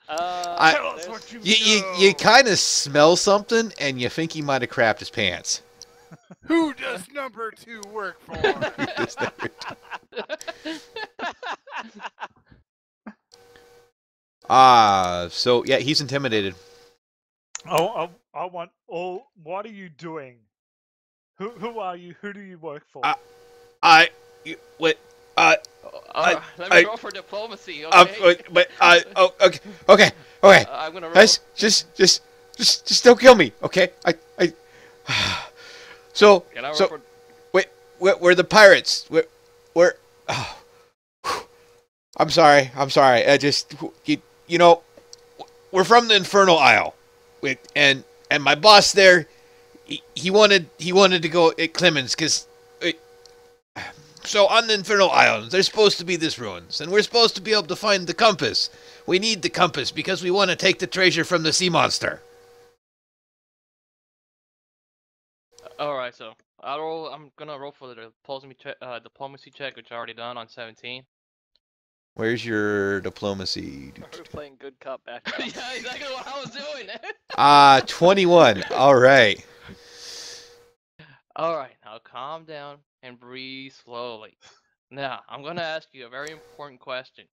Tell us what You kind of smell something, and you think he might have crapped his pants. who does number 2 work for? So yeah, he's intimidated. Oh, I want all. What are you doing? Who are you? Who do you work for? Let Let me roll for diplomacy, okay? okay. I'm gonna roll. Guys, just don't kill me, okay? So, Can I roll so, for... we're the pirates. We're I'm sorry. I just, you know, we're from the Infernal Isle, and my boss there, he wanted to go at Clemens because. So on the Infernal Islands, there's supposed to be this ruins, and we're supposed to be able to find the compass. We need the compass because we want to take the treasure from the sea monster. All right, so I'm gonna roll for the diplomacy check, which I already done on 17. Where's your diplomacy? We're playing good cop, bad Yeah, cop. exactly what I was doing. 21. All right. All right, now calm down and breathe slowly. Now, I'm gonna ask you a very important question.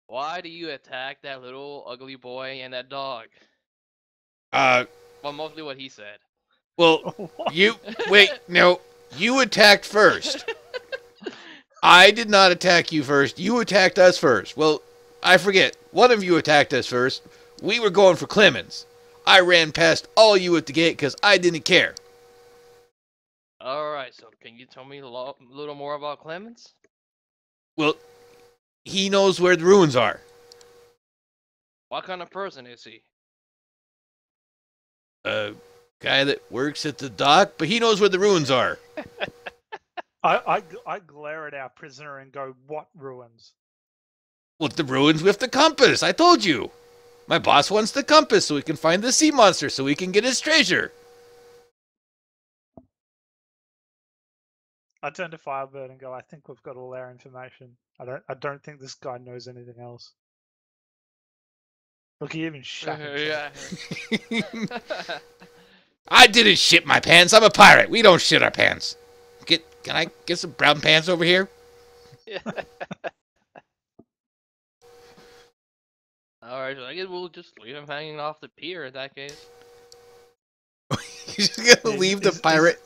Why do you attack that little ugly boy and that dog? Well, mostly what he said. Well, you attacked first. I did not attack you first. You attacked us first. Well, I forget. One of you attacked us first. We were going for Clemens. I ran past all you at the gate because I didn't care. All right, so can you tell me a little more about Clemens? Well, he knows where the ruins are. What kind of person is he? A guy that works at the dock, but he knows where the ruins are. I glare at our prisoner and go, "What ruins?" Well, the ruins with the compass. I told you. My boss wants the compass so we can find the sea monster so we can get his treasure. I turn to Firebird and go, "I think we've got all our information. I don't think this guy knows anything else." Look, he even shut himself. Yeah. I didn't shit my pants. I'm a pirate. We don't shit our pants. Can I get some brown pants over here? Alright, so I guess we'll just leave him hanging off the pier in that case. You're just gonna leave the pirate?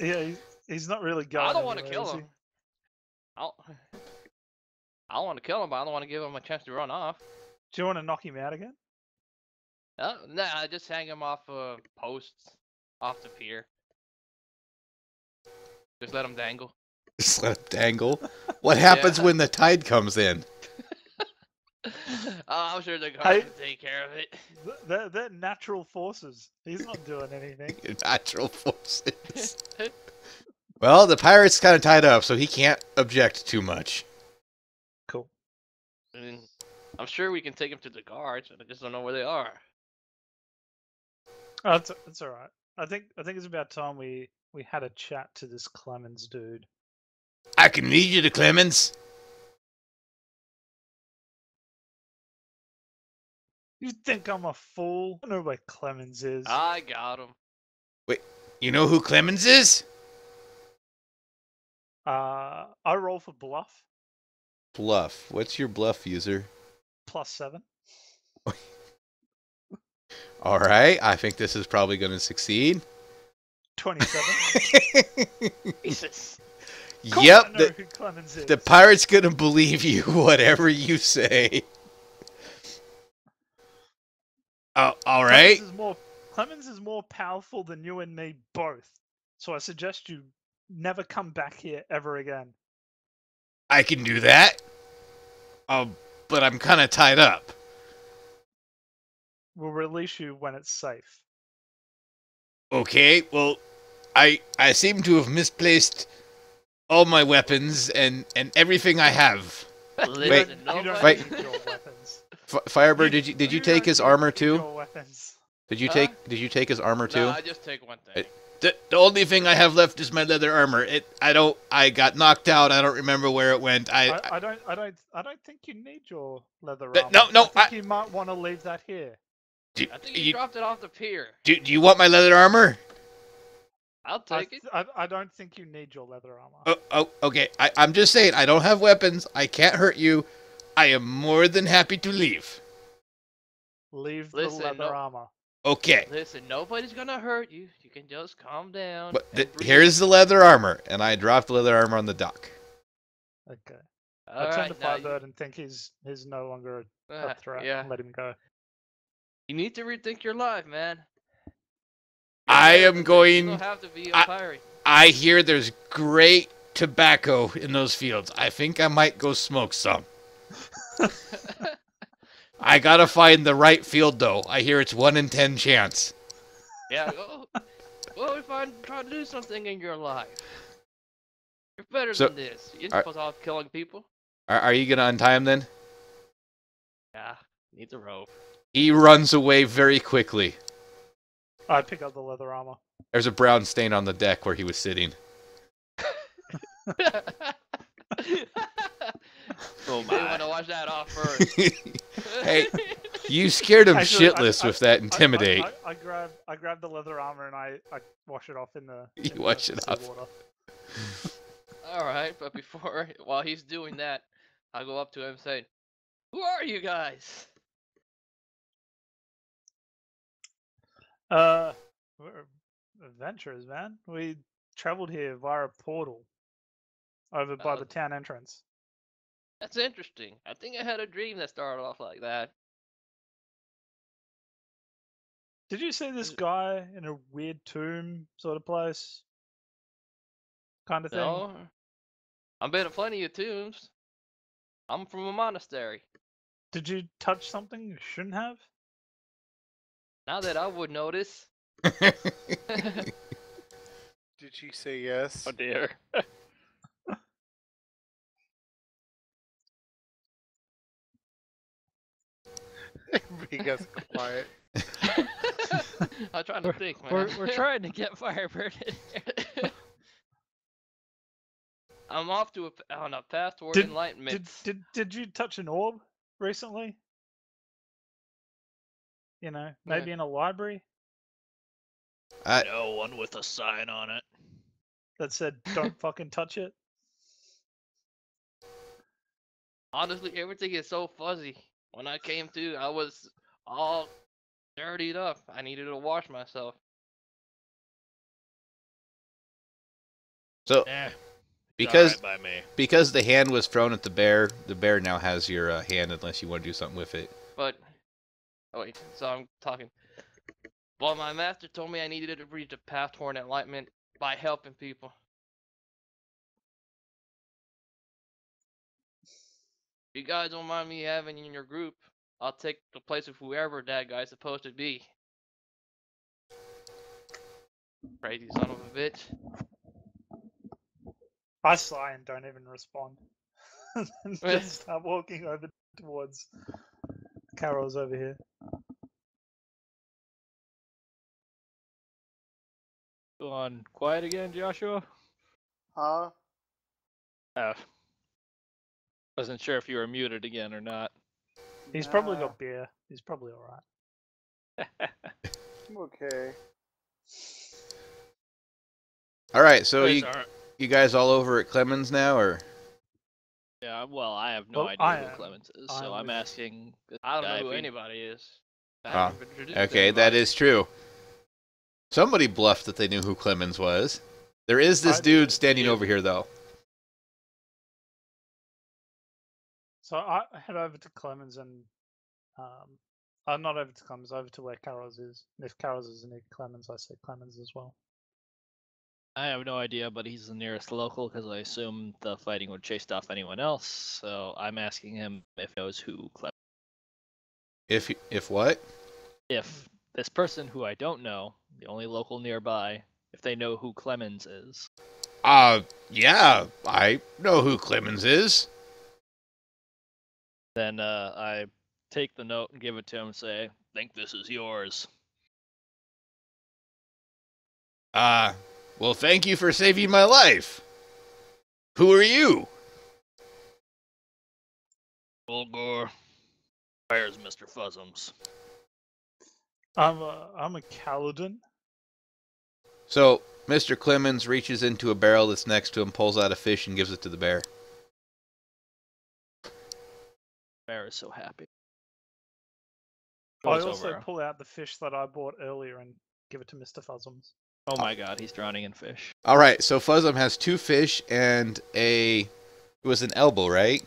He's not really going. I don't want to anywhere, kill is him. I don't want to kill him, but I don't want to give him a chance to run off. he? Do you want to knock him out again? Nah, just hang him off posts off the pier. Just let him dangle. Just let him dangle. What happens when the tide comes in? I'm sure the guards can take care of it. They're natural forces. He's not doing anything. Natural forces. Well, the pirate's kind of tied up, so he can't object too much. Cool. I mean, I'm sure we can take him to the guards, but I just don't know where they are. Oh, it's all right. I think it's about time we had a chat to this Clemens dude. I can lead you to Clemens. You think I'm a fool? I know where Clemens is. I got him. Wait, you know who Clemens is? I roll for bluff. Bluff. What's your bluff user? +7. All right, I think this is probably going to succeed. 27. Jesus. Yep, I know who Clemens is. the pirate's going to believe you, whatever you say. All right. Clemens is more powerful than you and me both. So I suggest you never come back here ever again. I can do that. But I'm kind of tied up. We'll release you when it's safe. Okay, well, I seem to have misplaced all my weapons and everything I have. Listen, You nobody. don't Wait. need your weapons. Firebird, did you take don't his need armor too? Your weapons. Did you Huh? take his armor too? No, I just take one thing. The only thing I have left is my leather armor. I got knocked out. I don't remember where it went. I don't think you need your leather Th- armor. no, I think you might want to leave that here. do, I think you dropped it off the pier. do you want my leather armor? I'll take it. I don't think you need your leather armor. Okay. I'm just saying, I don't have weapons. I can't hurt you. I am more than happy to leave. Leave Listen, the leather no- armor. Okay. Listen, nobody's gonna hurt you. You can just calm down. But and breathe. here's the leather armor, and I dropped the leather armor on the dock. Okay. All I turn to right, now Firebird and think he's no longer a threat. yeah. Let him go. You need to rethink your life, man. I Yeah, am but You going. don't have to be a I- pirate. I hear there's great tobacco in those fields. I think I might go smoke some. I gotta find the right field though. I hear it's 1 in 10 chance. Yeah, go. Well, if I'm trying to do something in your life, you're better So, than this. You're are- supposed to be killing people. Are you gonna untie him then? Yeah, need the rope. He runs away very quickly. I pick up the leather armor. There's a brown stain on the deck where he was sitting. Oh You want my. to wash that off first. Hey, you scared him Actually, shitless with that intimidate. I grab the leather armor and I wash it off in the. You in wash the it off. seawater. All right, but while he's doing that, I go up to him and say, "Who are you guys?" We're adventurers, man. We traveled here via a portal over by Oh. the town entrance. That's interesting. I think I had a dream that started off like that. Did you see this guy in a weird tomb sort of place? Kind of thing? No, I've been to plenty of tombs. I'm from a monastery. Did you touch something you shouldn't have? Not that I would notice. Did she say yes? Oh dear. Everybody gets quiet. I'm trying to think, man. We're trying to get Firebird in here. I'm off to on a path toward Did- enlightenment. Did you touch an orb recently? You know, maybe in a library No one with a sign on it. that said "Don't fucking touch it." Honestly, everything is so fuzzy. When I came to, I was all dirtied up. I needed to wash myself. So Eh. because by me. because the hand was thrown at the bear now has your hand unless you want to do something with it. But, oh wait, so I'm talking. Well, my master told me I needed to reach the path toward enlightenment by helping people. If you guys don't mind me having you in your group, I'll take the place of whoever that guy's supposed to be. Crazy son of a bitch. I sigh and don't even respond. And just start walking over towards Carol's over here. Go on quiet again, Joshua? Huh? Wasn't sure if you were muted again or not. He's probably Nah, got beer. He's probably alright. I'm okay. All right, so Guys you aren't- guys all over at Clemens now, or Yeah, well, I have no Well, idea I who am. Clemens is, I so am I'm with you. asking. This I don't guy know who if he- anybody is. I Ah, haven't been introduced to okay, that anybody. is true. Somebody bluffed that they knew who Clemens was. There is this I dude did. standing You. over here, though. So I head over to Clemens and not over to Clemens, over to where Carol's is. And if Carol's is near Clemens, I say Clemens as well. I have no idea, but he's the nearest local because I assume the fighting would chase off anyone else. So I'm asking him if he knows who Clemens. If what? If this person who I don't know, the only local nearby, if they know who Clemens is. Yeah, I know who Clemens is. Then I take the note and give it to him and say, think this is yours. Well, thank you for saving my life. Who are you? Bulgur, where's Mr. Fuzzums? I'm a Kaladin. So, Mr. Clemens reaches into a barrel that's next to him, pulls out a fish, and gives it to the bear. Bear is so happy. I Goes also over. pull out the fish that I bought earlier and give it to Mr. Fuzzums. Oh my god, he's drowning in fish. All right, so Fuzzum has 2 fish and it was an elbow, right?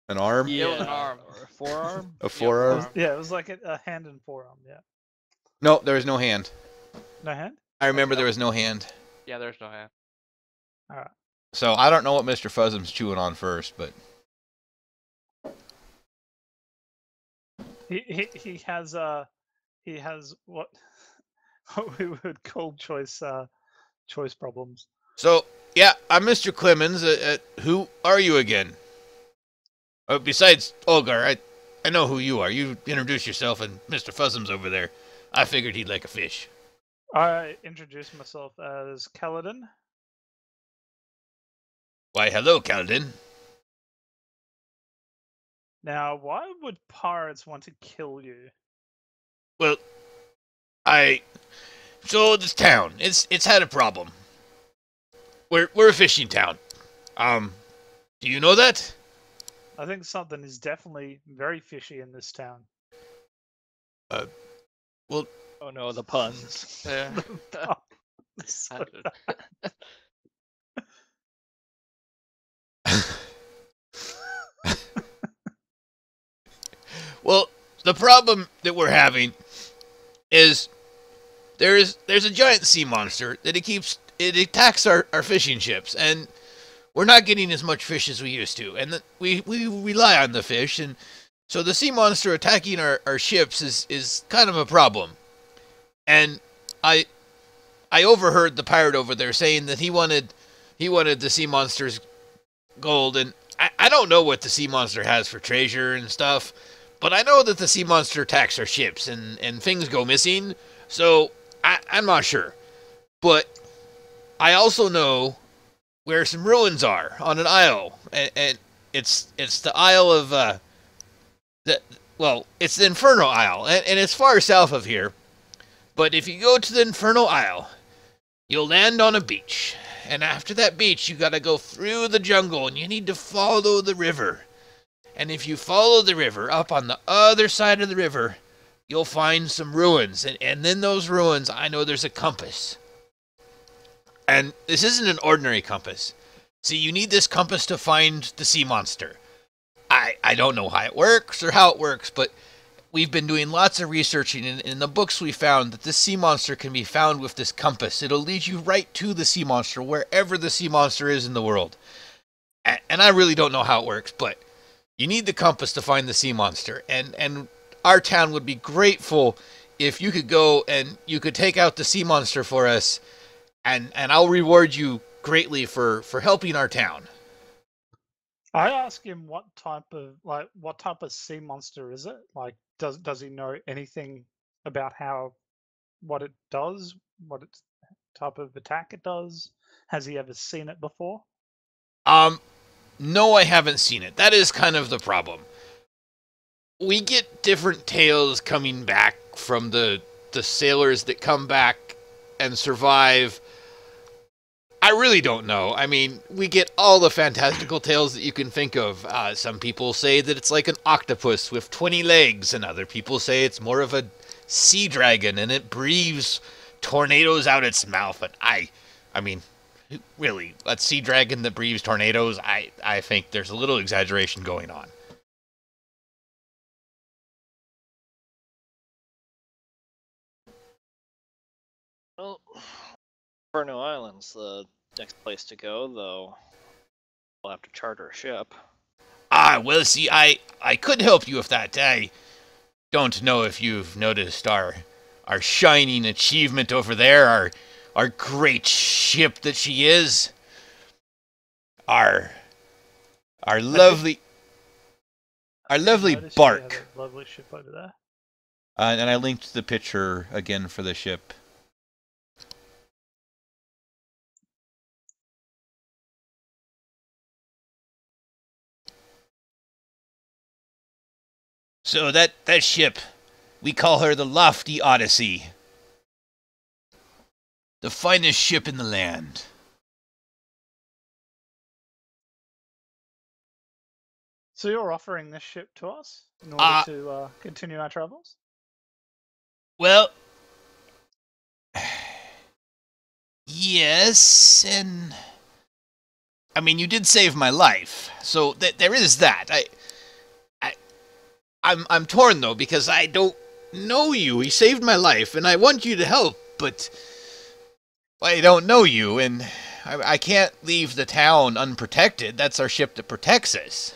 An arm? Yeah, it was an arm. Or a forearm? A forearm? forearm. Yeah, it was like a hand and forearm. Yeah. No, there was no hand. No hand. I remember there was no hand. Yeah, there's no hand. All right. So I don't know what Mr. Fuzzum's chewing on first, but He has what we would call choice problems. so yeah, I'm Mr. Clemens. Who are you again? Besides Olgar, I know who you are. You introduced yourself, and Mr. Fuzzum's over there. I figured he'd like a fish. I introduced myself as Kaladin. Why, hello, Kaladin. Now, why would pirates want to kill you? Well, so this town, it's had a problem. We're a fishing town. Do you know that? I think something is definitely very fishy in this town. Well, Oh no, the puns. Yeah. So well, the problem that we're having is there's a giant sea monster that it attacks our fishing ships, and we're not getting as much fish as we used to, and we rely on the fish, and so the sea monster attacking our ships is kind of a problem. And I overheard the pirate over there saying that he wanted the sea monster's gold, and I don't know what the sea monster has for treasure and stuff, but I know that the sea monster attacks our ships and things go missing, so I'm not sure. But I also know where some ruins are on an isle, and it's the Isle of it's the Inferno Isle, and it's far south of here. But if you go to the Inferno Isle, you'll land on a beach, and after that beach, you gotta go through the jungle, and you need to follow the river. And if you follow the river up on the other side of the river, you'll find some ruins, and in those ruins, I know there's a compass. And this isn't an ordinary compass. See, you need this compass to find the sea monster. I don't know how it works or how it works, but we've been doing lots of researching, and in the books we found that this sea monster can be found with this compass. It'll lead you right to the sea monster, wherever the sea monster is in the world. And I really don't know how it works, but you need the compass to find the sea monster. And our town would be grateful if you could go and you could take out the sea monster for us, and I'll reward you greatly for helping our town. I ask him what type of sea monster is it? Like, does he know anything about what it does, what its type of attack it does? Has he ever seen it before? No, I haven't seen it. That is kind of the problem. We get different tales coming back from the sailors that come back and survive. I really don't know. I mean, we get all the fantastical tales that you can think of. Some people say that it's like an octopus with 20 legs, and other people say it's more of a sea dragon and it breathes tornadoes out its mouth. But I mean, really, a sea dragon that breathes tornadoes, I think there's a little exaggeration going on. Well, Inferno Island's the next place to go, though we'll have to charter a ship. Well, see, I could help you with that. I don't know if you've noticed our shining achievement over there, our great ship that she is. our did- lovely Noticed you had bark. a lovely ship over there. And I linked the picture again for the ship. So that ship, we call her the Lofty Odyssey. The finest ship in the land. So you're offering this ship to us in order to continue our travels? Well, yes, and I mean, you did save my life, so there is that. I'm torn though because I don't know you. He saved my life, and I want you to help, but I don't know you, and I can't leave the town unprotected. That's our ship that protects us.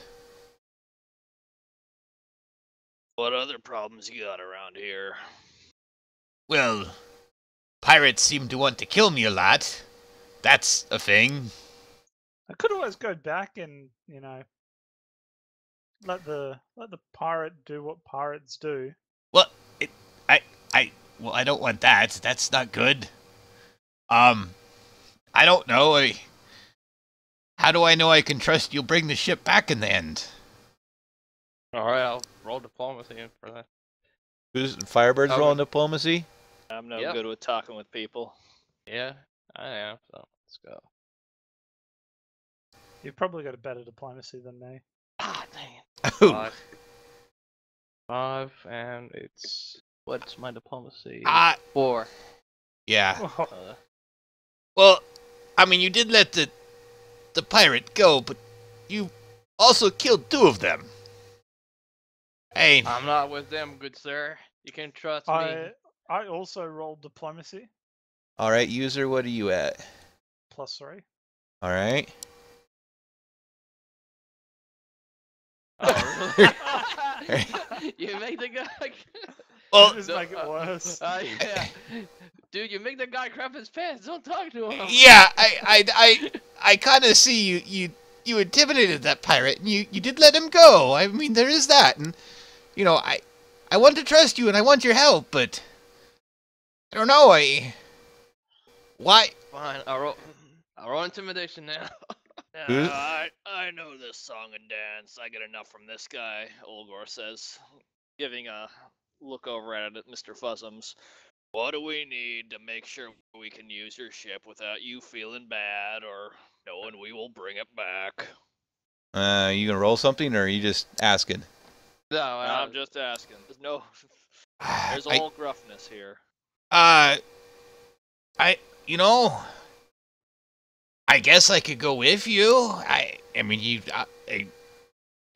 What other problems you got around here? Well, pirates seem to want to kill me a lot. That's a thing. I could always go back and, let the pirate do what pirates do. Well, I don't want that. That's not good. I don't know. How do I know I can trust you'll bring the ship back in the end? Alright, I'll roll diplomacy in for that. Who's Firebird's Okay. rolling diplomacy? I'm no Yep. good with talking with people. Yeah, I am, so let's go. You've probably got a better diplomacy than me. Ah, dang it. Oh, 5, and it's... What's my diplomacy? 4. yeah. Oh, Uh, Well, I mean, you did let the pirate go, but you also killed 2 of them. Hey, I'm not with them, good sir. You can trust me. I also rolled diplomacy, all right, user, what are you at? +3. All right. Oh, really? You make the guy... Well, Just No, make it worse. Yeah. Dude, you make the guy crap his pants. Don't talk to him. yeah, I kind of see you intimidated that pirate, and you did let him go. I mean, there is that, and I want to trust you, and I want your help, but I don't know. Why? Fine, I'll roll intimidation now. Who- I know this song and dance. I get enough from this guy, Olgor says, giving a look over at it, Mr. Fuzzums. What do we need to make sure we can use your ship without you feeling bad or knowing we will bring it back? You gonna roll something, or are you just asking? No, I'm just asking. There's a whole gruffness here. I guess I could go with you. I mean,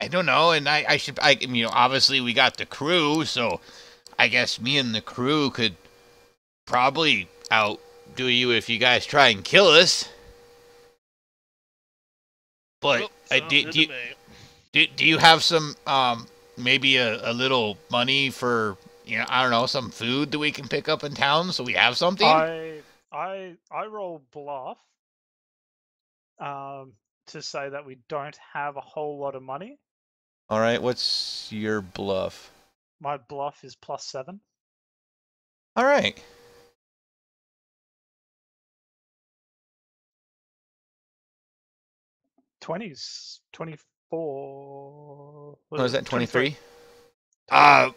I don't know, and obviously we got the crew, so I guess me and the crew could probably outdo you if you guys try and kill us. But do you have some maybe a little money for I don't know, some food that we can pick up in town so we have something? I roll bluff to say that we don't have a whole lot of money. All right, what's your bluff? My bluff is +7. All right. '20s, 24. What was that, 23? 23.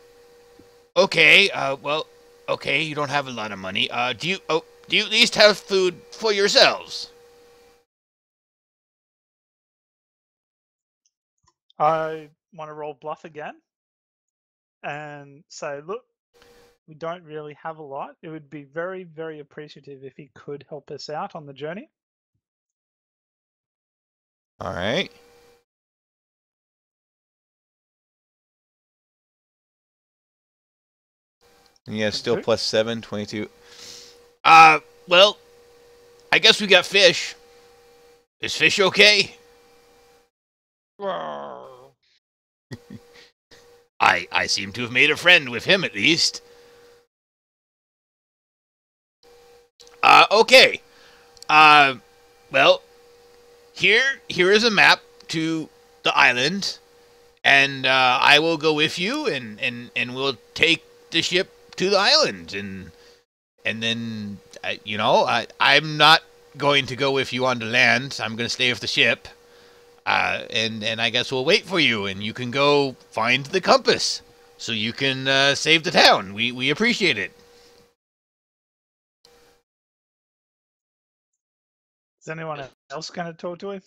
Okay, well, okay, you don't have a lot of money. Do you at least have food for yourselves? I want to roll bluff again and say, look, we don't really have a lot. It would be very, very appreciative if he could help us out on the journey. All right. Yeah, still 22? +7, 22. Well, I guess we got fish. Is fish okay? I seem to have made a friend with him at least. Okay. Well, here is a map to the island, and I will go with you, and we'll take the ship to the island, and then I'm not going to go with you on the land. I'm going to stay with the ship, and I guess we'll wait for you, and you can go find the compass, so you can save the town. We appreciate it. Is anyone else going to talk to him?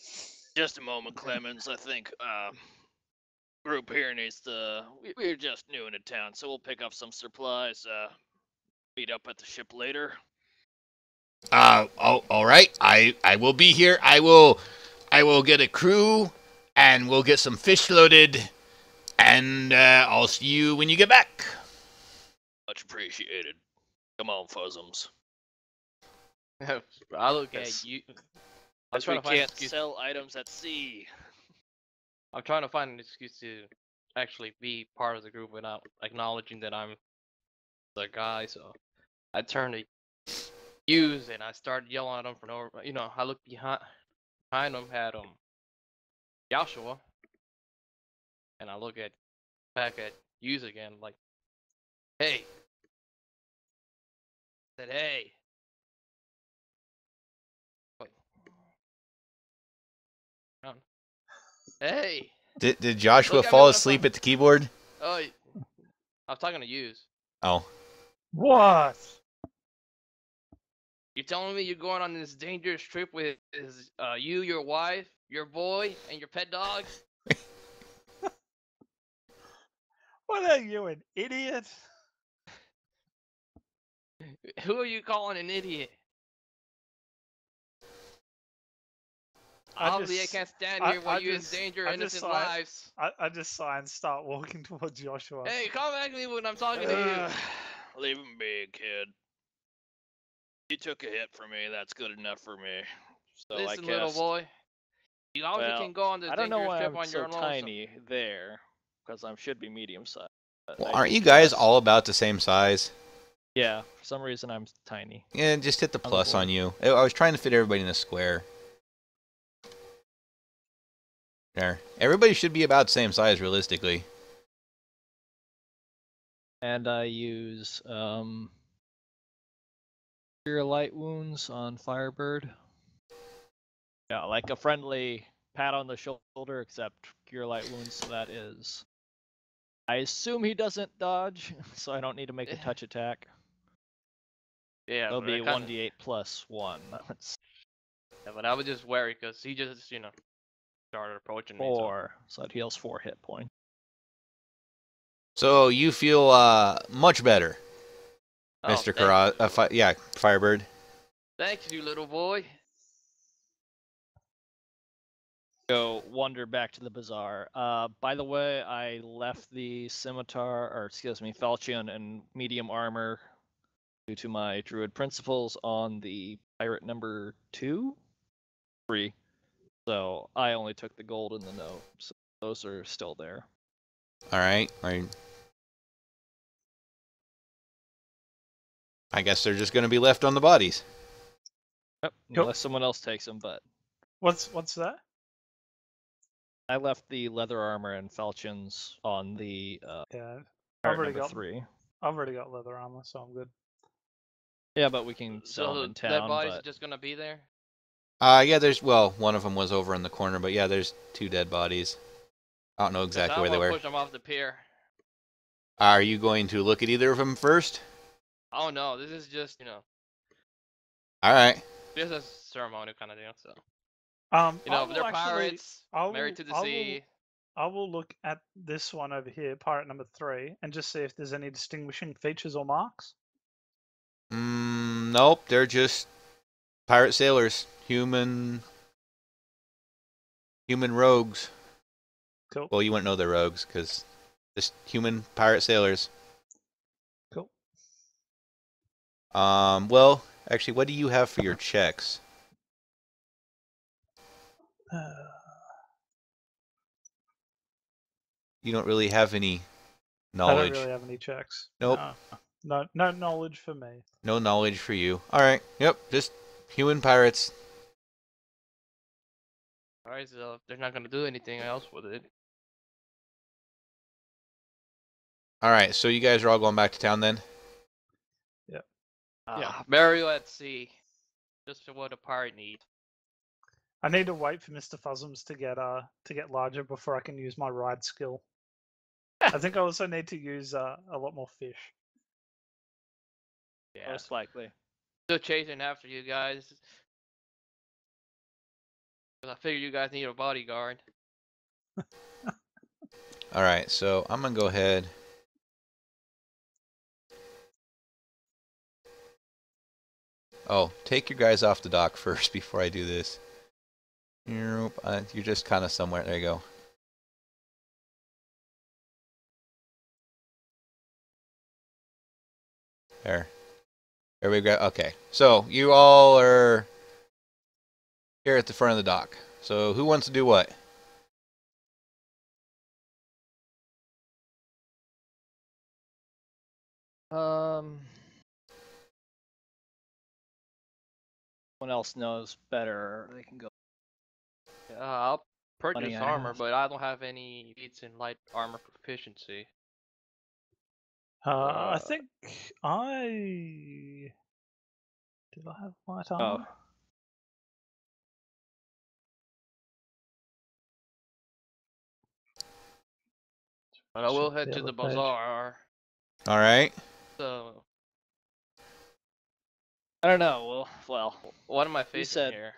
Just a moment, Clemens. I think group here needs to. We're just new into town, so we'll pick up some supplies. Meet up at the ship later. All right. I will be here. I will get a crew, and we'll get some fish loaded, and I'll see you when you get back. Much appreciated. Come on, Fuzzums. I look Yes. at you. Because trying we to find an can't excuse. sell items at sea. I'm trying to find an excuse to actually be part of the group without acknowledging that I'm the guy. So I turned to Hughes and I started yelling at him from over. I looked behind him, had Joshua, and I look back at Hughes again, like, hey. I said, hey. What? Hey. Did Joshua Look at me fall when I'm asleep talking. at the keyboard? Oh, I'm talking to Hughes. Oh. What? You telling me you're going on this dangerous trip with you, your wife, your boy, and your pet dog? What are you, an idiot? Who are you calling an idiot? Obviously, I can't stand here while you endanger innocent lives. I just sigh and start walking towards Joshua. Hey, come back to me when I'm talking to you. Leave him be, kid. You took a hit for me. That's good enough for me. So Listen, I little guess. boy. You obviously Well, can go on this I don't know dangerous why trip I'm on so your own. tiny there, because I should be medium sized. Well, aren't you guys all about the same size? Yeah, for some reason I'm tiny. Yeah, just hit the On the plus board. on you. I was trying to fit everybody in a square. There. Everybody should be about the same size, realistically. And I use Cure Light Wounds on Firebird. Yeah, like a friendly pat on the shoulder, except Cure Light Wounds, so that is. I assume he doesn't dodge, so I don't need to make a touch attack. Yeah, It'll but be I kinda- 1d8 plus 1. That's Yeah, but I was just wary because he just, started approaching me. 4, so it heals 4 hit points. So you feel much better, Oh, Mr. thank Karaz. you. Firebird. Thank you, little boy. Go wander back to the bazaar. By the way, I left the scimitar, or excuse me, falchion and medium armor due to my druid principles on the pirate number 2? 3. So I only took the gold and the note. So those are still there. All right. I guess they're just going to be left on the bodies. Yep, unless someone else takes them, but What's that? I left the leather armor and falchions on the Yeah, pirate already number got 3. I've already got leather armor, so I'm good. Yeah, but we can sell So them in the town. dead bodies but are just gonna be there. Yeah, one of them was over in the corner, but yeah, there's 2 dead bodies. I don't know exactly where they were. Push them off the pier. Are you going to look at either of them first? Oh no, this is just All right. just a ceremony kind of deal. So I but will they're actually- pirates, I married will- to the I will- sea. I will look at this one over here, pirate number 3, and just see if there's any distinguishing features or marks. Nope. They're just pirate sailors, human rogues. Cool. Well, you wouldn't know they're rogues because just human pirate sailors. Cool. Well, actually, what do you have for your checks? You don't really have any I knowledge. don't really have any checks. Nope. No knowledge for me. No knowledge for you. All right. Yep. Just human pirates. Alright, so if they're not gonna do anything else with it. All right, so you guys are all going back to town then? Yeah, burial at sea. Just for what a pirate needs. I need to wait for Mr. Fuzzums to get larger before I can use my ride skill. I think I also need to use a lot more fish. Yeah. Most likely. Still chasing after you guys. Cause I figure you guys need a bodyguard. All right, so I'm gonna go ahead. Oh, take your guys off the dock first before I do this. You're just kind of somewhere. There you go. There. There we go. Okay, so you all are here at the front of the dock. So who wants to do what? Someone else knows better. They can go. I'll Money purchase I armor, have. but I don't have any feats in light armor proficiency. I think I did. I have light armor? Oh, But I will Check head the to the other page. bazaar. All right. So I don't know. Well, what am I you facing said. here?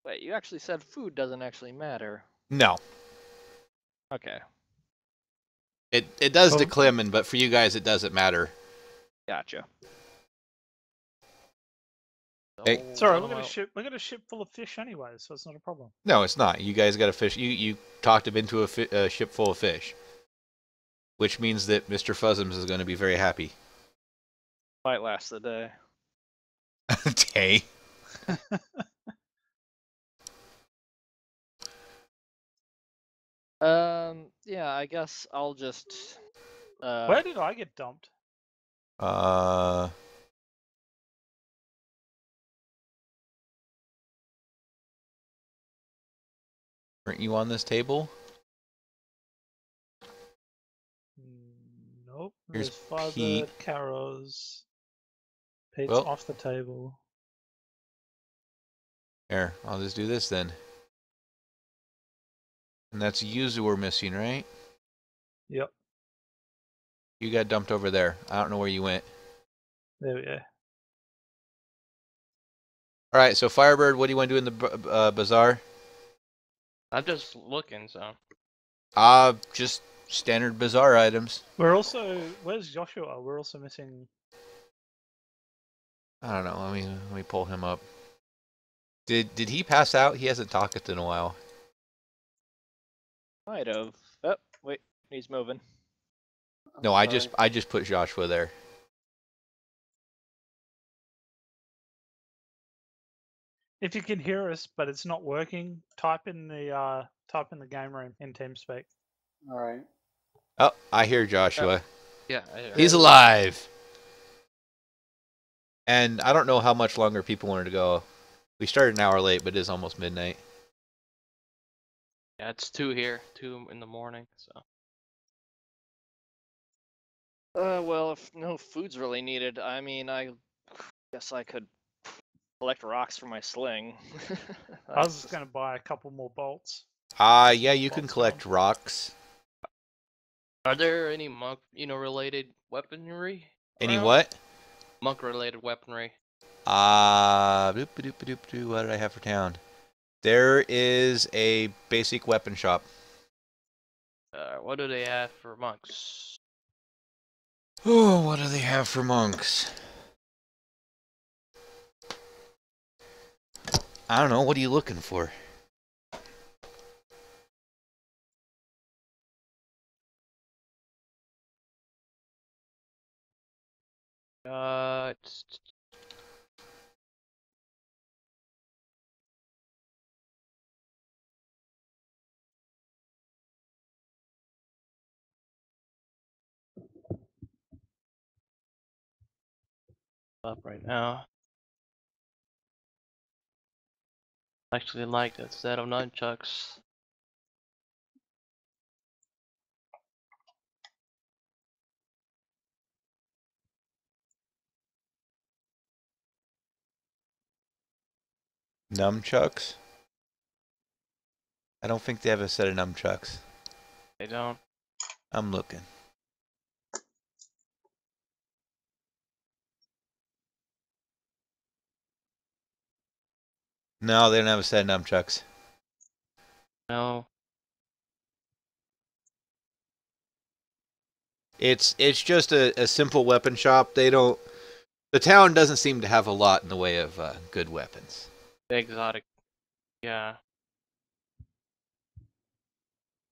Wait, you actually said food doesn't actually matter. No, Okay, it does to Oh. Clemmen, but for you guys, it doesn't matter. gotcha. Hey. So, Sorry, what we're am I- gonna ship full of fish anyway, so it's not a problem. No, it's not. You guys got a fish. You talked him into a ship full of fish, which means that Mr. Fuzzums is going to be very happy. Might last the day. Day. Yeah, I guess I'll just. Where did I get dumped? Uh. Weren't you on this table? Nope. Here's There's Firebird, Pete. Carrows. Pete's Well- off the table. Here, I'll just do this then. And that's Yuzu we're missing, right? Yep. You got dumped over there. I don't know where you went. There we go. All right, so Firebird, what do you want to do in the bazaar? I'm just looking, so. Just standard bazaar items. We're also. Where's Joshua? We're also missing. I don't know. Let me pull him up. Did he pass out? He hasn't talked in a while. Might have. Oh, wait, he's moving. No, I just put Joshua there. If you can hear us, but it's not working, type in the game room in TeamSpeak. All right. Oh, I hear Joshua. Yeah. He's alive. And I don't know how much longer people wanted to go. We started an hour late, but it is almost midnight. Yeah, it's 2 here, 2 in the morning, so. Well, if no food's really needed, I mean, I guess I could collect rocks for my sling. I was just going to buy a couple more bolts. Yeah, you can collect rocks. Are there any monk, related weaponry? Any around? what? Monk-related weaponry. What did I have for town? There is a basic weapon shop. What do they have for monks? Oh, what do they have for monks? I don't know. What are you looking for? It's up right now. Actually like that set of nunchucks. Nunchucks? I don't think they have a set of nunchucks. They don't. I'm looking. No, they don't have a set of nunchucks. No. It's just a simple weapon shop. They don't. The town doesn't seem to have a lot in the way of good weapons. The exotic. Yeah.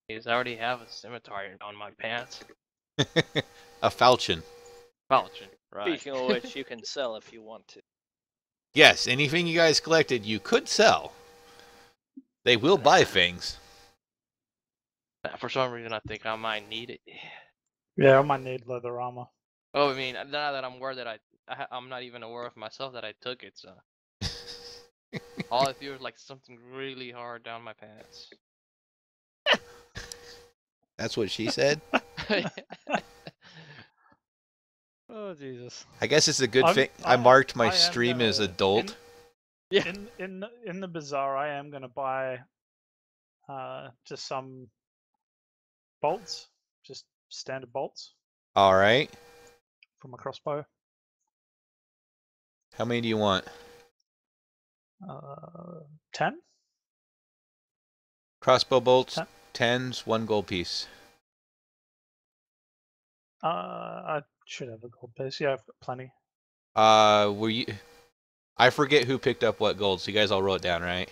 Because I already have a scimitar on my pants. A falchion. Falchion, right. Speaking of which, you can sell if you want to. Yes, anything you guys collected, you could sell. They will buy things. For some reason, I think I might need it. Yeah, I might need leather armor. Oh, I mean, now that I'm aware that I'm not even aware of myself that I took it, so. All I feel is like something really hard down my pants. That's what she said. Oh Jesus! I guess it's a good I'm- thing. I marked my I am stream as gonna- adult. Yeah. In the bazaar, I am gonna buy just some bolts, just standard bolts All right. for my crossbow. How many do you want? 10. Crossbow bolts, Ten. 10s, 1 gold piece. I should have a gold piece. Yeah, I've got plenty. Were you? I forget who picked up what gold. So you guys all wrote down, right?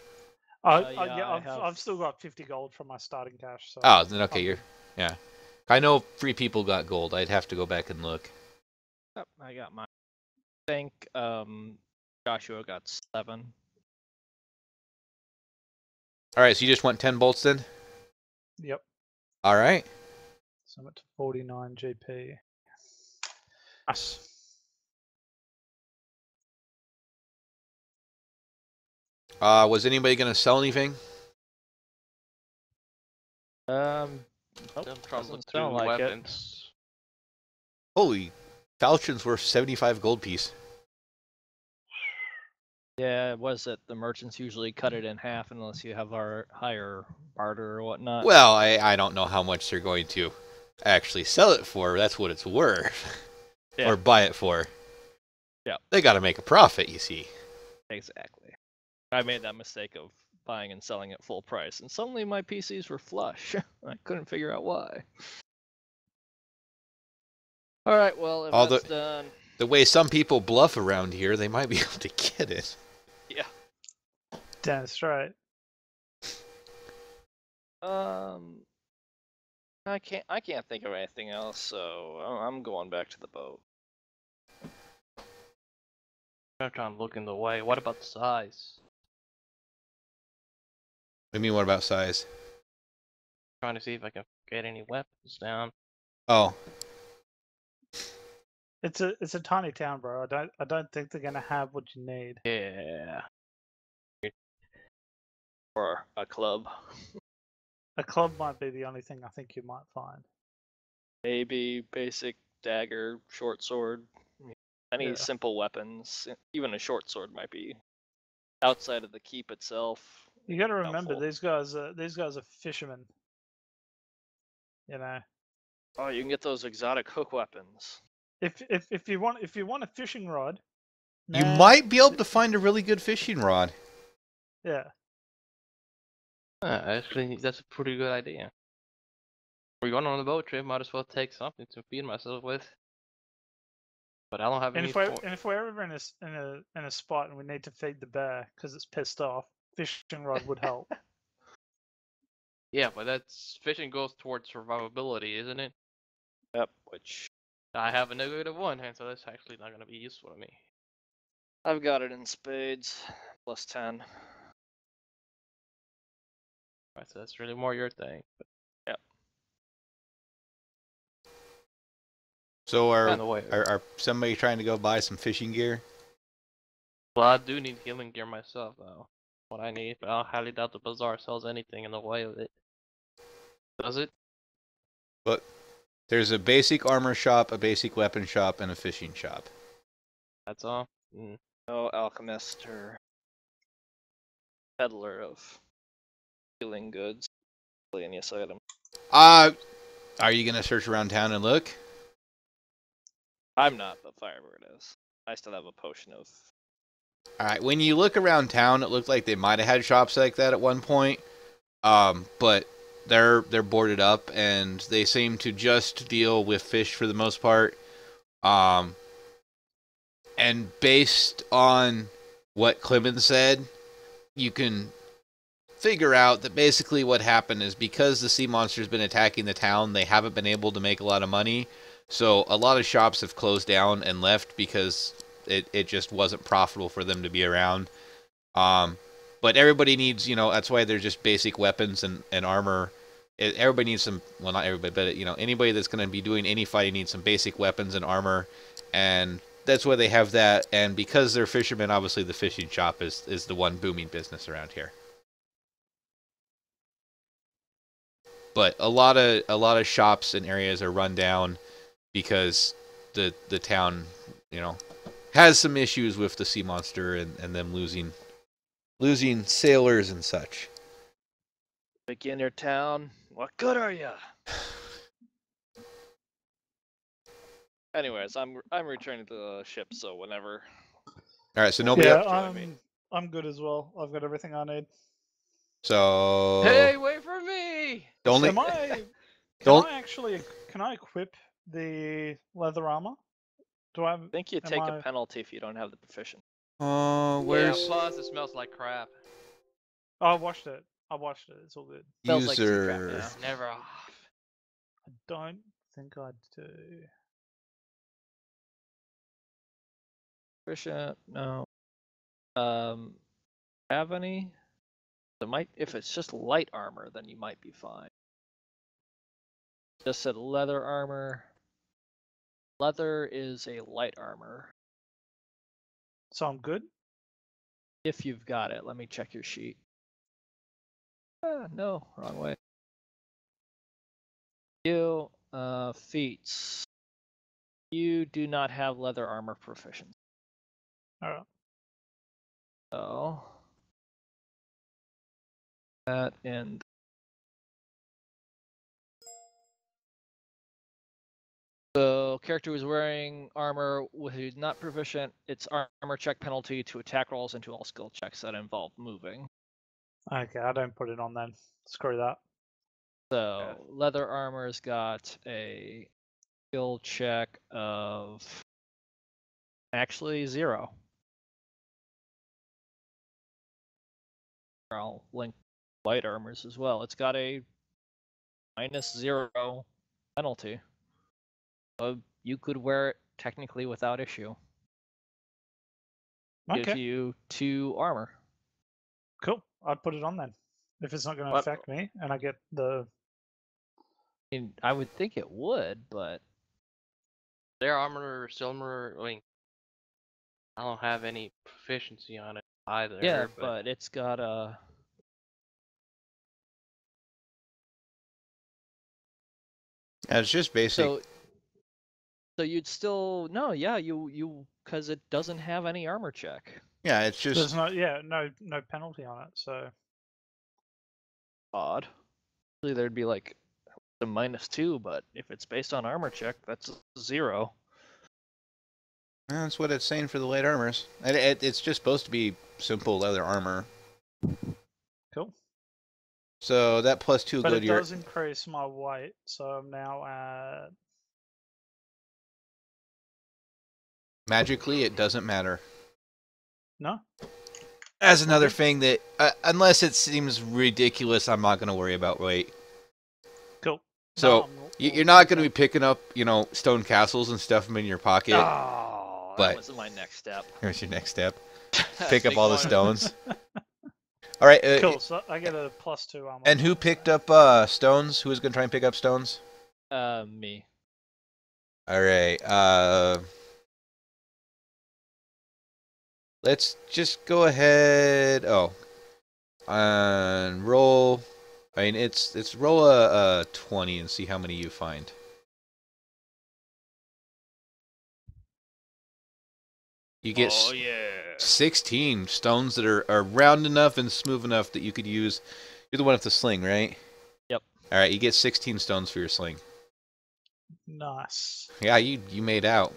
Yeah, I've still got 50 gold from my starting cash. So Oh, then okay, I'm you're good. yeah. I know 3 people got gold. I'd have to go back and look. Yep, I got mine. I think Joshua got 7. All right, so you just want 10 bolts then? Yep. All right. So I'm at 49 GP. Nice. Was anybody gonna sell anything? Nope, I'm trying to doesn't look sound through like it. weapons. Holy, falchion's worth 75 gold piece. Yeah, was it the merchants usually cut it in half unless you have our higher barter or whatnot? Well, I don't know how much they're going to actually sell it for. That's what it's worth. Yeah. Or buy it for. Yeah. They got to make a profit, you see. Exactly. I made that mistake of buying and selling at full price, and suddenly my PCs were flush. I couldn't figure out why. All right, well, if All that's the- done, The way some people bluff around here, they might be able to get it. That's right. I can't think of anything else, so I'm going back to the boat. I'm trying to look in the way. What about the size? I mean, what about size? Trying to see if I can get any weapons down. Oh, It's a tiny town, bro. I don't think they're gonna have what you need. Yeah. Or a club. A club might be the only thing I think you might find. Maybe basic dagger, short sword. Any Yeah. simple weapons. Even a short sword might be outside of the keep itself. You got to remember helpful. these guys are fishermen. You know, Oh, you can get those exotic hook weapons. if you want a fishing rod, you man, might be able to find a really good fishing rod. Yeah, Actually, that's a pretty good idea. We're going on a boat trip, might as well take something to feed myself with. But I don't have and any. if we're ever in a spot and we need to feed the bear because it's pissed off, fishing rod would help. Yeah, but that's fishing goes towards survivability, isn't it? Yep, which I have a -1, and so that's actually not going to be useful to me. I've got it in spades. Plus 10. Right, so that's really more your thing. But So by the way, are somebody trying to go buy some fishing gear? well, I do need healing gear myself, though. what I need, but I highly doubt the bazaar sells anything in the way of it. Does it? But there's a basic armor shop, a basic weapon shop, and a fishing shop. That's all. No alchemist or peddler of healing goods, miscellaneous item. Are you gonna search around town and look? I'm not, but Firebird is. I still have a potion of. All right. When you look around town, it looked like they might have had shops like that at one point. But they're boarded up, and they seem to just deal with fish for the most part. And based on what Clemens said, you can figure out that basically what happened is because the sea monster's been attacking the town, they haven't been able to make a lot of money. So a lot of shops have closed down and left because it just wasn't profitable for them to be around. But everybody needs, that's why they're just basic weapons and armor. Everybody needs some, well, not everybody, but, anybody that's going to be doing any fighting needs some basic weapons and armor. And that's why they have that. And because they're fishermen, obviously the fishing shop is the one booming business around here. But a lot of shops and areas are run down because the town, has some issues with the sea monster and them losing sailors and such. Beginner town, what good are ya? Anyways, I'm returning to the ship, so whenever. All right, so nobody. Yeah, I'm good as well. I've got everything I need. So. Hey, wait for me! Don't. Can I equip the leather armor? I think you take a penalty if you don't have the proficient. Where's? Yeah, plus it smells like crap. Oh, I washed it. It's all good. Smells like sea crap, User. yeah. It's never off. I don't think I do. Proficient, no. Have any? If it's just light armor, then you might be fine. Just said leather armor. Leather is a light armor. So I'm good? If you've got it, let me check your sheet. No, wrong way. You, feats. You do not have leather armor proficiency. Alright. So that and so character who's wearing armor who's not proficient, it's armor check penalty to attack rolls and to all skill checks that involve moving. Okay, I don't put it on then. Screw that. So leather armor's got a skill check of actually 0. I'll link light armors as well. It's got a -0 penalty. You could wear it technically without issue. Okay. Gives you 2 armor. Cool. I'd put it on then. If it's not going to affect me and I get the... I mean, I would think it would, but... Their armor, silver, I don't have any proficiency on it either. Yeah, but it's got a... It's just basic. So you'd still... No, yeah, you because it doesn't have any armor check. Yeah, it's just... There's no penalty on it, so... Odd. Usually there'd be like a -2, but if it's based on armor check, that's 0. That's what it's saying for the light armors. It's just supposed to be simple leather armor. Cool. So that +2 But go it to your... does increase my weight, so I'm now at... Magically, it doesn't matter. No? That's another thing that, unless it seems ridiculous, I'm not going to worry about weight. Cool. So, No, you're not going to be picking up, stone castles and stuff them in your pocket. Oh, But- that was my next step. Here's your next step. Pick up Big all the one. stones. All right. Cool, so I get a +2 armor. And who picked up stones? Who was going to try and pick up stones? Me. All right. Let's just go ahead. Oh, And roll. I mean, it's roll a 20 and see how many you find. You get Oh yeah. 16 stones that are round enough and smooth enough that you could use. You're the one with the sling, right? Yep. All right, you get 16 stones for your sling. Nice. Yeah, you made out.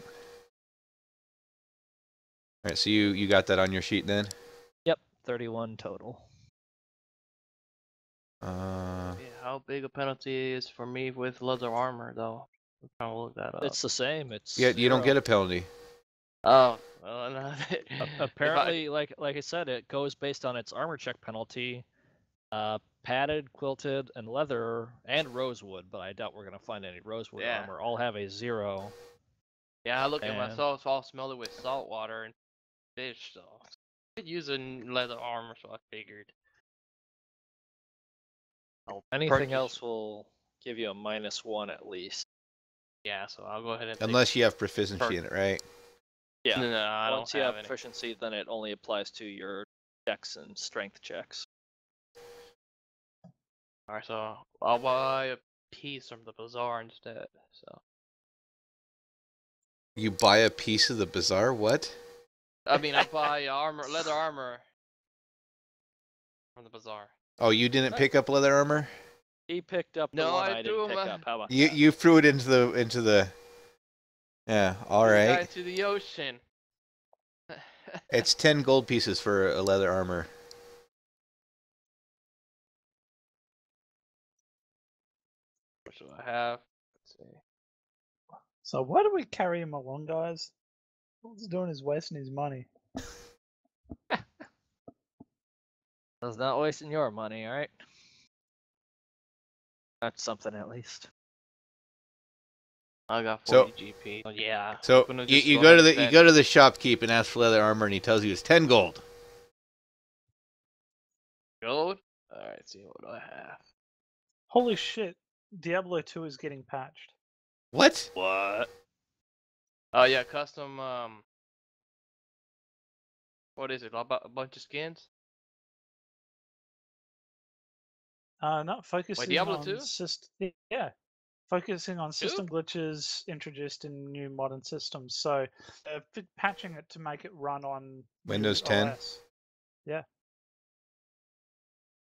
All right, so you got that on your sheet then? Yep, 31 total. Uh, Yeah, how big a penalty is for me with leather armor though? I'm trying to look that up. It's the same. It's yeah, you don't 0. get a penalty. Oh, well, no. Apparently, like I said, it goes based on its armor check penalty. Padded, quilted, and leather, and rosewood, but I doubt we're gonna find any rosewood Yeah. armor. All have a 0. Yeah, I look at And- myself, so I'll smell it with salt water and fish, so I could use a leather armor, so I figured. I'll Anything purchase- else will give you a -1 at least. Yeah, so I'll go ahead and take- Unless you have proficiency in it, right? Yeah. No, I Once don't you have have any. proficiency, then it only applies to your checks and strength checks. Alright, so I'll buy a piece from the bazaar instead. So You buy a piece of the bazaar? What? I mean, I buy leather armor from the bazaar. Oh, you didn't pick up leather armor? He picked up the No, one I I threw didn't pick him, up. How about You that? you threw it into the. Yeah, all Threw it right. into the ocean. It's 10 gold pieces for a leather armor. What should I have? Let's see. So why do we carry him along, guys? All he's doing is wasting his money. That's not wasting your money, all right? That's something at least. I got So- 40 GP. Oh, yeah. So I'm gonna you, just you go go ahead to the and you spend- go to the shopkeep and ask for leather armor, and he tells you it's 10 gold. Gold? Alright, see what do I have. Holy shit! Diablo 2 is getting patched. What? What? Oh yeah, custom what is it? A bunch of skins? Not focusing Diablo on 2? Yeah, focusing on system glitches introduced in new modern systems. So patching it to make it run on Windows new 10? OS. Yeah.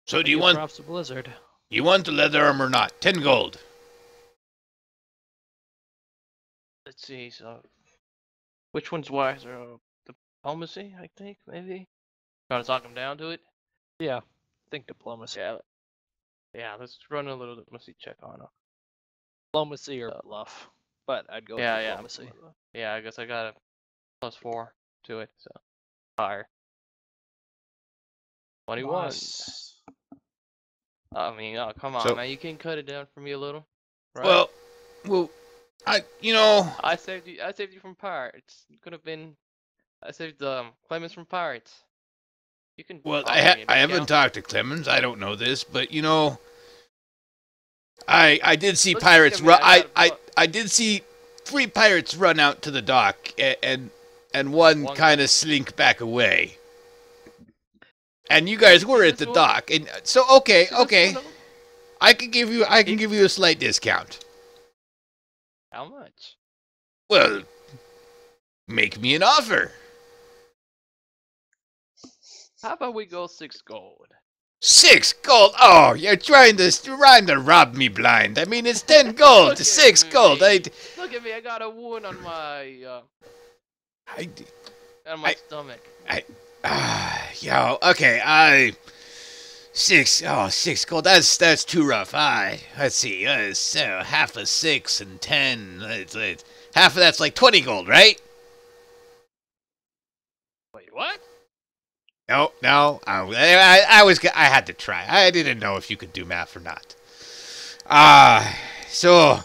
So Give props to Blizzard. you want the leather armor or not? 10 gold. Let's see, so which one's wiser? Diplomacy, I think, maybe? Trying to talk him down to it? Yeah, I think diplomacy. Yeah, let's run a little diplomacy check on him. Diplomacy or bluff. But I'd go with Yeah, diplomacy. Yeah, I guess I got a +4 to it, so higher. 21. Nice. I mean, oh, come on, So- man, you can cut it down for me a little, right? Well, I saved you from pirates. It could have been. I saved Clemens from pirates. You can. well, offer me a I haven't discount. talked to Clemens. I don't know this, but I did see Let's pirates give me- I got a I did see 3 pirates run out to the dock and one One kind of slink back away. And you guys were at the This one- dock, and so okay, See this okay, one of 'em? I can give you a slight discount. How much? Well, make me an offer. How about we go 6 gold? 6 gold. Oh, you're trying to rob me blind. I mean, it's 10 gold Look to at 6 gold. me. Look at me, I got a wound on my I- stomach. Okay, 6 gold. That's too rough. Let's see. So half of 6 and 10. It's half of that's like 20 gold, right? Wait, what? No. I had to try. I didn't know if you could do math or not. So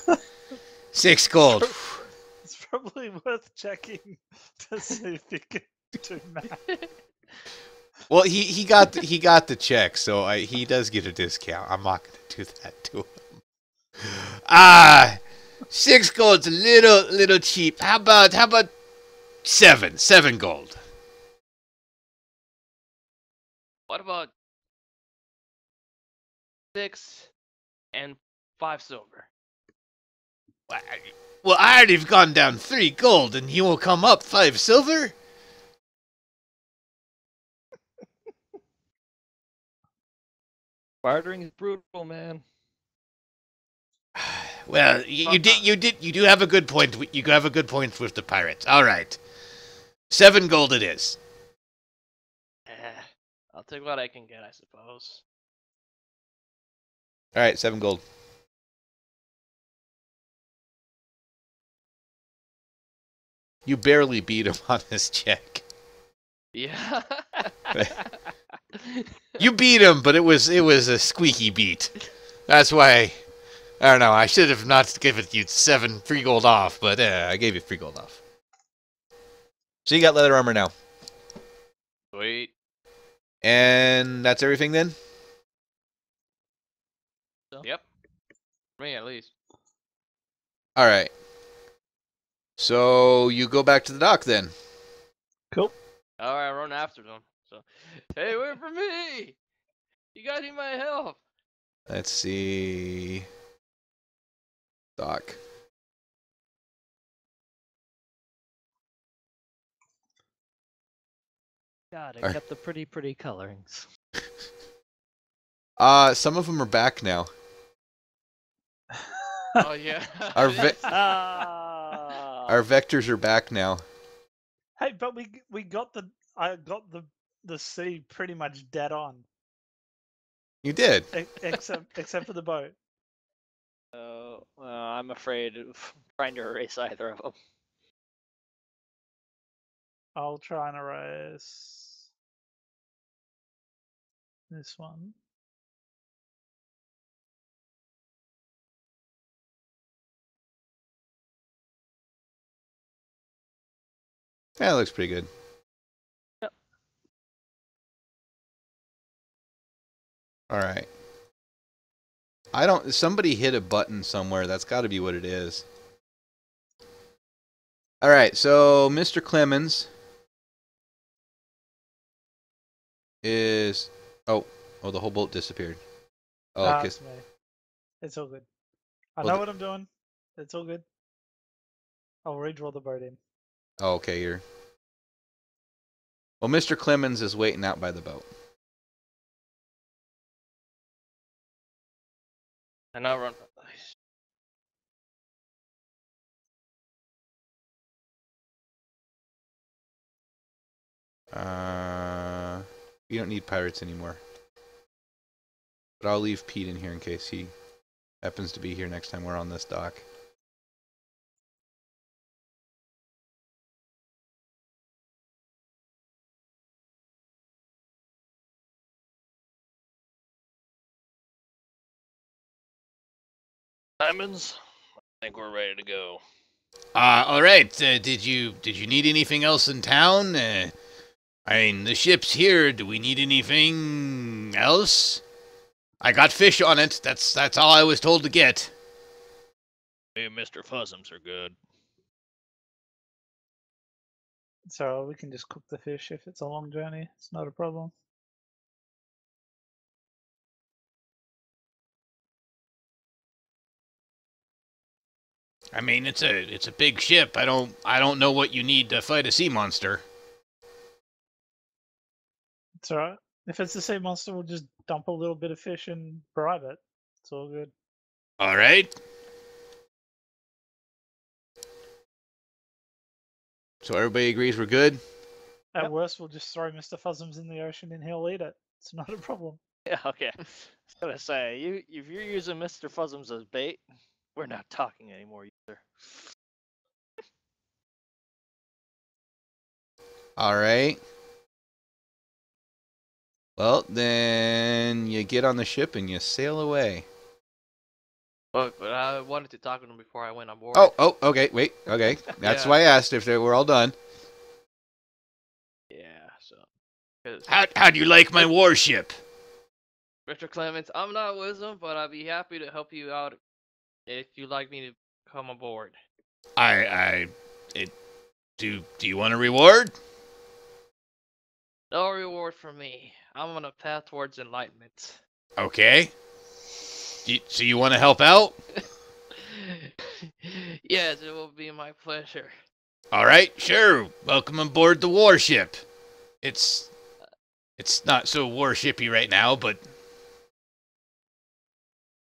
6 gold. It's probably worth checking to see if you can do math. Well, he got the check, so he does get a discount. I'm not gonna do that to him. 6 gold's a little cheap. How about 7 gold? What about 6 and 5 silver. Well, I already have gone down 3 gold, and you will come up 5 silver? Bartering is brutal, man. Well, you do have a good point. You have a good point with the pirates. All right, 7 gold it is. I'll take what I can get, I suppose. All right, 7 gold. You barely beat him on his check. Yeah. You beat him, but it was a squeaky beat. That's why. I don't know. I should have not given you 7 free gold off, but I gave you 3 gold off. So you got leather armor now. Sweet. And that's everything then? Yep. For me, at least. All right. So you go back to the dock then. Cool. Alright, run after them. So, hey, wait for me! You guys need my help! Let's see. Dock. God, I Alright. kept the pretty colorings. Some of them are back now. Oh, yeah. Our It is. Our vectors are back now. Hey, but we got I got the sea pretty much dead on, You did. except for the boat. Well, I'm afraid of trying to erase either of them. I'll try and erase this one. Yeah, it looks pretty good. Yep. All right. Somebody hit a button somewhere. That's got to be what it is. All right, so Mr. Clemens is... Oh, the whole boat disappeared. Oh, Nah, 'cause- it's me. It's all good. I Well, know what I'm doing. It's all good. I'll redraw the boat in. oh, okay, you're... Well, Mr. Clemens is waiting out by the boat. And I'll run. You don't need pirates anymore. But I'll leave Pete in here in case he happens to be here next time we're on this dock. Simons, I think we're ready to go. All right. Did you need anything else in town? I mean, the ship's here. Do we need anything else? I got fish on it. That's all I was told to get. Me and Mr. Fuzzums are good. So we can just cook the fish if it's a long journey. It's not a problem. I mean, it's a big ship. I don't know what you need to fight a sea monster. It's alright. If it's the sea monster, we'll just dump a little bit of fish and bribe it. It's all good. All right. So everybody agrees we're good? At Yep. worst, we'll just throw Mr. Fuzzums in the ocean and he'll eat it. It's not a problem. Yeah, okay. I was gonna say, if you're using Mr. Fuzzums as bait, we're not talking anymore either. All right. Well, then you get on the ship and you sail away. But I wanted to talk to them before I went on board. Oh, okay, wait, okay. That's Yeah. why I asked if they were all done. Yeah, so. 'Cause How do you like my warship? Mr. Clemens, I'm not with them, but I'd be happy to help you out if you'd like me to come aboard. Do you want a reward? No reward for me. I'm on a path towards enlightenment. Okay. So you want to help out? Yes, it will be my pleasure. All right, sure. Welcome aboard the warship. It's not so warshipy right now, but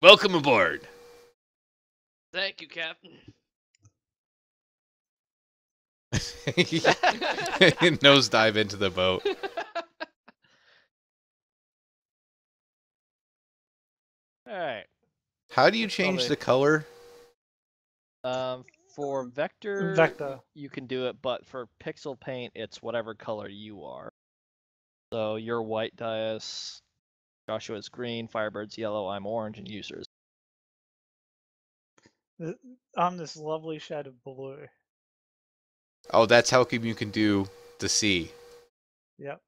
welcome aboard. Thank you, Captain. Nosedive into the boat. All right. How do you change Totally. the color? For vector, Vector. you can do it, but for pixel paint, it's whatever color you are. So you're white, Dias. Joshua's green. Firebird's yellow. I'm orange, and users. I'm this lovely shade of blue. Oh, that's how come you can do the sea. Yep.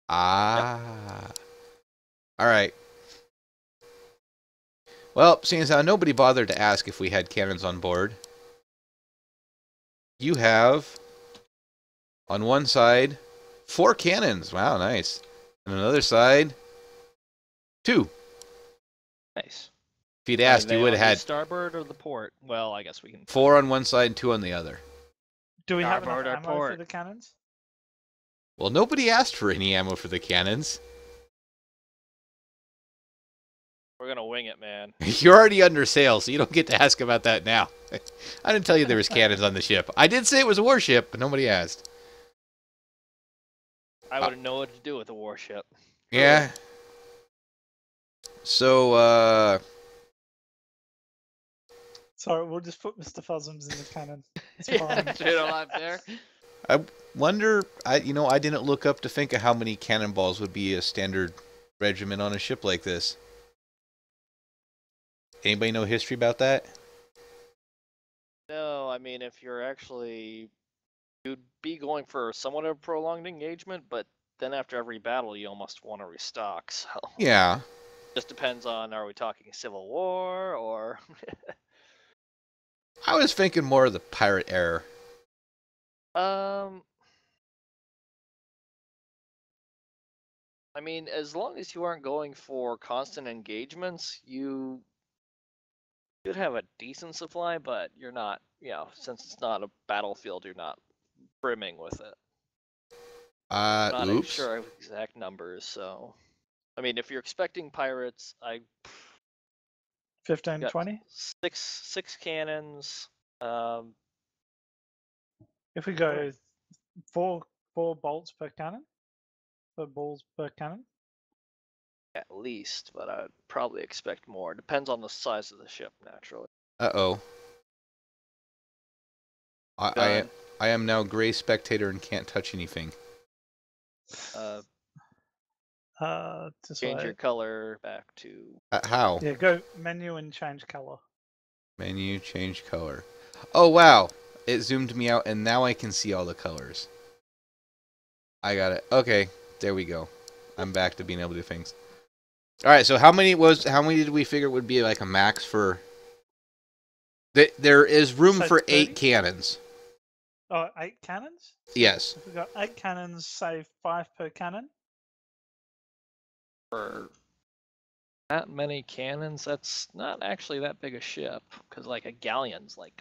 Ah. All right. Well, seeing as how nobody bothered to ask if we had cannons on board, you have on one side 4 cannons. Wow, nice. And on another side, 2. Nice. If you'd Are asked, they you would on have the had starboard or the port. Well, I guess we can. 4 on one side and 2 on the other. Do we have enough Starboard or ammo for port? the cannons? Well, nobody asked for any ammo for the cannons. We're gonna wing it, man. You're already under sail, so you don't get to ask about that now. I didn't tell you there was cannons on the ship. I did say it was a warship, but nobody asked. I wouldn't know what to do with a warship. Yeah. So, Sorry, we'll just put Mr. Fuzzums in the cannon. It's Yeah, fine. straight alive there. wonder, I didn't look up to think of how many cannonballs would be a standard regiment on a ship like this. Anybody know history about that? No, I mean if you're actually, you'd be going for somewhat of a prolonged engagement, but then after every battle you almost want to restock. So Yeah. just depends on, are we talking Civil War or? I was thinking more of the pirate era. I mean, as long as you aren't going for constant engagements, you should have a decent supply, but you're not, since it's not a battlefield, you're not brimming with it. Not Oops. sure of exact numbers, so. I mean, if you're expecting pirates, 15, got 20? six cannons. If we go four bolts per cannon? 4 balls per cannon? At least, but I'd probably expect more. Depends on the size of the ship, naturally. Uh-oh. I am now gray spectator and can't touch anything. Just Change wait. your color back to. How? Yeah, go menu and change color. Menu, change color. Oh, wow. It zoomed me out, and now I can see all the colors. I got it. Okay, there we go. I'm back to being able to do things. All right, so how many did we figure would be like a max for? There is room Say for 30? 8 cannons. Oh, 8 cannons? Yes. If we got 8 cannons, say 5 per cannon. For that many cannons, that's not actually that big a ship, because like a galleon's like.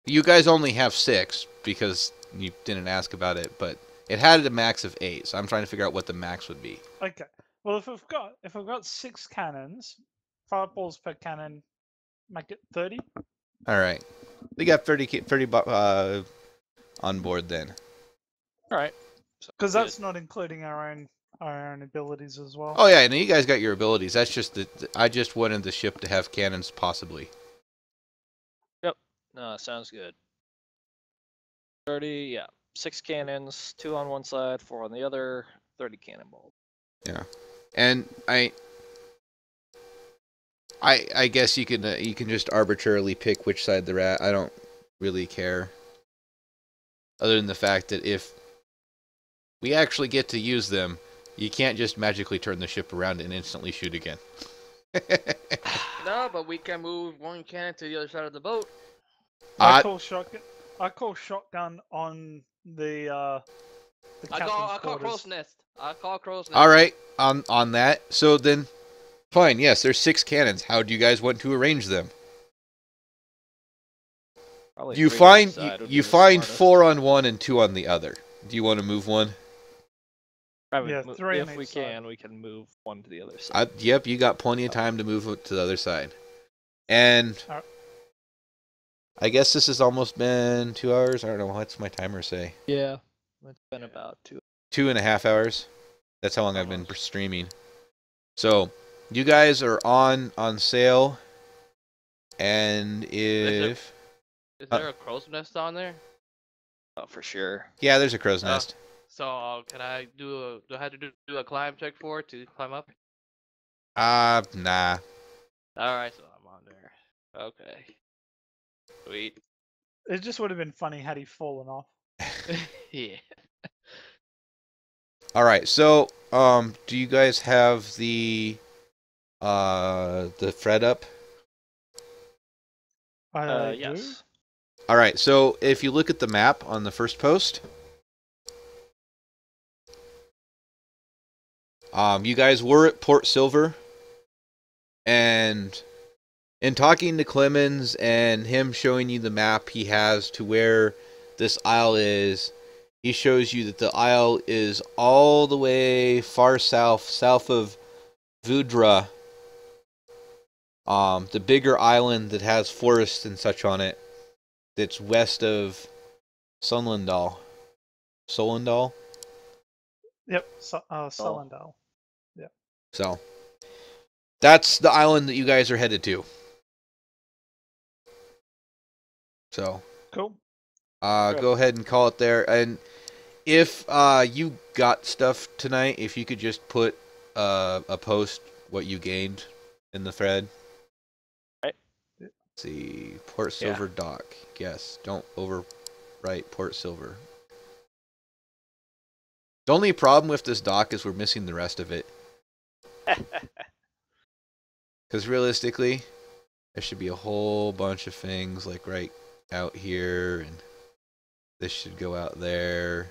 You guys only have 6 because you didn't ask about it, but it had a max of 8, so I'm trying to figure out what the max would be. Okay. Well, if we've got 6 cannons, 5 balls per cannon, make it 30. All right. We got 30 on board then. All right. Because that's not including our own abilities as well. Oh yeah, and you guys got your abilities. That's just I just wanted the ship to have cannons possibly. No, sounds good. 30, yeah. 6 cannons, 2 on one side, 4 on the other, 30 cannonballs. Yeah, and I guess you can just arbitrarily pick which side they're at. I don't really care. Other than the fact that if we actually get to use them, you can't just magically turn the ship around and instantly shoot again. No, but we can move one cannon to the other side of the boat. I call shotgun on the I captain's call quarters. crow's nest. I call crow's nest. All right, on that. So then, Fine, yes, there's 6 cannons. How do you guys want to arrange them? Probably You 3 to each find side would be you the find smartest. 4 on one and 2 on the other. Do you want to move one? Probably Yeah, 3 on if we each side. can, we can move one to the other side. Yep, you got plenty of time to move it to the other side. And Alright. I guess this has almost been 2 hours. I don't know. What's my timer say? Yeah, it's been about 2. 2.5 hours. That's how long I've been streaming. So, you guys are on sale. And if... Is there a crow's nest on there? Oh, for sure. Yeah, there's a crow's nest. So can I do I have to do a climb check for it to climb up? Nah. Alright, so I'm on there. Okay. Sweet. It just would have been funny had he fallen off. Yeah. Alright, so, do you guys have the thread up? I do. Yes. Alright, so if you look at the map on the first post, you guys were at Port Silver, and in talking to Clemens and him showing you the map he has to where this isle is, he shows you that the isle is all the way far south of Vudra, the bigger island that has forests and such on it, that's west of Solendal. Solendal? Yep, Solendal. So, that's the island that you guys are headed to. So, Cool. go ahead and call it there. And if you got stuff tonight, if you could just put a post what you gained in the thread. Right. Let's see, Port Silver dock. Yes, don't overwrite Port Silver. The only problem with this dock is we're missing the rest of it. Because realistically, there should be a whole bunch of things like right out here, and this should go out there.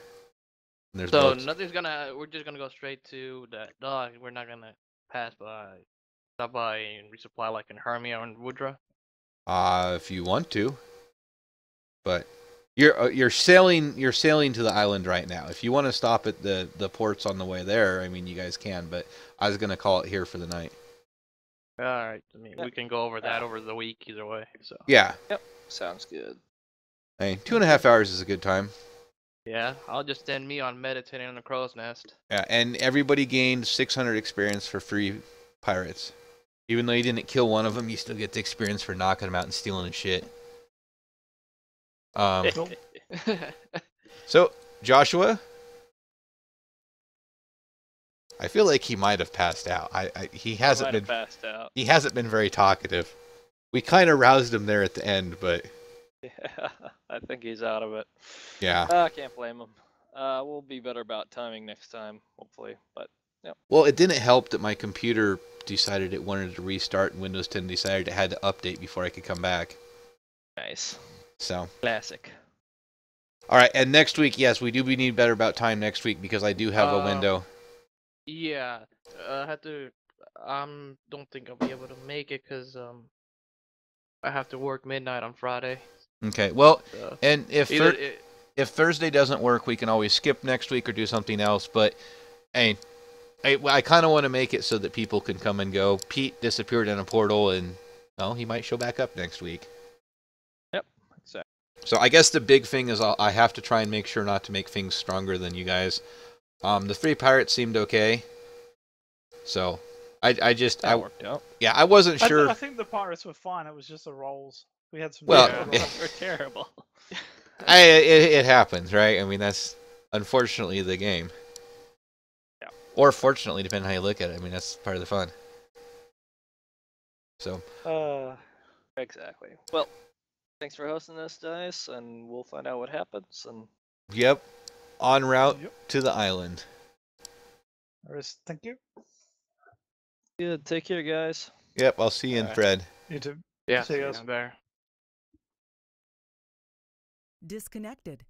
And there's So boats. we're just gonna go straight to that dock. We're not gonna stop by and resupply like in Hermia and Woodra. If you want to, but you're sailing to the island right now. If you want to stop at the ports on the way there, I mean, you guys can. But I was gonna call it here for the night. All right. I mean, we can go over that over the week either way. So Yeah, Sounds good. I mean, 2.5 hours is a good time. yeah, I'll just end me on meditating on the crow's nest. Yeah, and everybody gained 600 experience for free pirates. Even though you didn't kill one of them, you still get the experience for knocking them out and stealing his shit. So, Joshua, I feel like he might have passed out. He hasn't been passed out. he hasn't been very talkative. We kind of roused him there at the end, but Yeah, I think he's out of it. yeah. I can't blame him. We'll be better about timing next time, hopefully. But Well, it didn't help that my computer decided it wanted to restart and Windows 10 decided it had to update before I could come back. nice, So, classic. all right, and next week, yes, we do need better about time next week because I do have a window. Yeah, I had to. Don't think I'll be able to make it because I have to work midnight on Friday. Okay, well, So and if either if Thursday doesn't work, we can always skip next week or do something else. But, hey, I kind of want to make it so that people can come and go. Pete disappeared in a portal, and well, he might show back up next week. Yep, exactly. So I guess the big thing is I have to try and make sure not to make things stronger than you guys. The 3 pirates seemed okay. So I That worked out. yeah, I wasn't sure. I think the pirates were fine. It was just the rolls. We had some. Well, bad yeah. rolls. We're terrible. It happens, right? I mean, that's unfortunately the game. Yeah. Or fortunately, depending how you look at it. I mean, that's part of the fun. So, Exactly. Well, thanks for hosting this, Dice, and we'll find out what happens. And yep, en route Yep. to the island. Thank you. good. Take care, guys. Yep, I'll see you in Alright. thread. You too. yeah, See you guys. there. Disconnected.